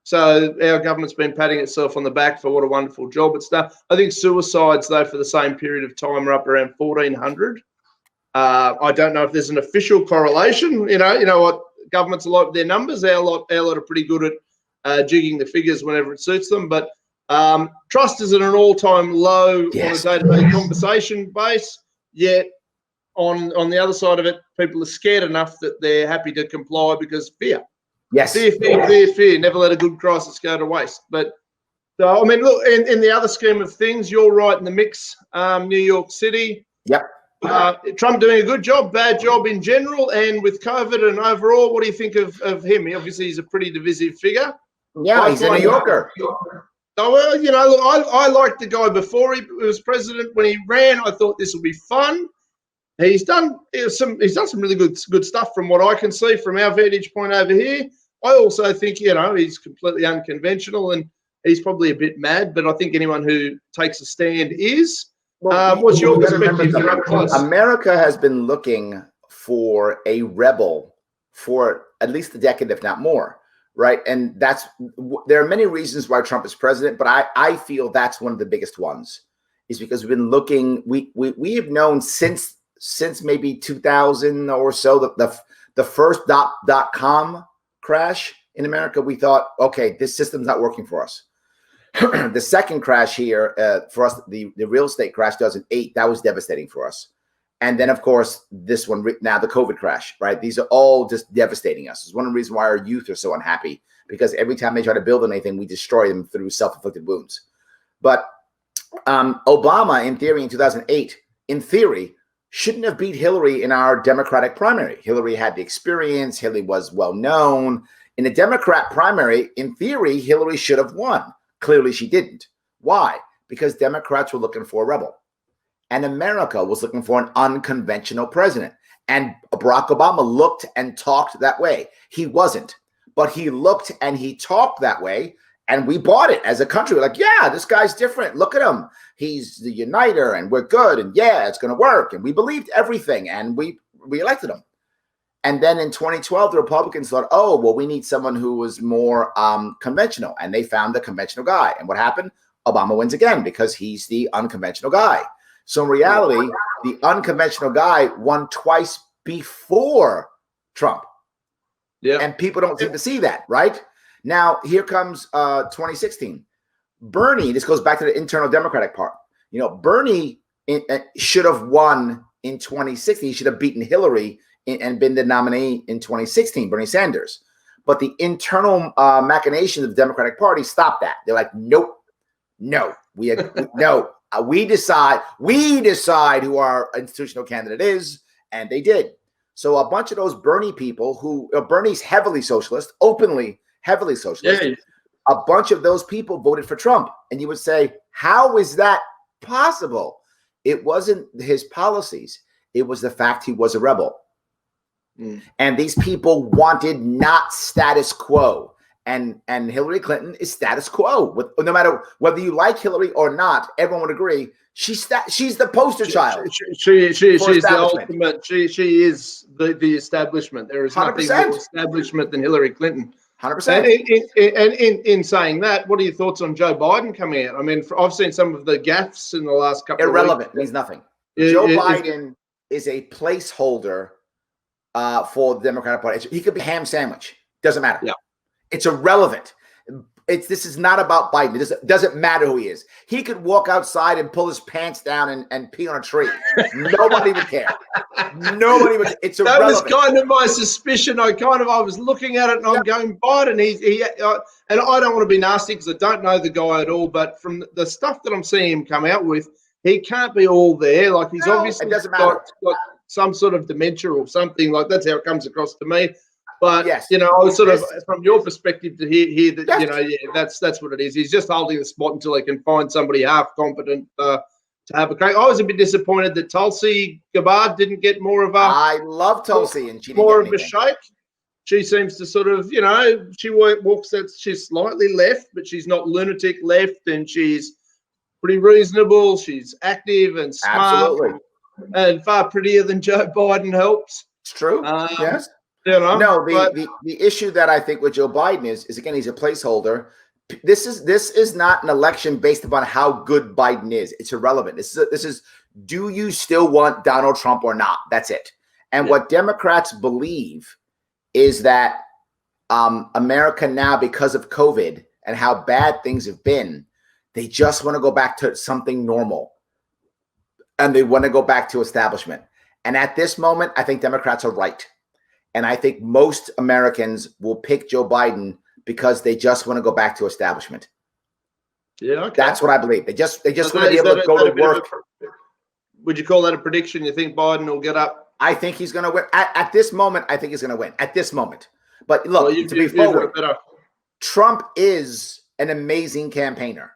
Speaker 3: So our government's been patting itself on the back for what a wonderful job it's done. I think suicides, though, for the same period of time are up around 1,400. I don't know if there's an official correlation. You know what governments are like with their numbers. Our lot are pretty good at jigging the figures whenever it suits them. But trust is at an all-time low on a day-to-day conversation base. Yet on the other side of it, people are scared enough that they're happy to comply because fear.
Speaker 10: Yes.
Speaker 3: Fear. Never let a good crisis go to waste. But so, I mean, look, in the other scheme of things, you're right in the mix. New York City.
Speaker 10: Yep.
Speaker 3: Trump doing a good job, bad job in general, and with COVID and overall, what do you think of him? Obviously, he's a pretty divisive figure.
Speaker 10: Yeah, he's a New Yorker.
Speaker 3: So, well, look, I liked the guy before he was president. When he ran, I thought this would be fun. He's done some really good stuff from what I can see from our vantage point over here. I also think, he's completely unconventional and he's probably a bit mad, but I think anyone who takes a stand is. What's your perspective?
Speaker 10: America has been looking for a rebel for at least a decade, if not more, right? And there are many reasons why Trump is president, but I feel that's one of the biggest ones, is because we've been looking. We have known since maybe 2000 or so, the first .com crash in America. We thought, okay, this system's not working for us. The second crash here for us, the real estate crash, 2008, that was devastating for us. And then, of course, this one now, the COVID crash, right? These are all just devastating us. It's one of the reasons why our youth are so unhappy, because every time they try to build anything, we destroy them through self-inflicted wounds. But Obama, in theory, in 2008, in theory, shouldn't have beat Hillary in our Democratic primary. Hillary had the experience. Hillary was well known. In the Democrat primary, in theory, Hillary should have won. Clearly, she didn't. Why? Because Democrats were looking for a rebel. And America was looking for an unconventional president. And Barack Obama looked and talked that way. He wasn't. But he looked and he talked that way. And we bought it as a country. We're like, yeah, this guy's different. Look at him. He's the uniter and we're good. And yeah, it's going to work. And we believed everything. And we elected him. And then in 2012, the Republicans thought, oh, well, we need someone who was more conventional. And they found the conventional guy. And what happened? Obama wins again because he's the unconventional guy. So in reality, the unconventional guy won twice before Trump. Yeah. And people don't seem to see that, right? Now, here comes 2016. Bernie, this goes back to the internal Democratic part. Bernie should have won in 2016. He should have beaten Hillary and been the nominee in 2016, Bernie Sanders. But the internal machinations of the Democratic Party stopped that. They're like, nope, No, we decide who our institutional candidate is, and they did. So a bunch of those Bernie people who Bernie's heavily socialist, openly heavily socialist.
Speaker 3: Yeah.
Speaker 10: A bunch of those people voted for Trump, and you would say, how is that possible? It wasn't his policies. It was the fact he was a rebel. And these people wanted not status quo. And Hillary Clinton is status quo. No matter whether you like Hillary or not, everyone would agree she's the poster child.
Speaker 3: She is the ultimate. She is the establishment. There is 100%. Nothing more establishment than Hillary Clinton.
Speaker 10: 100%.
Speaker 3: And in saying that, what are your thoughts on Joe Biden coming out? I mean, I've seen some of the gaffes in the last couple of weeks.
Speaker 10: Irrelevant. Means nothing. Joe Biden is a placeholder for the Democratic Party. He could be a ham sandwich. Doesn't matter. Yeah. It's irrelevant. This is not about Biden. It doesn't matter who he is. He could walk outside and pull his pants down and pee on a tree. Nobody would care. Nobody would. It's irrelevant.
Speaker 3: That was kind of my suspicion. I was looking at it and I'm going, Biden. And I don't want to be nasty because I don't know the guy at all. But from the stuff that I'm seeing him come out with, he can't be all there. Like he's obviously got some sort of dementia or something. Like that's how it comes across to me. But
Speaker 10: yes,
Speaker 3: I was sort of from your perspective to hear that that's what it is. He's just holding the spot until he can find somebody half competent to have a crack. I was a bit disappointed that Tulsi Gabbard didn't get more of a.
Speaker 10: I love Tulsi, and she didn't
Speaker 3: more
Speaker 10: get
Speaker 3: of a shake. She seems to sort of, she walks that she's slightly left, but she's not lunatic left, and she's pretty reasonable. She's active and smart, and far prettier than Joe Biden helps.
Speaker 10: It's true. Yes.
Speaker 3: No,
Speaker 10: the issue that I think with Joe Biden is again, he's a placeholder. This is not an election based upon how good Biden is. It's irrelevant. This is do you still want Donald Trump or not? That's it. And what Democrats believe is that America now, because of COVID and how bad things have been, they just want to go back to something normal. And they want to go back to establishment. And at this moment, I think Democrats are right. And I think most Americans will pick Joe Biden because they just want to go back to establishment.
Speaker 3: Yeah, okay.
Speaker 10: That's what I believe. They just want to be able to go to work.
Speaker 3: Would you call that a prediction? You think Biden will get up?
Speaker 10: I think he's going to win. At this moment, I think he's going to win. At this moment. But look, to be forward, Trump is an amazing campaigner.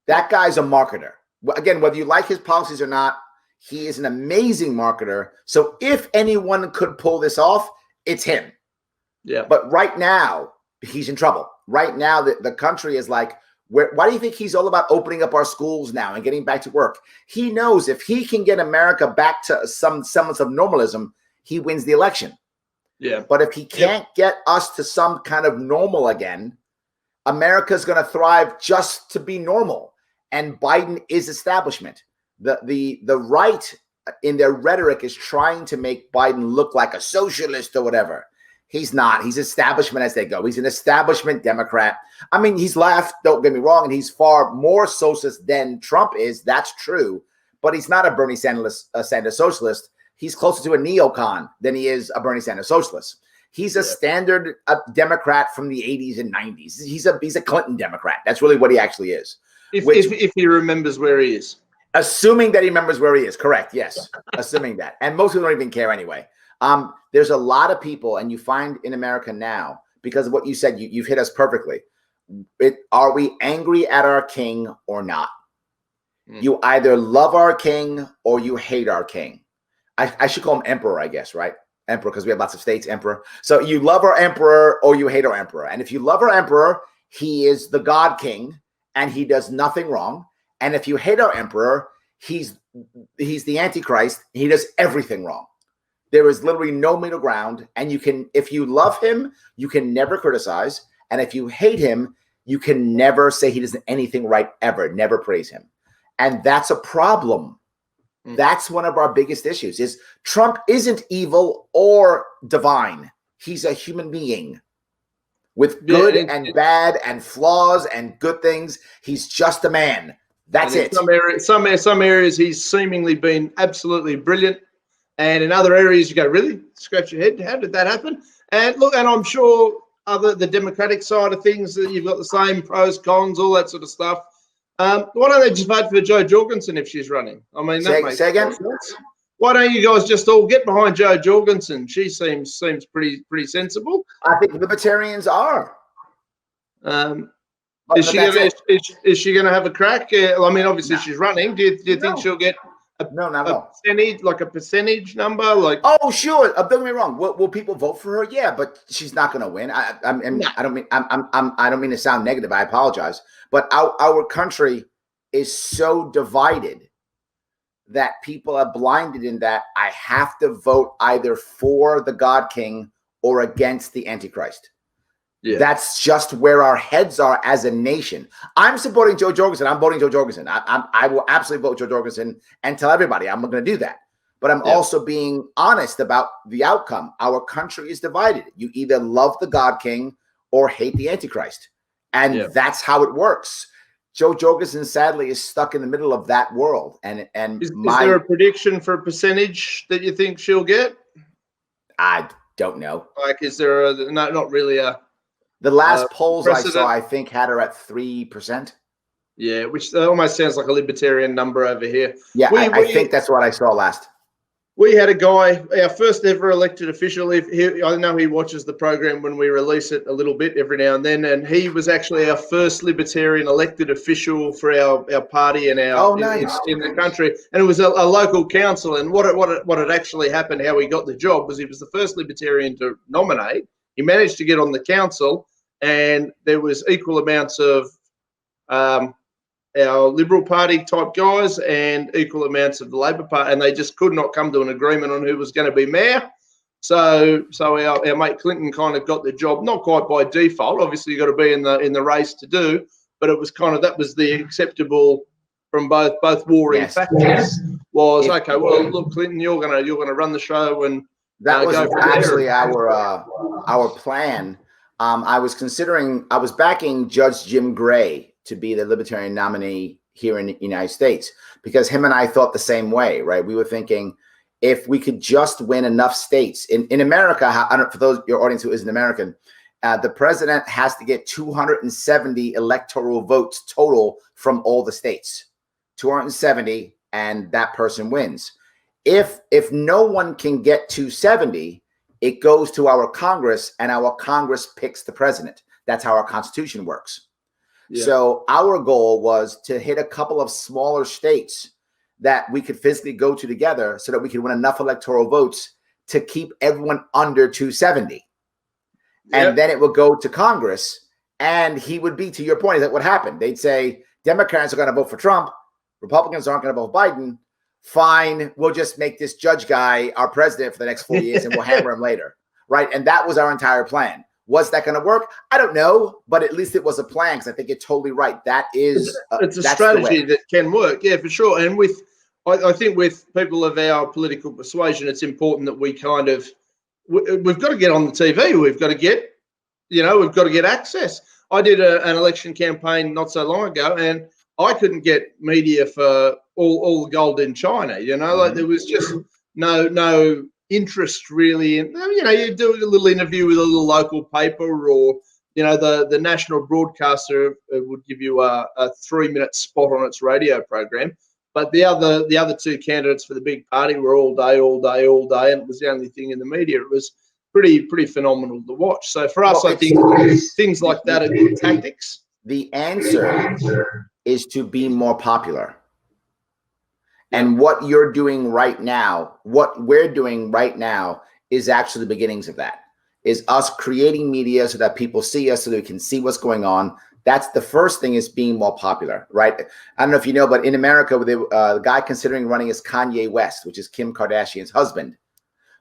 Speaker 10: That guy's a marketer. Again, whether you like his policies or not, he is an amazing marketer. So if anyone could pull this off, it's him.
Speaker 3: Yeah.
Speaker 10: But right now, he's in trouble. Right now, the country is like, why do you think he's all about opening up our schools now and getting back to work? He knows if he can get America back to some semblance of normalism, he wins the election.
Speaker 3: Yeah.
Speaker 10: But if he can't get us to some kind of normal again, America's going to thrive just to be normal. And Biden is establishment. The right in their rhetoric is trying to make Biden look like a socialist or whatever. He's not. He's establishment as they go. He's an establishment Democrat. I mean, he's left, don't get me wrong, and he's far more socialist than Trump is. That's true. But he's not a Bernie Sanders socialist. He's closer to a neocon than he is a Bernie Sanders socialist. He's a standard Democrat from the 80s and 90s. He's a Clinton Democrat. That's really what he actually is.
Speaker 3: If he remembers where he is.
Speaker 10: Assuming that he remembers where he is. Correct. Yes. Assuming that. And most people don't even care anyway. There's a lot of people, and you find in America now, because of what you said, you've hit us perfectly. Are we angry at our king or not? You either love our king or you hate our king. I should call him emperor, I guess, right? Emperor, because we have lots of states, emperor. So you love our emperor or you hate our emperor. And if you love our emperor, he is the God king and he does nothing wrong. And if you hate our emperor, he's the Antichrist. He does everything wrong. There is literally no middle ground. And if you love him, you can never criticize. And if you hate him, you can never say he does anything right ever, never praise him. And that's a problem. That's one of our biggest issues is Trump isn't evil or divine. He's a human being with good and bad and flaws and good things. He's just a man. That's it.
Speaker 3: Some areas he's seemingly been absolutely brilliant. And in other areas you go, really? Scratch your head. How did that happen? And look, and I'm sure the Democratic side of things, that you've got the same pros, cons, all that sort of stuff. Why don't they just vote for Jo Jorgensen if she's running? I mean, that makes sense. Why don't you guys just all get behind Jo Jorgensen? She seems pretty sensible.
Speaker 10: I think libertarians are.
Speaker 3: Is she going to have a crack? I mean, obviously she's running. Do you think she'll get
Speaker 10: not at all.
Speaker 3: Percentage, like a percentage number? Like,
Speaker 10: oh, sure. Don't get me wrong. Will people vote for her? Yeah, but she's not going to win. I don't mean to sound negative. I apologize, but our country is so divided that people are blinded in that I have to vote either for the God King or against the Antichrist. Yeah. That's just where our heads are as a nation. I'm supporting Jo Jorgensen. I'm voting Jo Jorgensen. I will absolutely vote Jo Jorgensen and tell everybody I'm going to do that. But I'm also being honest about the outcome. Our country is divided. You either love the God King or hate the Antichrist. And that's how it works. Jo Jorgensen, sadly, is stuck in the middle of that world. And is there a prediction for a percentage that you think she'll get? I don't know. Like, is there not really a... The last polls precedent? I saw, I think, had her at 3%. Yeah, which almost sounds like a libertarian number over here. Yeah, I think that's what I saw last. We had a guy, our first ever elected official. I know he watches the program when we release it a little bit every now and then, and he was actually our first libertarian elected official for our party and our in the country. And it was a local council. And what had actually happened, how he got the job, was he was the first libertarian to nominate. He managed to get on the council, and there was equal amounts of our Liberal Party type guys and equal amounts of the Labor Party, and they just could not come to an agreement on who was going to be mayor. So our mate Clinton kind of got the job, not quite by default. Obviously, you got to be in the race to do, but it was kind of, that was the acceptable from both warring factions. Was okay. Well, look, Clinton, you're gonna run the show, and that was actually our plan. I was backing Judge Jim Gray to be the Libertarian nominee here in the United States, because him and I thought the same way, right? We were thinking, if we could just win enough states in America, for those your audience who isn't American, the president has to get 270 electoral votes total from all the states, 270, and that person wins. If no one can get 270, it goes to our Congress, and our Congress picks the president. That's how our Constitution works. Yeah. So our goal was to hit a couple of smaller states that we could physically go to together so that we could win enough electoral votes to keep everyone under 270. Yep. And then it would go to Congress, and he would be, to your point, is that what happened? They'd say, Democrats are going to vote for Trump, Republicans aren't going to vote for Biden. Fine, we'll just make this judge guy our president for the next 4 years, and we'll hammer him later, right? And that was our entire plan. Was that going to work? I don't know, but at least it was a plan, because I think you're totally right. That is
Speaker 3: it's a strategy that can work, yeah, for sure. And I think with people of our political persuasion, it's important that we kind of we've got to get on the TV. We've got to get, we've got to get access. I did an election campaign not so long ago, and I couldn't get media for all the gold in China. Like there was just no interest really in, you do a little interview with a little local paper, or the national broadcaster would give you a 3-minute spot on its radio program, but the other two candidates for the big party were all day, and it was the only thing in the media. It was pretty phenomenal to watch. So for us, I think things like that are good tactics.
Speaker 10: The answer is to be more popular. And what you're doing right now, what we're doing right now, is actually the beginnings of that. Is us creating media so that people see us, so that we can see what's going on. That's the first thing, is being more popular, right? I don't know if you know, but in America, the guy considering running is Kanye West, which is Kim Kardashian's husband,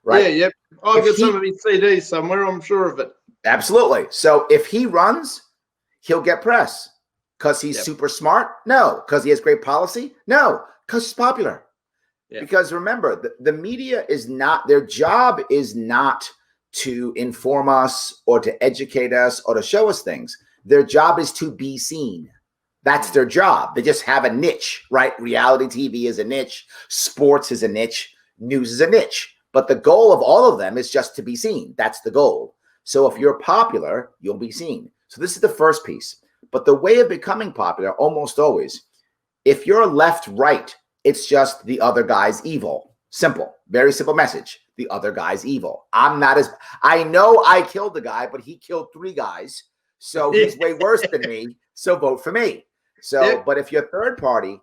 Speaker 10: right?
Speaker 3: Yeah, yep. I've got some of his CDs somewhere, I'm sure of it.
Speaker 10: Absolutely. So if he runs, he'll get press. Because he's super smart? No. Because he has great policy? No. Because he's popular. Yeah. Because remember, the media is not, their job is not to inform us or to educate us or to show us things. Their job is to be seen. That's their job. They just have a niche, right? Reality TV is a niche. Sports is a niche. News is a niche. But the goal of all of them is just to be seen. That's the goal. So if you're popular, you'll be seen. So this is the first piece. But the way of becoming popular, almost always, if you're left, right, it's just the other guy's evil. Simple, very simple message. The other guy's evil. I know I killed the guy, but he killed 3 guys. So he's way worse than me. So vote for me. So, but if you're third party,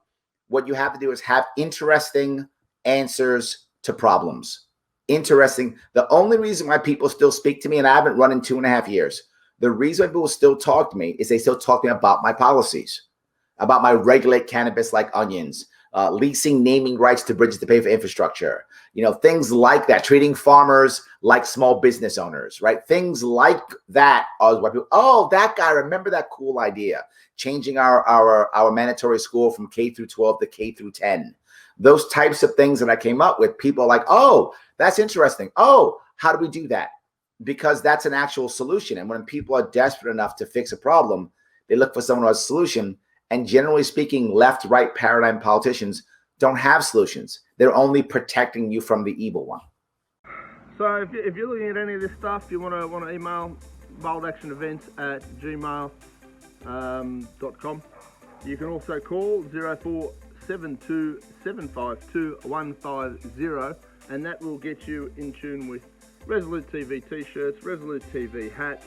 Speaker 10: what you have to do is have interesting answers to problems. Interesting. The only reason why people still speak to me, and I haven't run in 2.5 years, the reason people still talk to me is they still talk to me about my policies, about my regulate cannabis like onions, leasing naming rights to bridges to pay for infrastructure, things like that, treating farmers like small business owners, right? Things like that are why people, oh, that guy, remember that cool idea, changing our mandatory school from K through 12 to K through 10. Those types of things that I came up with, people are like, oh, that's interesting. Oh, how do we do that? Because that's an actual solution. And when people are desperate enough to fix a problem, they look for someone who has a solution. And generally speaking, left, right paradigm politicians don't have solutions. They're only protecting you from the evil one.
Speaker 1: So if you're looking at any of this stuff, you want to email boldactionevents@gmail.com. You can also call 0472 752 150, and that will get you in tune with Resolute TV t-shirts, Resolute TV hats,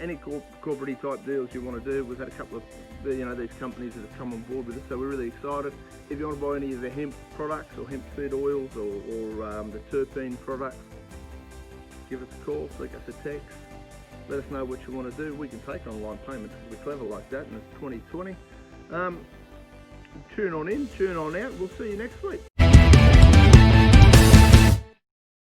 Speaker 1: any corporate type deals you want to do. We've had a couple of these companies that have come on board with us, so we're really excited. If you want to buy any of the hemp products or hemp seed oils or the terpene products, give us a call, flick us a text, let us know what you want to do. We can take online payments. We're clever like that, and it's 2020. Tune on in, tune on out. We'll see you next week.